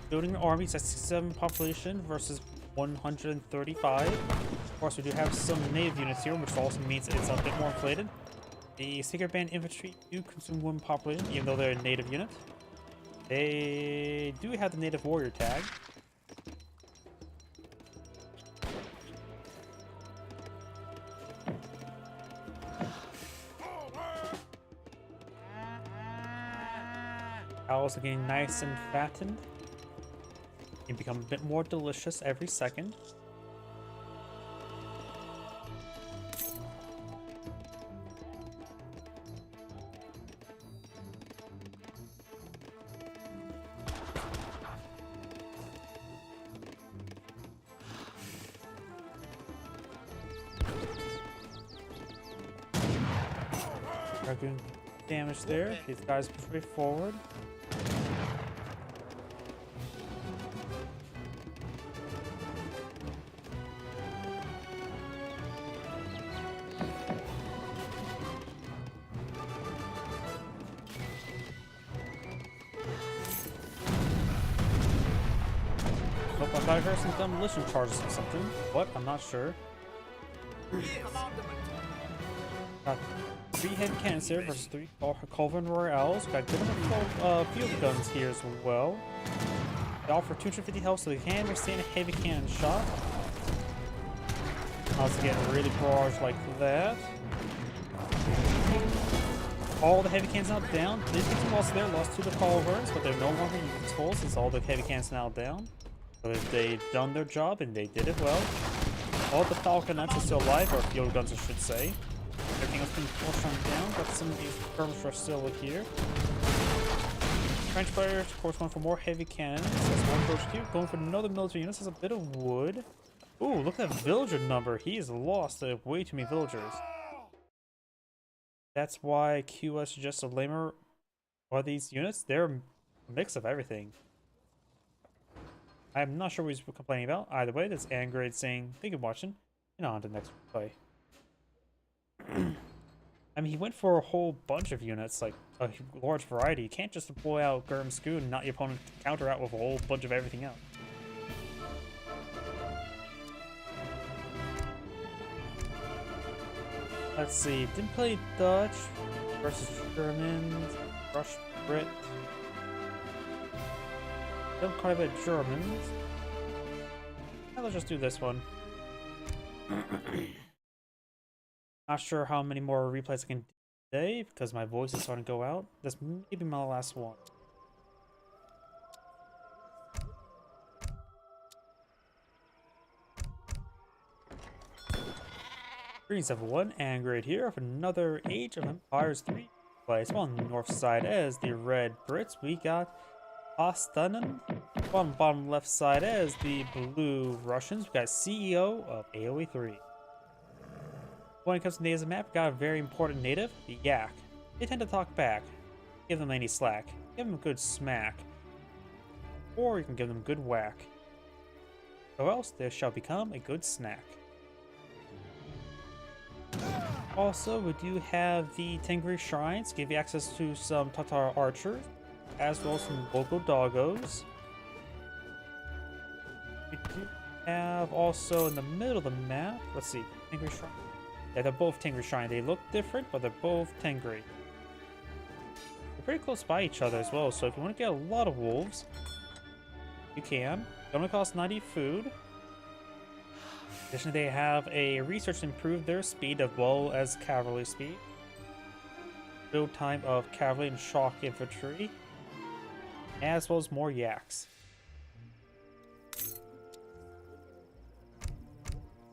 building an army. It's at 67 population versus 135. Of course, we do have some native units here, which also means it's a bit more inflated. The Secret Band infantry do consume 1 population, even though they're a native unit. They do have the native warrior tag. Owls are getting nice and fattened. They become a bit more delicious every second. Dragoon damage there. These guys push way forward. Nope, I thought I heard some demolition charges or something. What? I'm not sure. Got 3 heavy cannons here versus 3 Culverin Royales. Got good amount of field guns here as well. They offer 250 health, so they can withstand a heavy cannon shot. How's it getting really barrage like that? All the heavy cannons now down. These people lost there, lost to the Culverins, but they're no longer useful since all the heavy cannons now down. So they've done their job and they did it well. All the Falconettes are still alive, or field guns I should say. Everything else been pushed on down, but some of these skirmishers are still here. French players, of course, going for more heavy cannons. That's one approach here. Going for another military unit. Has a bit of wood. Ooh, look at that villager number. He has lost way too many villagers. That's why QS suggests a lamer are these units. They're a mix of everything. I'm not sure what he's complaining about. Either way, that's Angrade saying, thank you for watching, and on to the next play. I mean, he went for a whole bunch of units, like a large variety. You can't just deploy out Gurm Skoon and not your opponent counter out with a whole bunch of everything else. Let's see, didn't play Dutch versus Germans, Rush Brit. Don't quite a bit Germans. Now let's just do this one. Not sure how many more replays I can do today because my voice is starting to go out. This may be my last one. Greetings everyone, and Angrade here for another Age of Empires 3 plays. On the north side as the Red Brits, we got Ostanen. On the bottom left side as the Blue Russians, we got CEO of AoE 3. When it comes to natives of the map, we got a very important native, the Yak. They tend to talk back. Give them any slack. Give them a good smack. Or you can give them a good whack. Or else they shall become a good snack. Also, we do have the Tengri Shrines, give you access to some Tatar archers, as well as some local doggos. We do have also in the middle of the map, let's see, Tengri Shrine. Yeah, they're both Tengri Shrine. They look different, but they're both Tengri. They're pretty close by each other as well, so if you want to get a lot of wolves, you can. It only costs 90 food. Additionally, they have a research to improve their speed as well as cavalry speed. Build time of cavalry and shock infantry, as well as more yaks.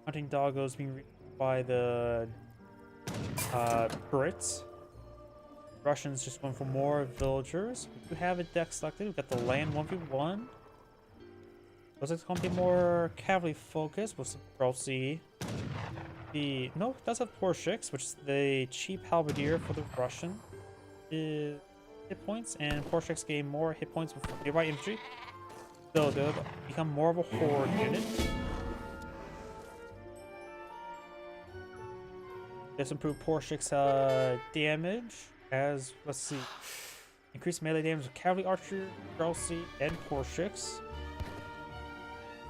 Hunting doggos being reached by the Brits. Russians just going for more villagers. We do have a deck selected. We've got the land 1v1. Looks like it's going to be more cavalry focused with some Prelsy. No, it does have Porshix, which is the cheap halberdier for the Russian. hit points, and Porschex gain more hit points with nearby infantry. So they'll become more of a horde unit. This improved Porschex damage as, let's see, increased melee damage of cavalry archer, Streltsy, and Porschex.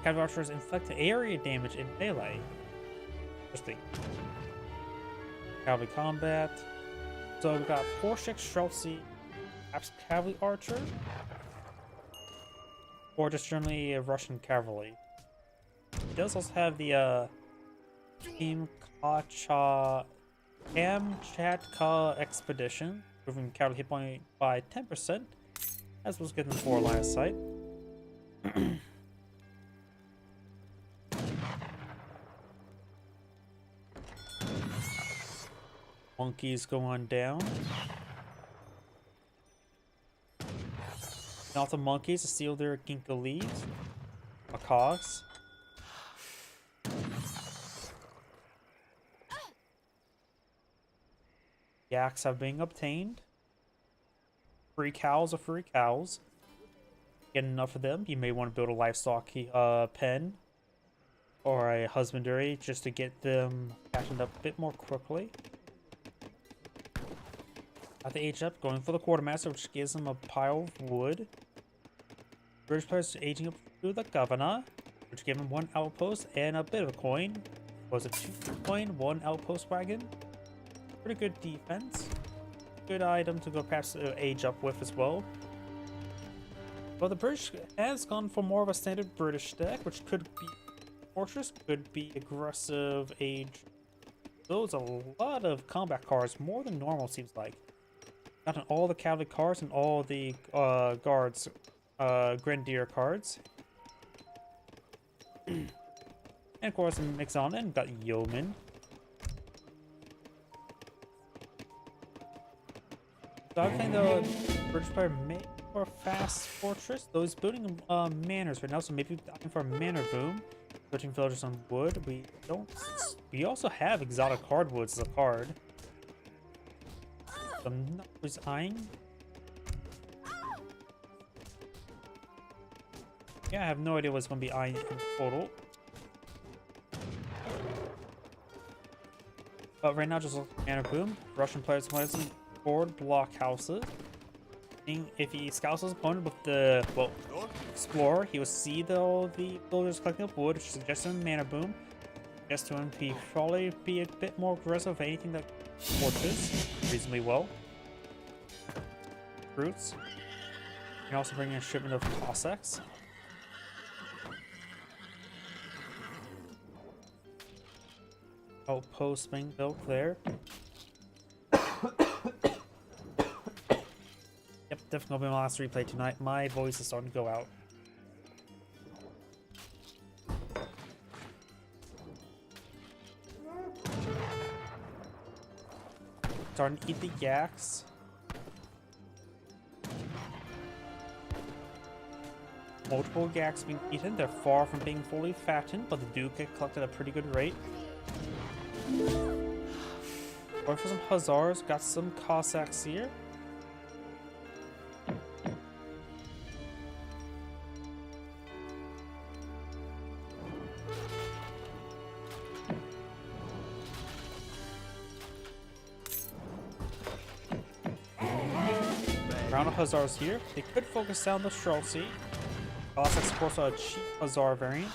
Cavalry archers inflict area damage in melee. Interesting. Cavalry combat. So we've got Porschex, Streltsy, perhaps cavalry archer, or just generally Russian cavalry. He does also have the Team Kamchatka expedition, improving cavalry hit point by 10%, as was given for line of sight. Monkeys go on down. Not the monkeys to steal their ginkgo leaves. Macaws. Yaks have been obtained. Free cows are free cows. Get enough of them, you may want to build a livestock pen or a husbandry just to get them fattened up a bit more quickly. At the age up, going for the quartermaster, which gives them a pile of wood. British players aging up to the governor, which gave him 1 outpost and a bit of a coin. Was it 2 coin, 1 outpost wagon? Pretty good defense. Good item to go perhaps age up with as well. But the British has gone for more of a standard British deck, which could be fortress, could be aggressive age. Those a lot of combat cards, more than normal seems like. Gotten all the cavalry cards and all the guards, grenadier cards. And of course, mix on it, got yeoman. So I think the British player may for a fast fortress. Though he's building manors right now, so maybe opting for a manor boom. Switching villagers on wood. We don't. We also have exotic hardwoods as a card. So I'm not always eyeing. Yeah, I have no idea what's going to be eyeing in total. But right now, just look at Manor Boom. Russian players want some board block houses. If he scouts his opponent with the, well, Explorer, he will see all the villagers collecting up wood, which suggests him Manor Boom. Suggests to him to probably be a bit more aggressive of anything that forces reasonably well. Fruits. You can also bring in a shipment of Cossacks. Outpost being built there. Yep, definitely gonna be my last replay tonight. My voice is starting to go out. Starting to eat the yaks. Multiple yaks being eaten. They're far from being fully fattened, but they do get collected at a pretty good rate. Going for some hussars. Got some Cossacks here. Round of hussars here. They could focus down the Streltsy. Cossacks, of course, are a cheap hussar variant.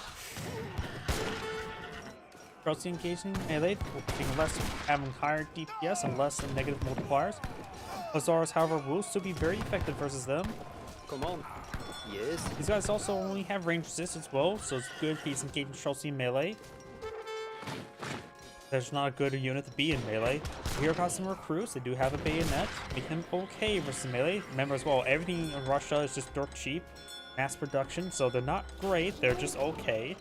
Streltsy engaging melee, being less, having higher DPS and less negative multipliers. Hussars, however, will still be very effective versus them. Come on. Yes. These guys also only have range resist as well, so it's good if he's engaging Streltsy melee. There's not a good unit to be in melee. Here got some recruits. They do have a bayonet. Make them okay versus melee. Remember as well, everything in Russia is just dirt cheap. Mass production, so they're not great. They're just okay.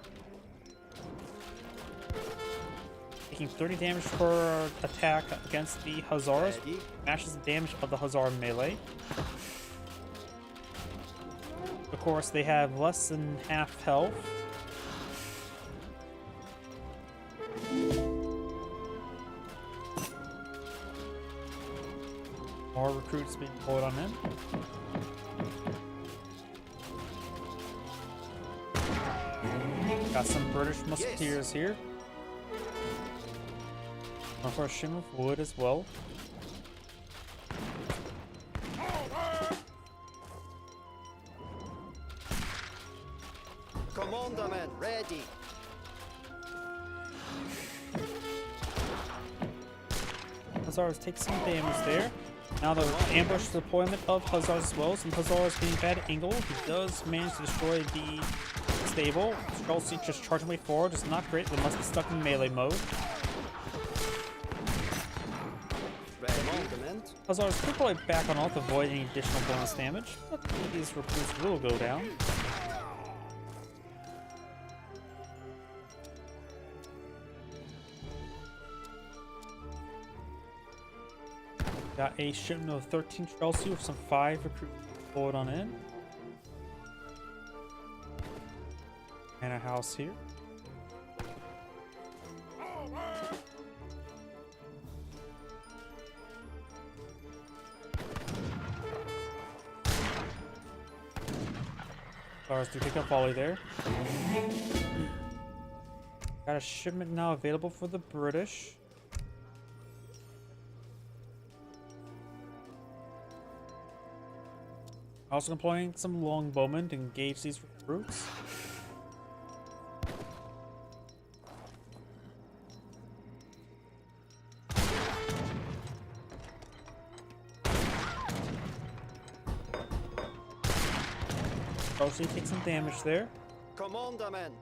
Taking 30 damage per attack against the Hussars. Matches the damage of the Hussar melee. Of course, they have less than half health. More recruits being pulled on in. Got some British musketeers here. One for a shim of wood as well. Commandment ready. Hussars take some damage there. Now the ambush deployment of Hussars as well. Some Hussars getting bad angle. He does manage to destroy the stable. Streltsy just charging way forward. Just not great. They must be stuck in melee mode. Commandment. Hussars could probably back on off to avoid any additional bonus damage, but these recruits will go down. Got a shipment of 13 Streltsy with some 5 recruits forward on in. And a house here. Stars do pick up volley there. Got a shipment now available for the British. Also employing some longbowmen to engage these recruits. Streltsy takes some damage there. Commandment.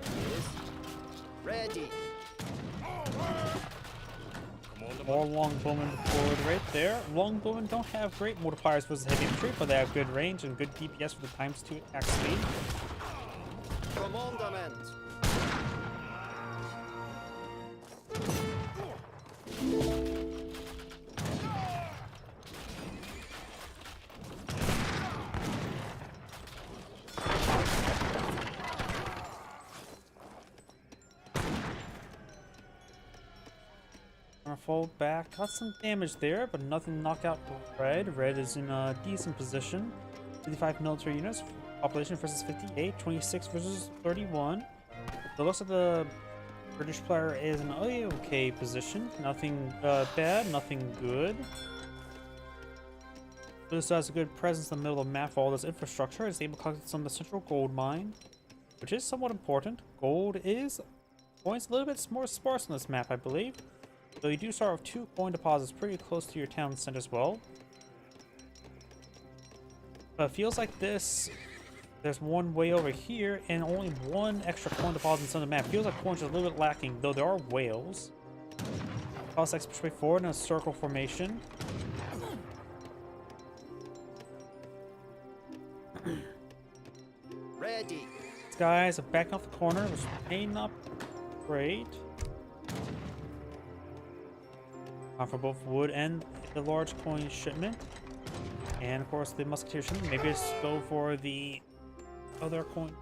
Yes. Ready. More longbowmen deployed right there. Longbowmen don't have great multipliers versus heavy infantry, but they have good range and good DPS for the ×2 attack speed. Commandment. Fold back, got some damage there, but nothing to knock out Red. Red is in a decent position. 55 military units, population versus 58, 26 versus 31. It looks like the British player is in an okay position. Nothing bad, nothing good. This has a good presence in the middle of the map for all this infrastructure. It's able to collect some of the central gold mine, which is somewhat important. Gold is points a little bit more sparse on this map, I believe. So you do start with 2 coin deposits pretty close to your town center as well. But it feels like there's one way over here and only 1 extra coin deposit in the center of the map. Feels like coins are a little bit lacking, though there are whales. Toss express way forward in a circle formation. Ready. These guys are backing off the corner, which may not be great. For both wood and the large coin shipment. And of course the musketeer shipment. Maybe just go for the other coin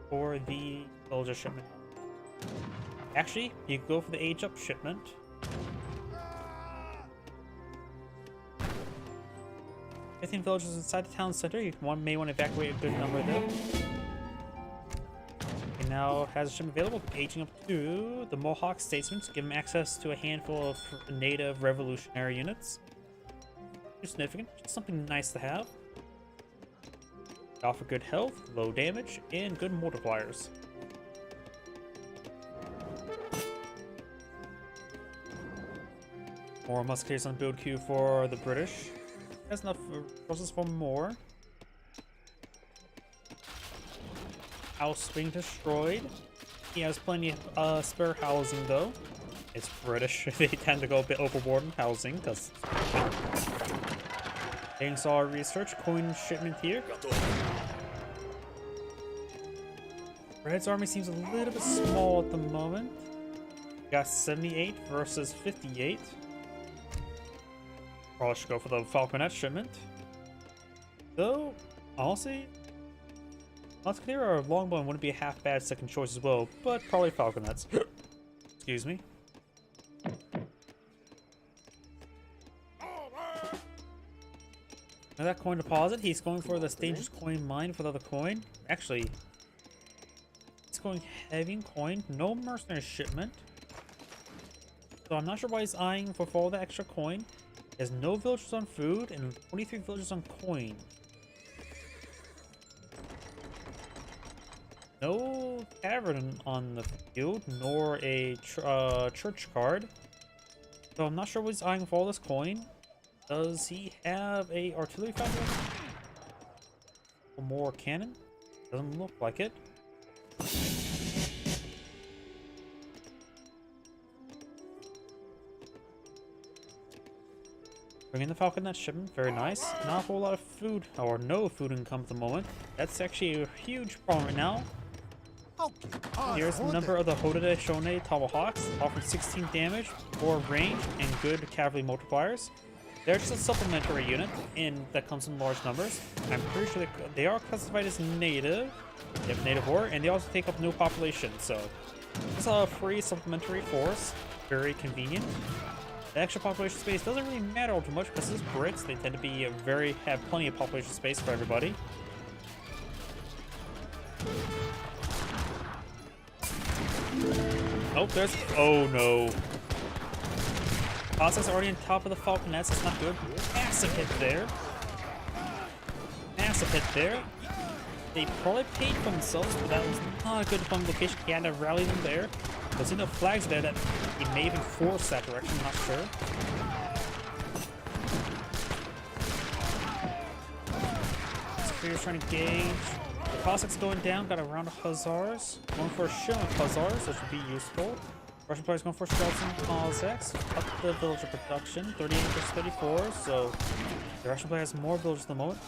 or the soldier shipment. Actually, you go for the age up shipment. 15 villagers inside the town center. You may want to evacuate a good number of them. It now has a shipment available, aging up to the Mohawk Statesmen to give them access to a handful of native revolutionary units. Too significant, just something nice to have. They offer good health, low damage, and good multipliers. More musketeers on the build queue for the British. Has enough resources for more. House being destroyed. He has plenty of spare housing though. It's British. They tend to go a bit overboard in housing because saw research coin shipment here. Red's army seems a little bit small at the moment. We got 78 versus 58. Probably should go for the Falconet shipment. Though, honestly, Musketeer or Longbowman wouldn't be a half bad second choice as well, but probably Falconets. Excuse me. Now that coin deposit, he's going for the dangerous coin mine for the other coin. Actually, he's going heavy in coin, no mercenary shipment. So I'm not sure why he's eyeing for all the extra coin. He has no villagers on food and 23 villagers on coin. No tavern on the field, nor a church card. So I'm not sure what he's eyeing for all this coin. Does he have a artillery foundry? Or more cannon? Doesn't look like it. Bring in the Falconet shipment, very nice. Not a whole lot of food, or no food income at the moment. That's actually a huge problem right now. Here's the number of the Hodode Shone Tomahawks, offering 16 damage, 4 range, and good cavalry multipliers. They're just a supplementary unit that comes in large numbers. I'm pretty sure they are classified as native. They have native war, and they also take up no population, so it's a free supplementary force. Very convenient. The extra population space doesn't really matter all too much because it's Brits. They tend to be have plenty of population space for everybody. Oh, oh no. Cossacks are already on top of the Falconets. It's not good. Massive hit there. Massive hit there. They probably paid for themselves, but that was not a good deployment location. He had to rally them there. There's no flags there that he may even force that direction. I'm not sure. Spear's trying to gauge. The Cossacks going down. Got a round of Hussars. Going for a shilling of Hussars, so should be useful. Russian players going for Streltsy and Cossacks. Up the villager production. 38 versus 34, so the Russian player has more villagers at the moment.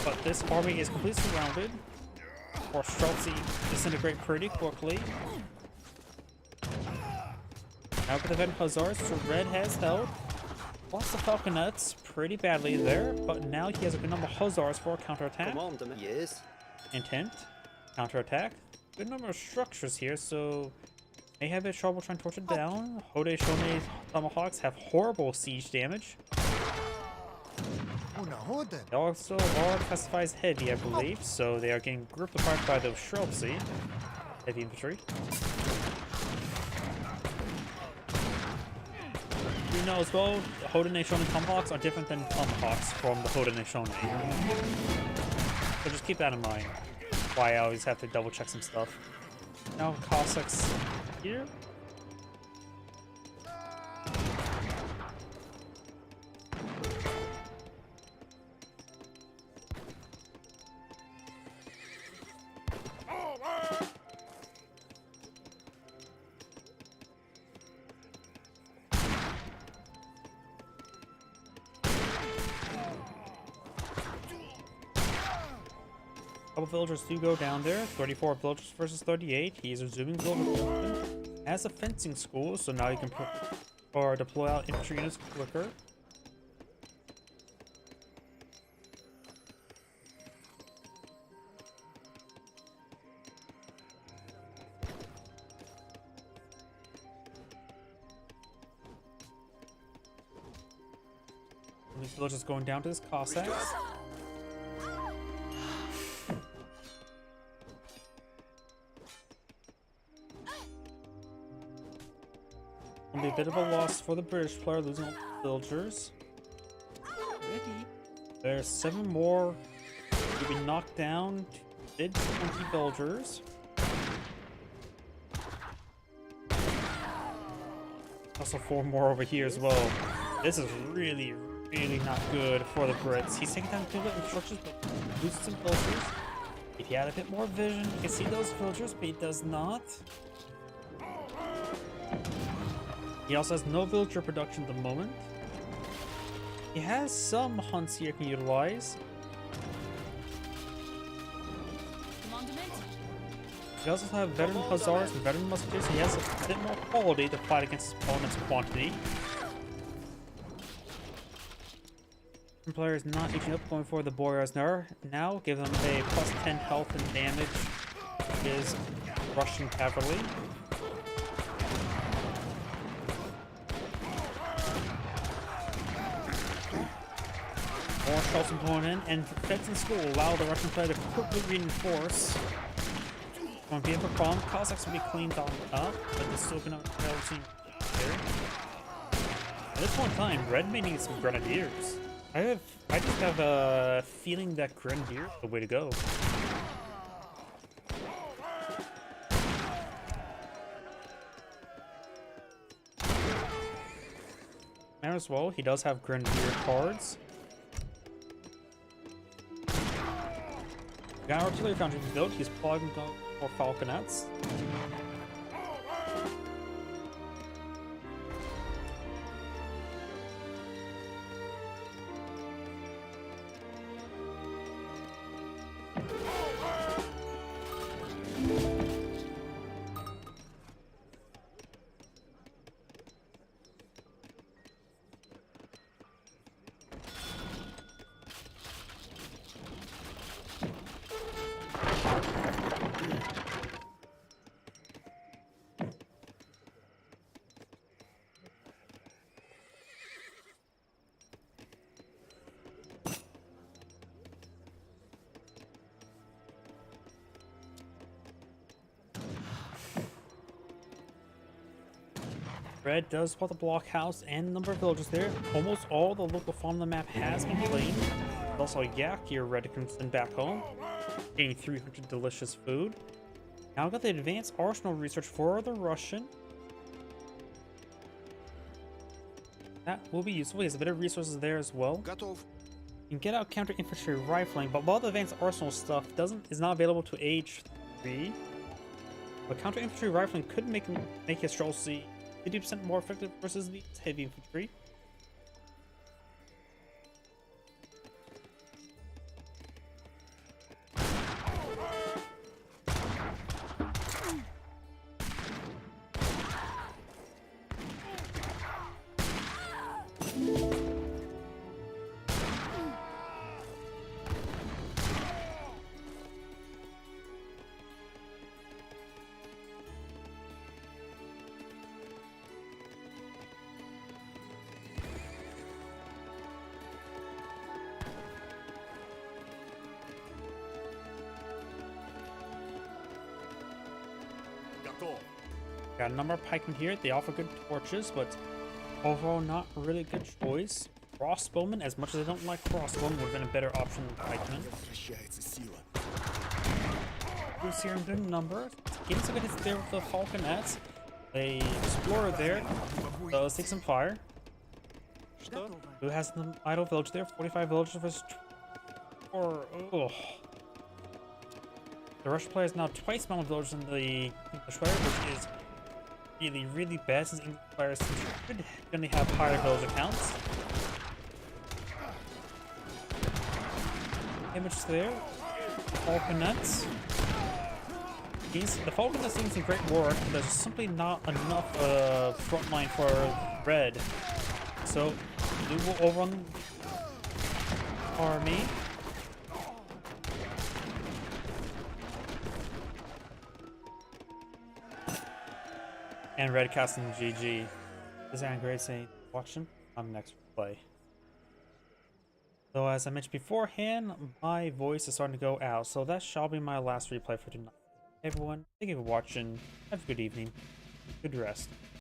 But this army is completely surrounded. Or Streltsy disintegrate pretty quickly. Now with the Ven Hussars, so Red has held. Lost the Falconets pretty badly there, but now he has a good number of Hussars for a counterattack. Commandement. Yes. Intent. Counterattack. Good number of structures here, so may have a bit of trouble trying to torch it down. Hode Shone Tomahawks have horrible siege damage. They also are classified as heavy, I believe, so they are getting gripped apart by the Streltsy. Heavy infantry. You know as well, the Haudenosaunee Tomahawks are different than Tomahawks from the Haudenosaunee. So just keep that in mind. Why I always have to double check some stuff. Now Cossacks here. Couple villagers do go down there. 34 villagers versus 38. He's resuming villager production. Has a fencing school, so now you can deploy out infantry units quicker. And these villagers going down to this Cossacks. Be a bit of a loss for the British player, losing all the villagers. There's 7 more to be knocked down to mid-20 villagers. Also 4 more over here as well. This is really, really not good for the Brits. He's taking down 2 instructions, but loses some villagers. If he had a bit more vision, he can see those villagers, but he does not. He also has no villager production at the moment. He has some hunts here he can utilize. He also has veteran Hussars and veteran Musketeers. He has a bit more quality to fight against his opponent's quantity. The player is not reaching up, going for the Boyars now. Give them a plus 10 health and damage. His Russian cavalry. More shells are blown in, and defense in school allow the Russian player to quickly reinforce. Won't be a problem. Cossacks will be cleaned on up, but they're still gonna team there. At this point in time, Red may need some grenadiers. I just have a feeling that grenadier is the way to go. As well, he does have grenadier cards. Got artillery foundry built. He's plugging for falconets. Red does spot the blockhouse and the number of villages there. Almost all the local farm on the map has been claimed. There's also a yak here Red can send back home, getting 300 delicious food. Now I've got the advanced arsenal research for the Russian. That will be useful. He has a bit of resources there as well. Готов. You can get out counter infantry rifling, but while the advanced arsenal stuff is not available to age 3. But counter infantry rifling could make his Streltsy 50% more effective versus the heavy infantry. Got a number of pikemen here. They offer good torches, but overall not a really good choice. Crossbowmen, as much as I don't like crossbowmen, would have been a better option than pikemen. Возвращается сила. Bruce here in good number. Getting some good hits there with the falconets. A explorer there. So let's take some fire. Who has the idle village there? 45 villagers versus 4. Oh. The Russian player is now twice the amount of villagers in the English player, which is really bad since English players should generally have higher village accounts. Image there. Falconets. The Falconets doing some great work, but there's simply not enough frontline for Red. So, Blue will overrun army. And Red casting GG. This is Great saying, watching. I'm next to play. So as I mentioned beforehand, my voice is starting to go out, so that shall be my last replay for tonight. Hey everyone, thank you for watching. Have a good evening. Good rest.